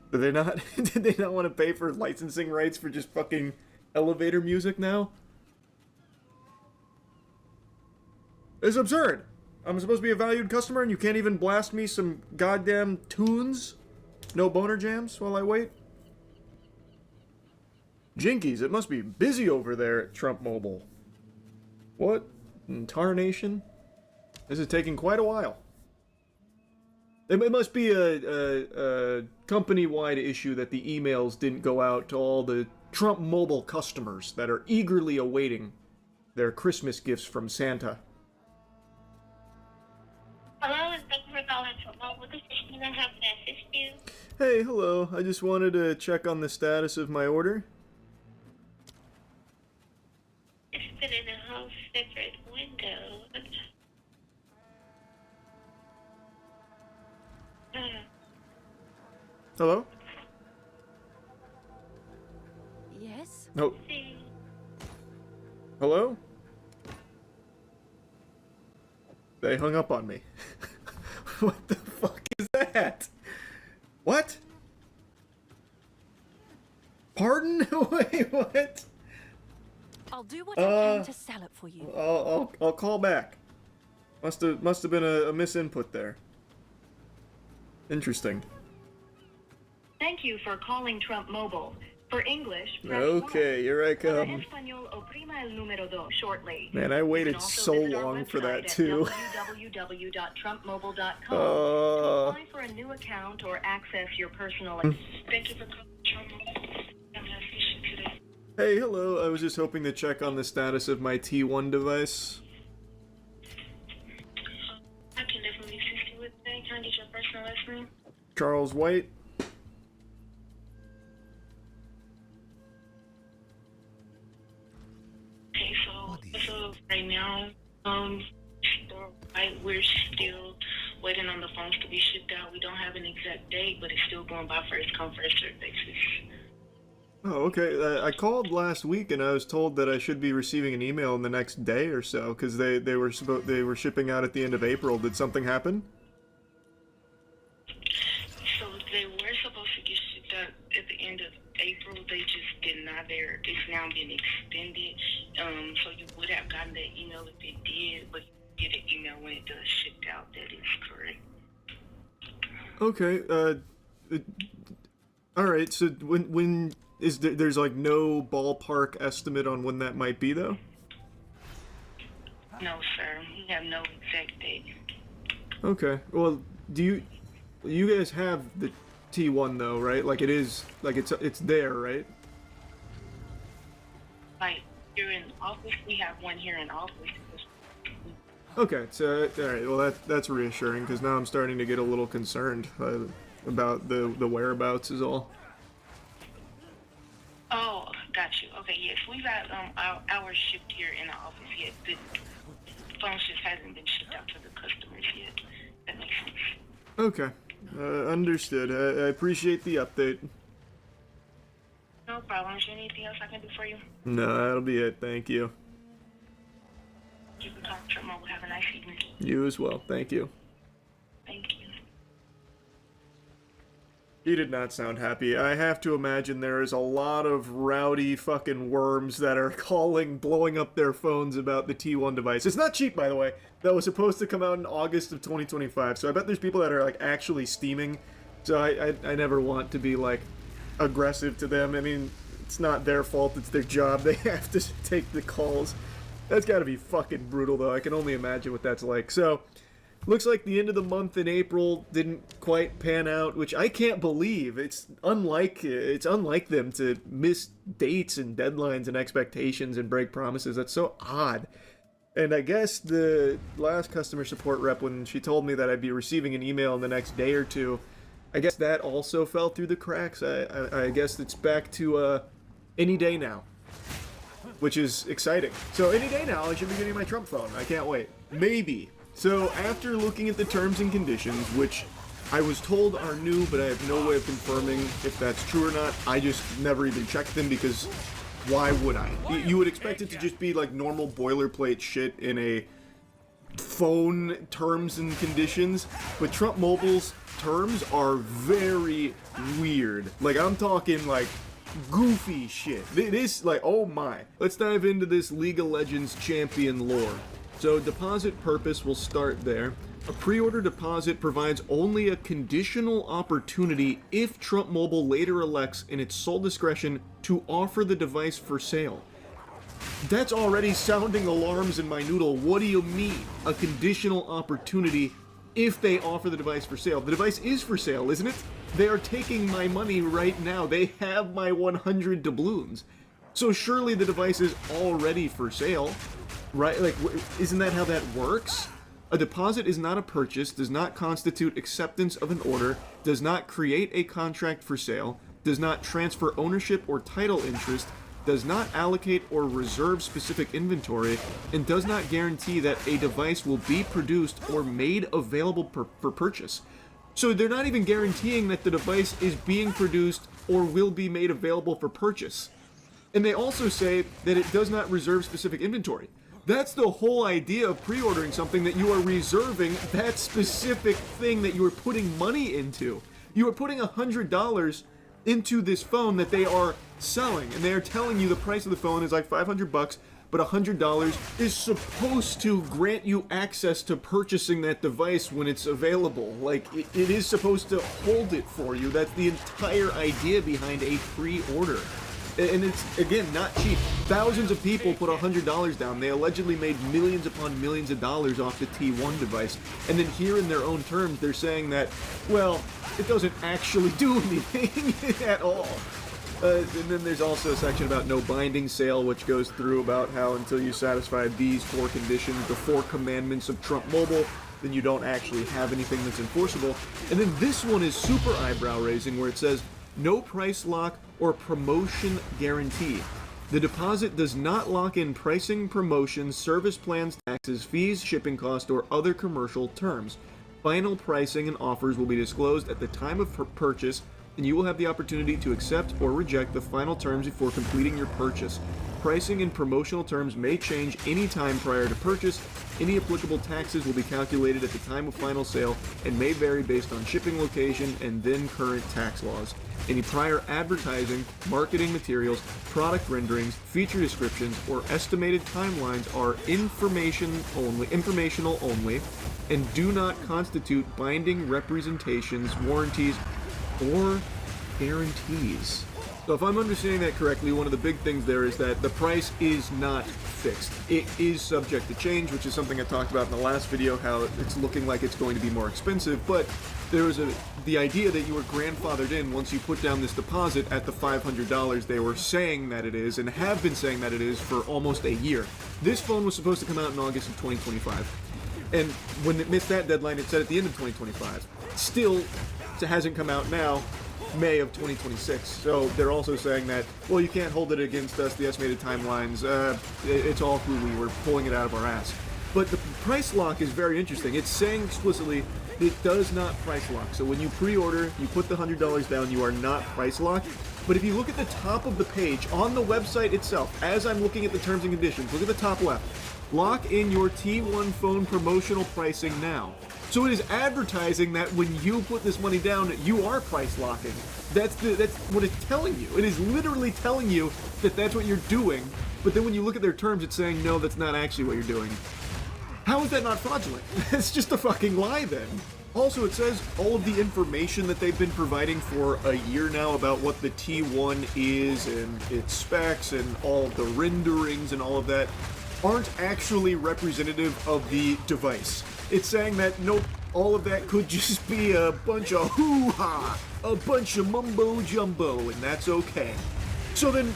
Did they not want to pay for licensing rights for just fucking elevator music now? It's absurd. I'm supposed to be a valued customer and you can't even blast me some goddamn tunes? No boner jams while I wait? Jinkies, it must be busy over there at Trump Mobile. What in tarnation? This is taking quite a while. It must be a company-wide issue that the emails didn't go out to all the Trump Mobile customers that are eagerly awaiting their Christmas gifts from Santa. Hello, and thank you for calling Trump Mobile. This is Sheena. How can I assist you? Hey, hello. I just wanted to check on the status of my order. It's been in a whole separate window. Hello? Yes? Oh. Hello? They hung up on me. What the fuck is that? What? Pardon? Wait, what? I'll do what I can to sell it for you. I'll call back. Must have been a misinput there. Interesting. Thank you for calling Trump Mobile. For English, press Okay, here I Para come. Español, oprima el número dos shortly. Man, I waited so long for that too. www.trumpmobile.com. To apply for a new account or access your personal. Thank you for calling Trump Mobile. Hey, hello. I was just hoping to check on the status of my T1 device. I can definitely assist you with that. Can I get your first and last name? Charles White. Okay, so right now, we're still waiting on the phones to be shipped out. We don't have an exact date, but it's still going by first come, first served basis. Oh, okay. I called last week and I was told that I should be receiving an email in the next day or so because they were shipping out at the end of April. Did something happen? So they were supposed to get shipped out at the end of April. They just did not. It's now been extended. So you would have gotten that email if it did, but you get an email when it does shipped out. That is correct. Okay. All right. So when is there's like no ballpark estimate on when that might be though? No, sir. We have no exact date. Okay. Well, you guys have the T1 though, right? Like it is, like it's there, right? Like here in office, we have one here in office. Okay. So all right. Well, that's reassuring because now I'm starting to get a little concerned about the whereabouts is all. Oh, got you. Okay, yes, we got ours shipped here in the office yet. The phone just hasn't been shipped out to the customers yet. That makes sense. Okay. Understood. I appreciate the update. No problem. Is there anything else I can do for you? No, that'll be it. Thank you. You can call Trump Mobile. Have a nice evening. You as well. Thank you. Thank you. He did not sound happy. I have to imagine there is a lot of rowdy fucking worms that are calling, blowing up their phones about the T1 device. It's not cheap, by the way. That was supposed to come out in August of 2025, so I bet there's people that are, like, actually steaming. So I never want to be, like, aggressive to them. I mean, it's not their fault, it's their job. They have to take the calls. That's gotta be fucking brutal, though. I can only imagine what that's like. So, looks like the end of the month in April didn't quite pan out, which I can't believe. It's unlike them to miss dates and deadlines and expectations and break promises. That's so odd. And I guess the last customer support rep, when she told me that I'd be receiving an email in the next day or two, I guess that also fell through the cracks. I guess it's back to any day now, which is exciting. So any day now, I should be getting my Trump phone. I can't wait. Maybe. So after looking at the terms and conditions, which I was told are new, but I have no way of confirming if that's true or not, I just never even checked them because why would I? You would expect it to just be like normal boilerplate shit in a phone terms and conditions, but Trump Mobile's terms are very weird. Like, I'm talking like goofy shit. This, like, oh my. Let's dive into this League of Legends champion lore. So deposit purpose will start there. A pre-order deposit provides only a conditional opportunity if Trump Mobile later elects in its sole discretion to offer the device for sale. That's already sounding alarms in my noodle. What do you mean? A conditional opportunity if they offer the device for sale? The device is for sale, isn't it? They are taking my money right now. They have my 100 doubloons. So surely the device is already for sale, right? Like, isn't that how that works? A deposit is not a purchase, does not constitute acceptance of an order, does not create a contract for sale, does not transfer ownership or title interest, does not allocate or reserve specific inventory, and does not guarantee that a device will be produced or made available for purchase. So they're not even guaranteeing that the device is being produced or will be made available for purchase. And they also say that it does not reserve specific inventory. That's the whole idea of pre-ordering something, that you are reserving that specific thing that you are putting money into. You are putting $100 into this phone that they are selling, and they are telling you the price of the phone is like $500, but $100 is supposed to grant you access to purchasing that device when it's available. Like, it is supposed to hold it for you. That's the entire idea behind a pre-order. And it's, again, not cheap. Thousands of people put $100 down. They allegedly made millions upon millions of dollars off the T1 device. And then here in their own terms, they're saying that, well, it doesn't actually do anything at all. And then there's also a section about no binding sale, which goes through about how until you satisfy these 4 conditions, the 4 commandments of Trump Mobile, then you don't actually have anything that's enforceable. And then this one is super eyebrow-raising, where it says, no price lock or promotion guarantee. The deposit does not lock in pricing, promotions, service plans, taxes, fees, shipping costs, or other commercial terms. Final pricing and offers will be disclosed at the time of purchase, and you will have the opportunity to accept or reject the final terms before completing your purchase. Pricing and promotional terms may change any time prior to purchase. Any applicable taxes will be calculated at the time of final sale and may vary based on shipping location and then current tax laws. Any prior advertising, marketing materials, product renderings, feature descriptions, or estimated timelines are informational only, and do not constitute binding representations, warranties, or guarantees. So if I'm understanding that correctly, one of the big things there is that the price is not fixed. It is subject to change, which is something I talked about in the last video, how it's looking like it's going to be more expensive, but there was the idea that you were grandfathered in once you put down this deposit at the $500 they were saying that it is, and have been saying that it is for almost a year. This phone was supposed to come out in August of 2025. And when it missed that deadline, it said at the end of 2025. Still, it hasn't come out now, May of 2026. So they're also saying that, well, you can't hold it against us, the estimated timelines, it's all hooey, we're pulling it out of our ass. But the price lock is very interesting. It's saying explicitly it does not price lock. So when you pre-order, you put the $100 down, you are not price locked. But if you look at the top of the page, on the website itself, as I'm looking at the terms and conditions, look at the top left. Lock in your T1 phone promotional pricing now. So it is advertising that when you put this money down, you are price locking. That's what it's telling you. It is literally telling you that that's what you're doing. But then when you look at their terms, it's saying, no, that's not actually what you're doing. How is that not fraudulent? It's just a fucking lie then. Also, it says all of the information that they've been providing for a year now about what the T1 is and its specs and all of the renderings and all of that aren't actually representative of the device. It's saying that, nope, all of that could just be a bunch of hoo-ha, a bunch of mumbo-jumbo, and that's okay. So then,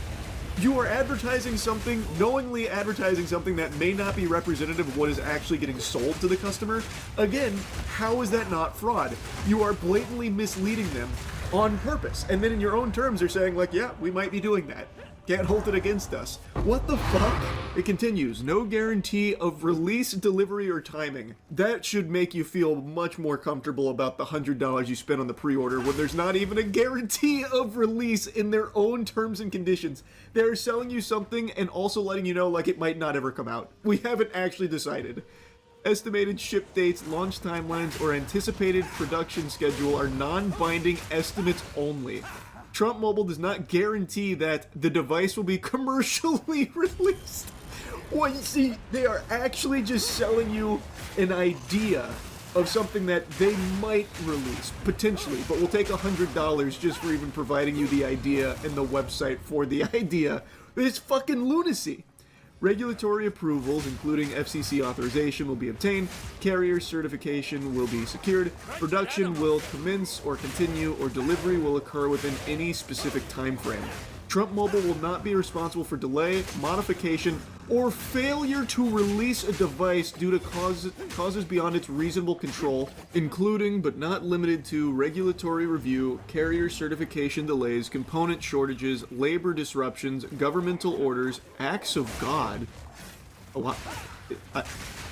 you are advertising something, knowingly advertising something that may not be representative of what is actually getting sold to the customer. Again, how is that not fraud? You are blatantly misleading them on purpose. And then in your own terms, they're saying, like, yeah, we might be doing that. Can't hold it against us. What the fuck? It continues. No guarantee of release, delivery, or timing. That should make you feel much more comfortable about the $100 you spent on the pre-order when there's not even a guarantee of release in their own terms and conditions. They're selling you something and also letting you know, like, it might not ever come out. We haven't actually decided. Estimated ship dates, launch timelines, or anticipated production schedule are non-binding estimates only. Trump Mobile does not guarantee that the device will be commercially released. Well, you see, they are actually just selling you an idea of something that they might release, potentially, but we'll take $100 just for even providing you the idea and the website for the idea. It's fucking lunacy. Regulatory approvals, including FCC authorization, will be obtained. Carrier certification will be secured. Production will commence or continue, or delivery will occur within any specific time frame. Trump Mobile will not be responsible for delay, modification, or failure to release a device due to causes beyond its reasonable control, including but not limited to regulatory review, carrier certification delays, component shortages, labor disruptions, governmental orders, acts of God.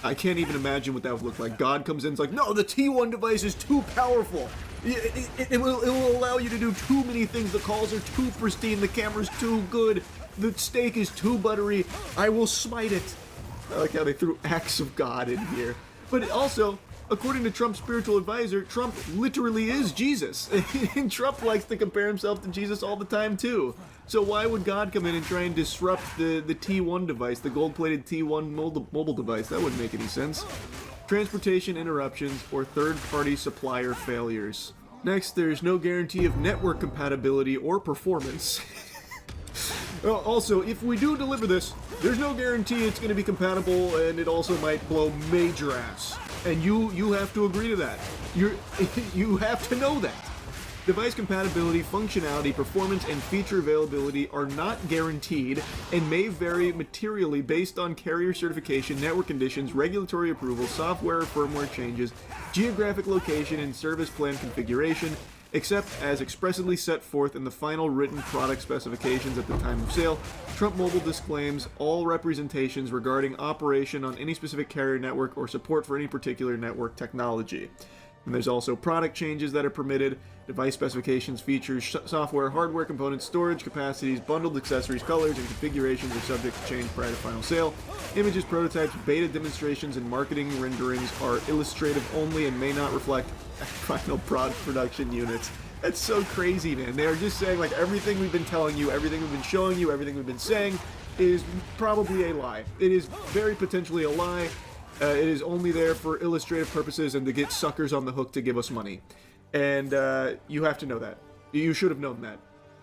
I can't even imagine what that would look like. God comes in and is like, no, the T1 device is too powerful. It will allow you to do too many things. The calls are too pristine. The camera's too good. The steak is too buttery. I will smite it. I like how they threw acts of God in here. But also, according to Trump's spiritual advisor, Trump literally is Jesus. And Trump likes to compare himself to Jesus all the time, too. So why would God come in and try and disrupt the T1 device, the gold-plated T1 mobile device? That wouldn't make any sense. Transportation interruptions or third-party supplier failures. Next, there's no guarantee of network compatibility or performance. Also, if we do deliver this, there's no guarantee it's going to be compatible, and it also might blow major ass. And you have to agree to that. You have to know that. Device compatibility, functionality, performance, and feature availability are not guaranteed and may vary materially based on carrier certification, network conditions, regulatory approval, software or firmware changes, geographic location, and service plan configuration, except as expressly set forth in the final written product specifications at the time of sale. Trump Mobile disclaims all representations regarding operation on any specific carrier network or support for any particular network technology. And there's also product changes that are permitted, device specifications, features, software, hardware components, storage capacities, bundled accessories, colors, and configurations are subject to change prior to final sale. Images, prototypes, beta demonstrations, and marketing renderings are illustrative only and may not reflect final production units. That's so crazy, man. They are just saying, like, everything we've been telling you, everything we've been showing you, everything we've been saying is probably a lie. It is very potentially a lie. It is only there for illustrative purposes and to get suckers on the hook to give us money. And you have to know that. You should have known that.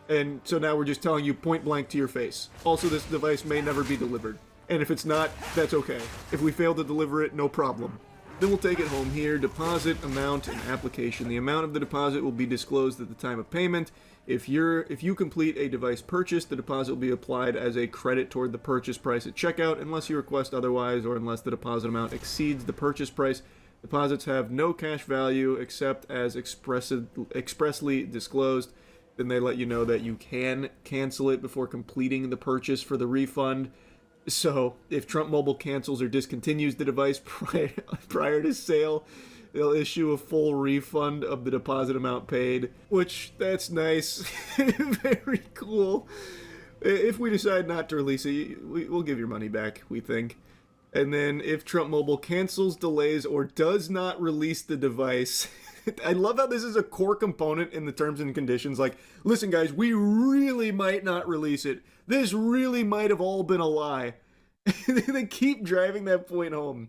And so now we're just telling you point blank to your face. Also, this device may never be delivered. And if it's not, that's okay. If we fail to deliver it, no problem. Then we'll take it home here. Deposit, amount, and application. The amount of the deposit will be disclosed at the time of payment. If you complete a device purchase, the deposit will be applied as a credit toward the purchase price at checkout, unless you request otherwise or unless the deposit amount exceeds the purchase price. Deposits have no cash value except as expressly disclosed. Then they let you know that you can cancel it before completing the purchase for the refund. So if Trump Mobile cancels or discontinues the device prior to sale, they'll issue a full refund of the deposit amount paid, which, that's nice. Very cool. If we decide not to release it, we'll give your money back, we think. And then if Trump Mobile cancels, delays, or does not release the device, I love how this is a core component in the terms and conditions. Like, listen guys, we really might not release it. This really might have all been a lie. They keep driving that point home.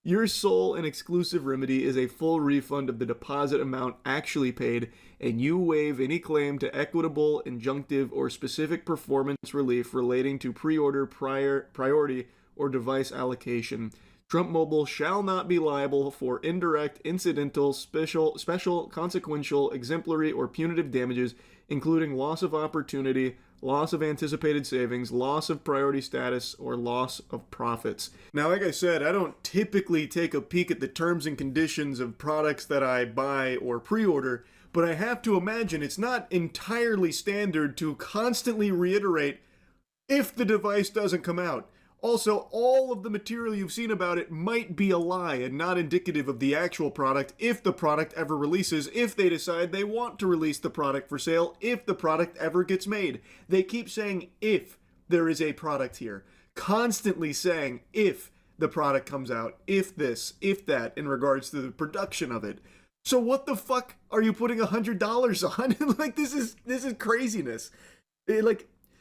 Your sole and exclusive remedy is a full refund of the deposit amount actually paid, and you waive any claim to equitable, injunctive, or specific performance relief relating to pre-order priority or device allocation. Trump Mobile shall not be liable for indirect, incidental, special, consequential, exemplary, or punitive damages, including loss of opportunity, loss of anticipated savings, loss of priority status, or loss of profits. Now, like I said, I don't typically take a peek at the terms and conditions of products that I buy or pre-order, but I have to imagine it's not entirely standard to constantly reiterate if the device doesn't come out. Also, all of the material you've seen about it might be a lie and not indicative of the actual product if the product ever releases, if they decide they want to release the product for sale, if the product ever gets made. They keep saying if there is a product here. Constantly saying if the product comes out, if this, if that, in regards to the production of it. So what the fuck are you putting $100 on? Like, this is craziness.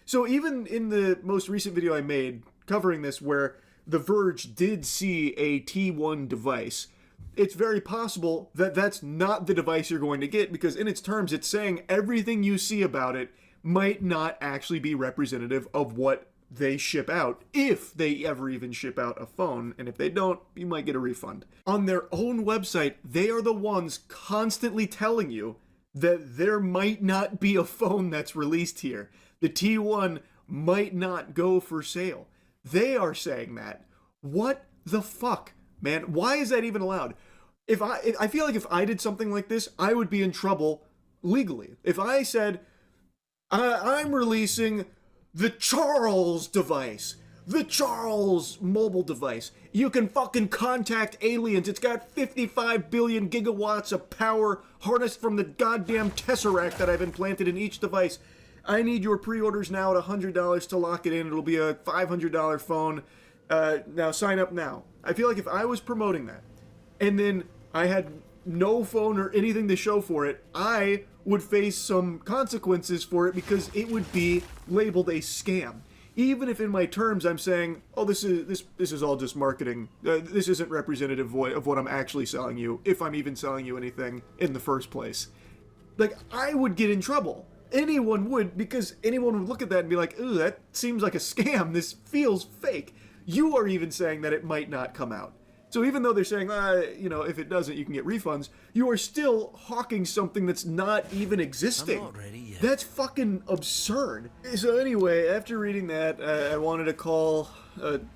So even in the most recent video I made covering this, where The Verge did see a T1 device, it's very possible that that's not the device you're going to get, because in its terms it's saying everything you see about it might not actually be representative of what they ship out, if they ever even ship out a phone, and if they don't, you might get a refund. On their own website, they are the ones constantly telling you that there might not be a phone that's released here. The T1 might not go for sale. They are saying that. What the fuck, man? Why is that even allowed? I feel like if I did something like this, I would be in trouble legally. If I said, I'm releasing the Charles device, the Charles mobile device. You can fucking contact aliens. It's got 55 billion gigawatts of power harnessed from the goddamn Tesseract that I've implanted in each device. I need your pre-orders now at $100 to lock it in. It'll be a $500 phone. Now sign up now. I feel like if I was promoting that, and then I had no phone or anything to show for it, I would face some consequences for it because it would be labeled a scam. Even if in my terms I'm saying, oh, this is all just marketing. This isn't representative of what I'm actually selling you, if I'm even selling you anything in the first place. Like, I would get in trouble. Anyone would, because anyone would look at that and be like, ooh, that seems like a scam. This feels fake. You are even saying that it might not come out. So even though they're saying, if it doesn't, you can get refunds, you are still hawking something that's not even existing. I'm not ready yet. That's fucking absurd. So anyway, after reading that, I wanted to call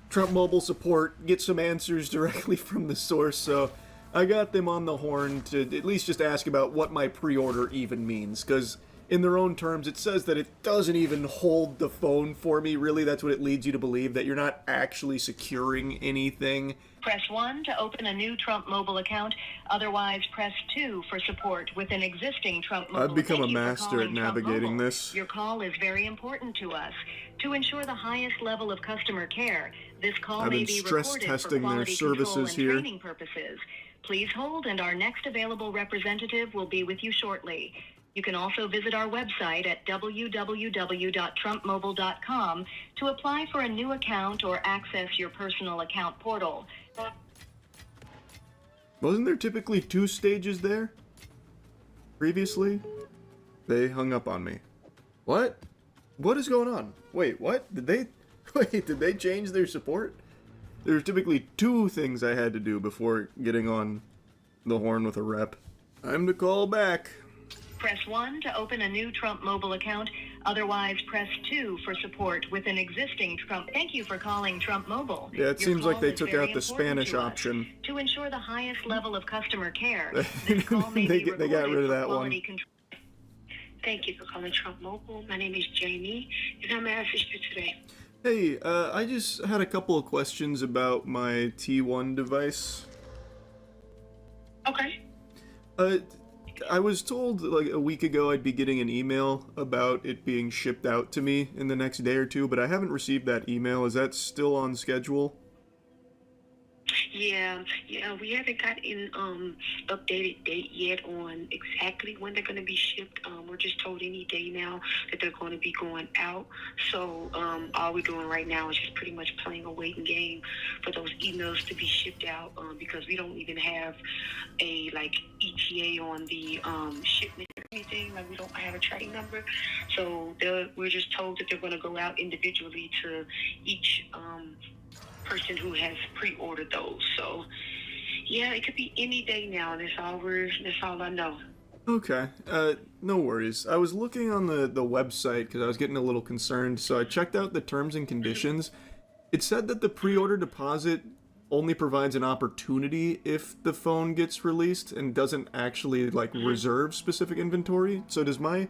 Trump Mobile support, get some answers directly from the source, so I got them on the horn to at least just ask about what my pre-order even means, because in their own terms, it says that it doesn't even hold the phone for me. Really, that's what it leads you to believe, that you're not actually securing anything. Press 1 to open a new Trump Mobile account. Otherwise, press 2 for support with an existing Trump Mobile. I've become Thank a you for master calling at Trump navigating Mobile. this. Your call is very important to us. To ensure the highest level of customer care, this call I've may been be stress recorded testing for their quality control services and here. training purposes. Please hold, and our next available representative will be with you shortly. You can also visit our website at www.trumpmobile.com to apply for a new account or access your personal account portal. Wasn't there typically 2 stages there? Previously? They hung up on me. What? What is going on? Wait, what? Did they change their support? There were typically 2 things I had to do before getting on the horn with a rep. Time to call back. Press 1 to open a new Trump Mobile account. Otherwise, press 2 for support with an existing Trump. Thank you for calling Trump Mobile. Yeah, it Your seems like call they is took very out the important Spanish to us. option. To ensure the highest level of customer care, this call may They be got rid of recorded that for one. quality control. Thank you for calling Trump Mobile. My name is Jamie, and how may I assist you today? Hey, I just had a couple of questions about my T1 device. Okay. I was told like a week ago I'd be getting an email about it being shipped out to me in the next day or 2, but I haven't received that email. Is that still on schedule? Yeah, we haven't got an updated date yet on exactly when they're going to be shipped. We're just told any day now that they're going to be going out. So all we're doing right now is just pretty much playing a waiting game for those emails to be shipped out because we don't even have a ETA on the shipment or anything. Like we don't have a tracking number. So we're just told that they're going to go out individually to each person who has pre-ordered those. So yeah, it could be any day now. That's all I know. Okay, no worries. I was looking on the website because I was getting a little concerned, so I checked out the terms and conditions. It said that the pre-order deposit only provides an opportunity if the phone gets released and doesn't actually reserve specific inventory. So does my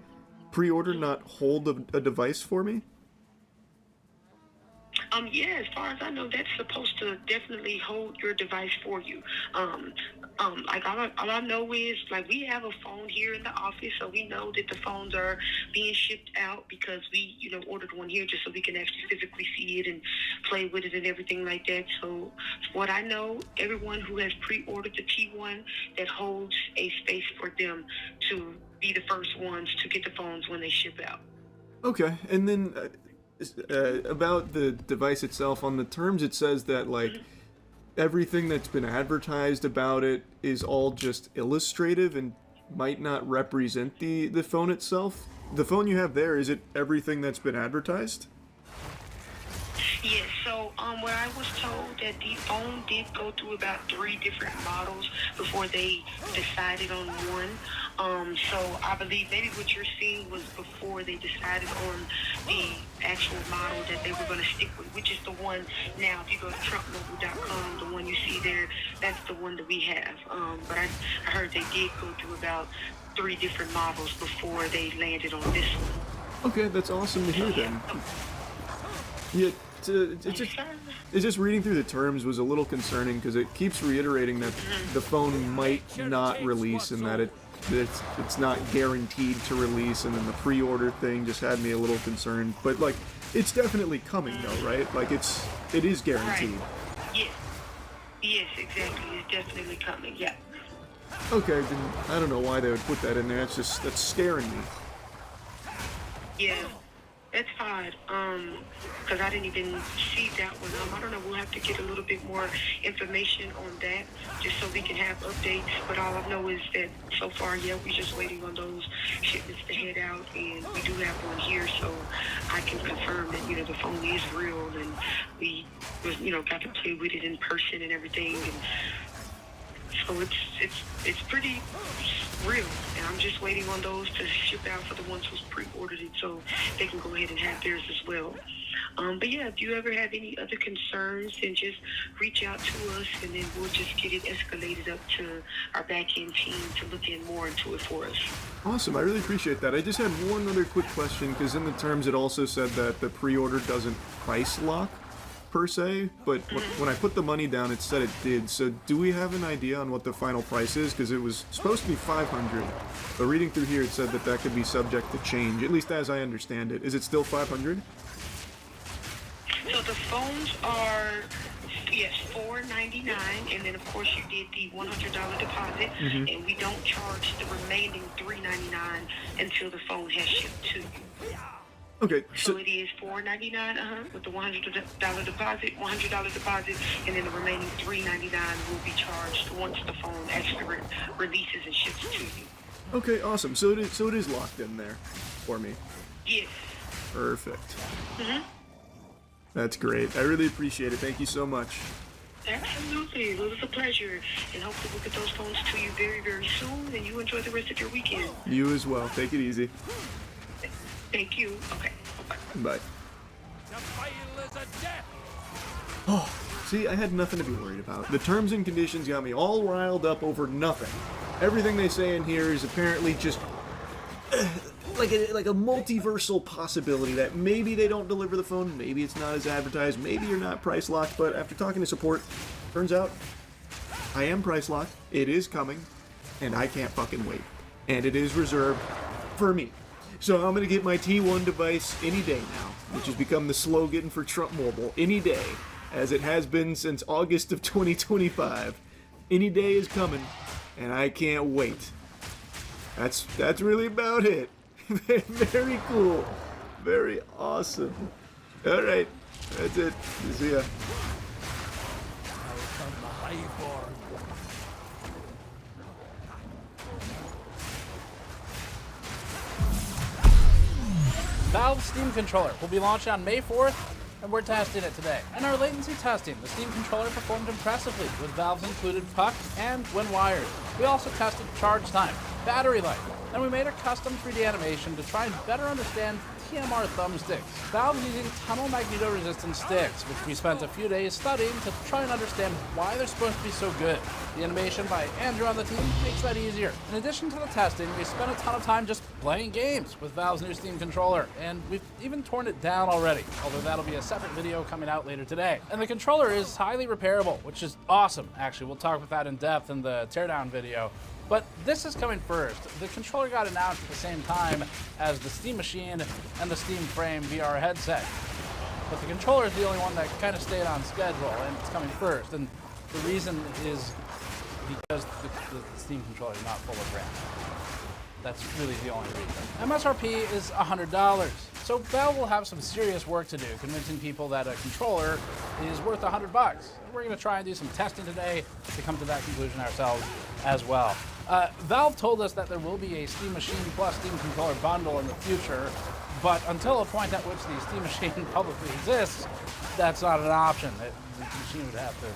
pre-order not hold a device for me? Yeah, as far as I know, that's supposed to definitely hold your device for you. All I know is, we have a phone here in the office, so we know that the phones are being shipped out because we, ordered one here just so we can actually physically see it and play with it and everything like that. So, what I know, everyone who has pre-ordered the T1, that holds a space for them to be the first ones to get the phones when they ship out. Okay, and then about the device itself, on the terms it says that everything that's been advertised about it is all just illustrative and might not represent the phone itself. The phone you have there, is it everything that's been advertised? Yes, so what I was told that the phone did go through about 3 different models before they decided on one. So I believe maybe what you're seeing was before they decided on the actual model that they were going to stick with, which is the one now. If you go to TrumpMobile.com, the one you see there, that's the one that we have. But I heard they did go through about 3 different models before they landed on this one. Okay, that's awesome to hear then. Yeah, it's just reading through the terms was a little concerning because it keeps reiterating that the phone might not release and that it's not guaranteed to release, and then the pre-order thing just had me a little concerned. But like, it's definitely coming though, right? Like it is guaranteed. Right. Yes, exactly. It's definitely coming. Yeah. Okay, then I don't know why they would put that in there. That's scaring me. Yeah. That's odd, because I didn't even see that one. I don't know, we'll have to get a little bit more information on that, just so we can have updates. But all I know is that so far, yeah, we're just waiting on those shipments to head out, and we do have one here, so I can confirm that, the phone is real, and we, got to play with it in person and everything, and so it's pretty real, and I'm just waiting on those to ship out for the ones who's pre-ordered it, so they can go ahead and have theirs as well. But yeah, if you ever have any other concerns, then just reach out to us, and then we'll just get it escalated up to our back-end team to look in more into it for us. Awesome, I really appreciate that. I just had one other quick question, because in the terms it also said that the pre-order doesn't price lock per se, but when I put the money down, it said it did. So do we have an idea on what the final price is? Because it was supposed to be $500, but reading through here, it said that could be subject to change, at least as I understand it. Is it still $500? So the phones are, yes, $499, and then of course you did the $100 deposit, and we don't charge the remaining $399 until the phone has shipped to you. Okay, so it is $499, with the $100 deposit, and then the remaining $399 will be charged once the phone actually releases and ships to you. Okay, awesome. So it is locked in there for me. Yes. Perfect. That's great. I really appreciate it. Thank you so much. Absolutely. It was a pleasure, and hopefully we'll get those phones to you very, very soon, and you enjoy the rest of your weekend. You as well. Take it easy. Thank you. Okay. Bye. Oh, see, I had nothing to be worried about. The terms and conditions got me all riled up over nothing. Everything they say in here is apparently just like a multiversal possibility that maybe they don't deliver the phone, maybe it's not as advertised, maybe you're not price locked, but after talking to support, turns out I am price locked, it is coming, and I can't fucking wait. And it is reserved for me. So I'm going to get my T1 device any day now, which has become the slogan for Trump Mobile. Any day, as it has been since August of 2025. Any day is coming, and I can't wait. That's really about it. Very cool. Very awesome. All right, that's it. See ya. Valve Steam Controller will be launched on May 4th, and we're testing it today. In our latency testing, the Steam Controller performed impressively with Valve's included puck and when wired. We also tested charge time, battery life, and we made a custom 3D animation to try and better understand TMR thumbsticks. Valve is using tunnel magnetoresistance sticks, which we spent a few days studying to try and understand why they're supposed to be so good. The animation by Andrew on the team makes that easier. In addition to the testing, we spent a ton of time just playing games with Valve's new Steam Controller, and we've even torn it down already, although that'll be a separate video coming out later today. And the controller is highly repairable, which is awesome, actually. We'll talk about that in depth in the teardown video. But this is coming first. The controller got announced at the same time as the Steam Machine and the Steam Frame VR headset. But the controller is the only one that kind of stayed on schedule, and it's coming first. And the reason is because the Steam controller is not full of RAM. That's really the only reason. MSRP is $100. So Valve will have some serious work to do convincing people that a controller is worth $100. We're going to try and do some testing today to come to that conclusion ourselves as well. Valve told us that there will be a Steam Machine plus Steam Controller bundle in the future, but until a point at which the Steam Machine publicly exists, that's not an option. The machine would have to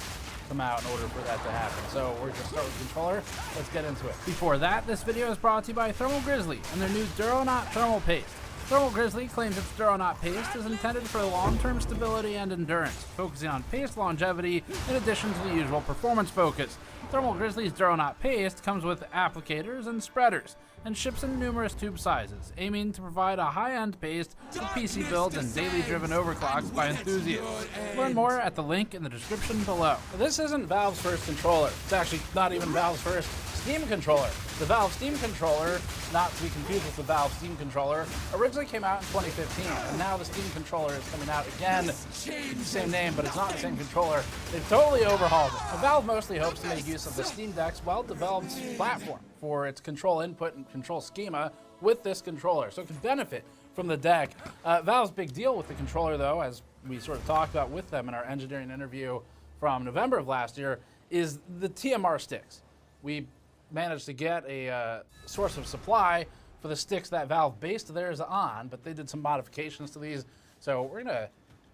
come out in order for that to happen. So we're going to start with the controller. Let's get into it. Before that, this video is brought to you by Thermal Grizzly and their new Duronaut Thermal Paste. Thermal Grizzly claims its Duronaut paste is intended for long-term stability and endurance, focusing on paste longevity in addition to the usual performance focus. Thermal Grizzly's Duronaut paste comes with applicators and spreaders, and ships in numerous tube sizes, aiming to provide a high-end paste for PC builds and daily driven overclocks by enthusiasts. Learn more at the link in the description below. This isn't Valve's first controller. It's actually not even Valve's first Steam controller. The Valve Steam controller, not to be confused with the Valve Steam controller, originally came out in 2015, and now the Steam controller is coming out again. It's the same name, but it's not the same controller. They've totally overhauled it. Now, Valve mostly hopes to make use of the Steam Deck's well-developed platform for its control input and control schema with this controller, so it can benefit from the deck. Valve's big deal with the controller, though, as we sort of talked about with them in our engineering interview from November of last year, is the TMR sticks. We managed to get a source of supply for the sticks that Valve based theirs on, but they did some modifications to these. So we're going to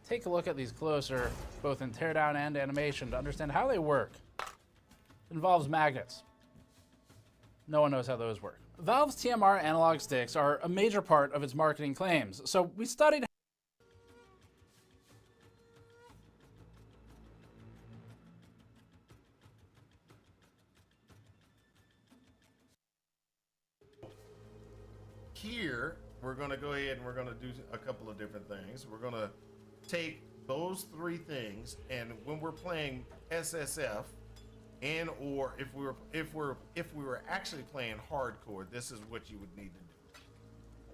take a look at these closer, both in teardown and animation, to understand how they work. It involves magnets. No one knows how those work. Valve's TMR analog sticks are a major part of its marketing claims, so we studied Here, we're going to go ahead and we're going to do a couple of different things. We're going to take those three things, and when we're playing SSF, and or if we were actually playing hardcore, this is what you would need to do.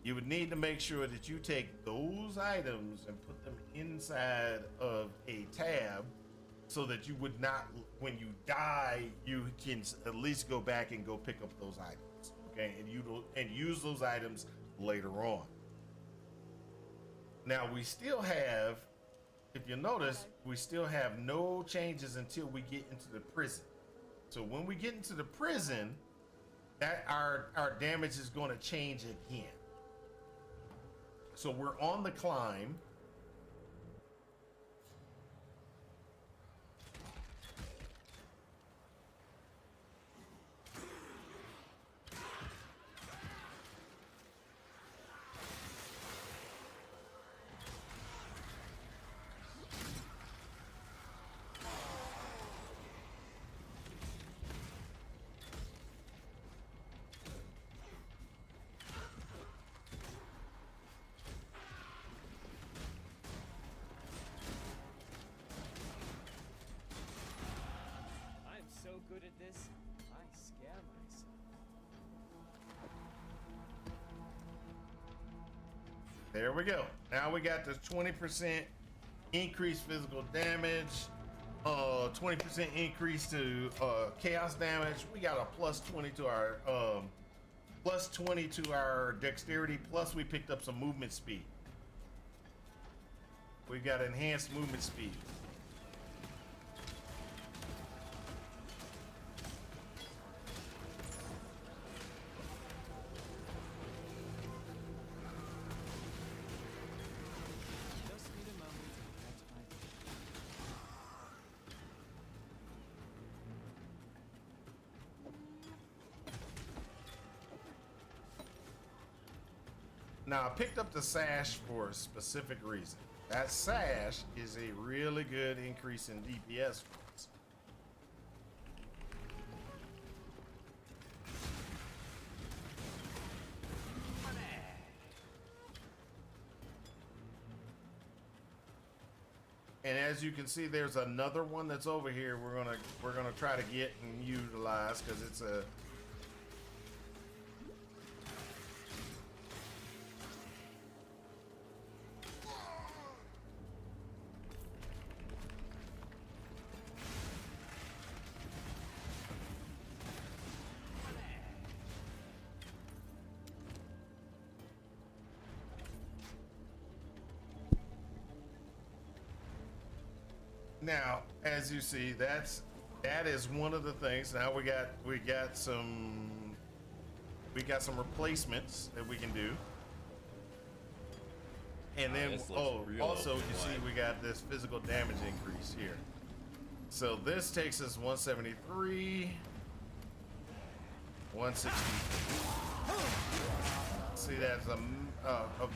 You would need to make sure that you take those items and put them inside of a tab, so that you would not, when you die, you can at least go back and go pick up those items. Okay, and use those items later on. Now we still have, if you notice, we still have no changes until we get into the prison. So when we get into the prison, that our damage is going to change again. So we're on the climb. Good at this, I scare myself. There we go. Now we got the 20% increased physical damage, 20% increase to chaos damage. We got a plus 20 to our dexterity, plus we picked up some movement speed. We got enhanced movement speed. Now, I picked up the sash for a specific reason. That sash is a really good increase in DPS for us. And as you can see, there's another one that's over here. We're gonna try to get and utilize because it's a. Now, as you see, that is one of the things. Now we got some replacements that we can do. And then, this looks real also you see wide. we got this physical damage increase here. So this takes us 173, 160. See, that's a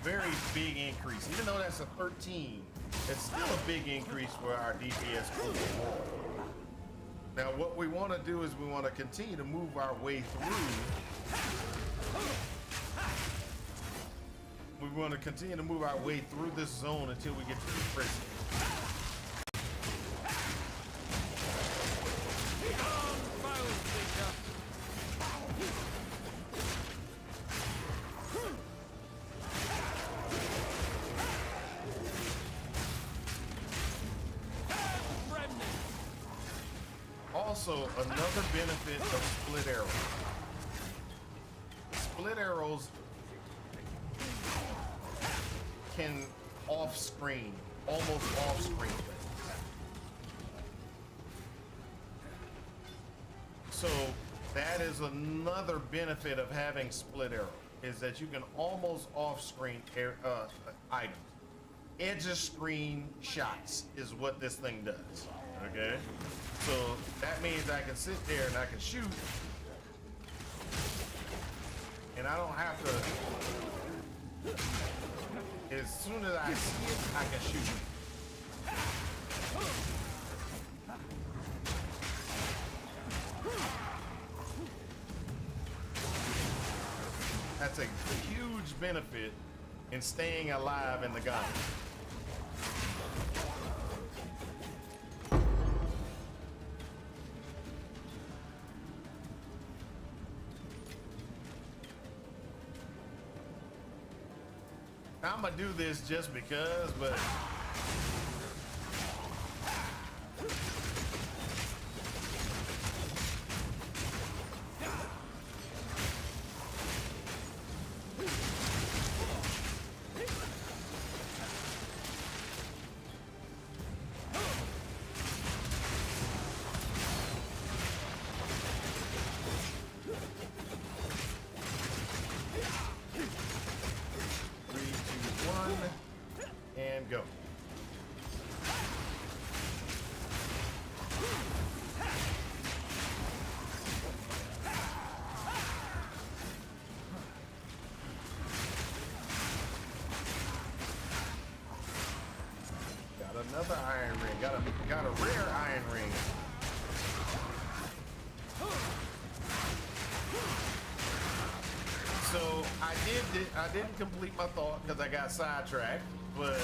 very big increase. Even though that's a 13, it's still a big increase for our DPS overall. Now, what we want to do is we want to continue to move our way through. We want to continue to move our way through this zone until we get to the prison. Also, another benefit of split arrows. Split arrows can off-screen, almost off-screen things. So that is another benefit of having split arrow, is that you can almost off-screen items. Edge of screen shots is what this thing does, okay? So that means I can sit there and I can shoot, and I don't have to, as soon as I see it, I can shoot it. That's a huge benefit in staying alive in the gauntlet. I'm gonna do this just because, but go. Got another iron ring. Got a rare iron ring. So I didn't complete my thought because I got sidetracked, but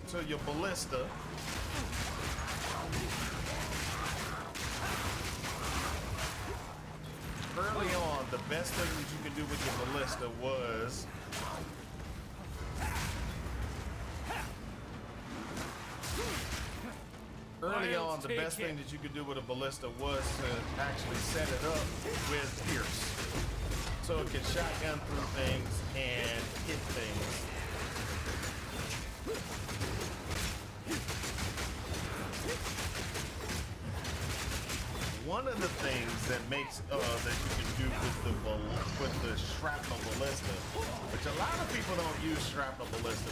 so your ballista early on, the best thing that you can do with your ballista was the best thing that you could do with a ballista was to actually set it up with Pierce. So it can shotgun through things and hit things. One of the things that makes that you can do with the shrapnel ballista, which a lot of people don't use shrapnel ballista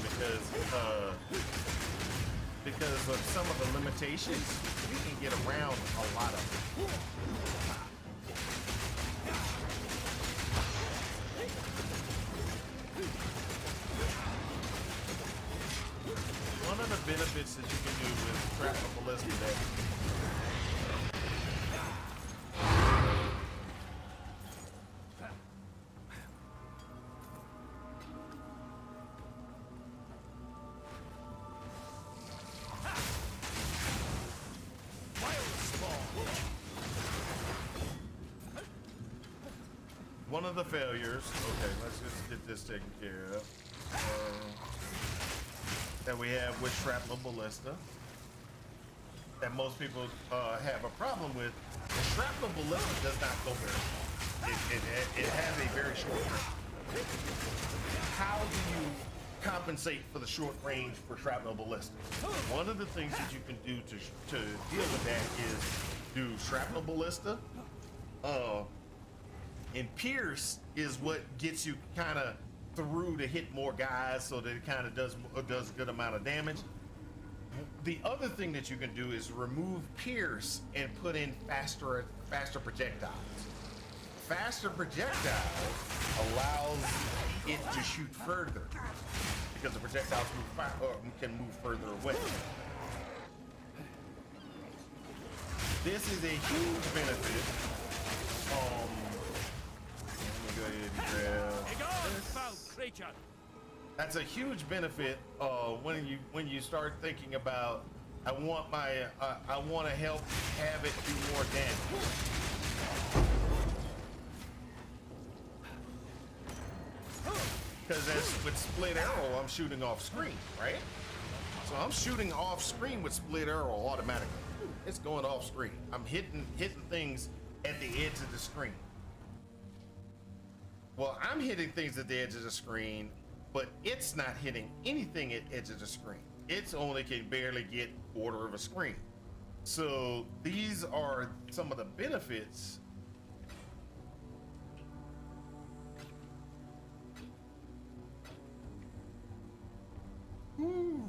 because of some of the limitations, you can get around a lot of it. One of the benefits that you can do with shrapnel ballista one of the failures, okay, let's just get this taken care of, that we have with shrapnel ballista, that most people have a problem with. The shrapnel ballista does not go very far. It has a very short range. How do you compensate for the short range for shrapnel ballista? One of the things that you can do to deal with that is do shrapnel ballista, And Pierce is what gets you kind of through to hit more guys, so that it kind of does a good amount of damage. The other thing that you can do is remove Pierce and put in faster projectiles. Faster projectiles allows it to shoot further because the projectiles can move further away. This is a huge benefit. Let me go ahead and grab this. That's a huge benefit when you start thinking about I want to help have it do more damage. Because with split arrow, I'm shooting off screen, right? So I'm shooting off screen with split arrow automatically. It's going off screen. I'm hitting things at the edge of the screen. Well, I'm hitting things at the edge of the screen, but it's not hitting anything at the edge of the screen. It's only can barely get quarter of a screen. So these are some of the benefits. Ooh.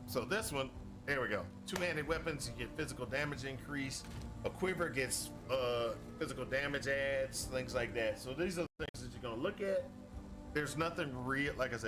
So this one, there we go. Two-handed weapons, you get physical damage increase. A quiver gets physical damage adds, things like that. So these are the things that you're gonna look at. There's nothing real, like I said,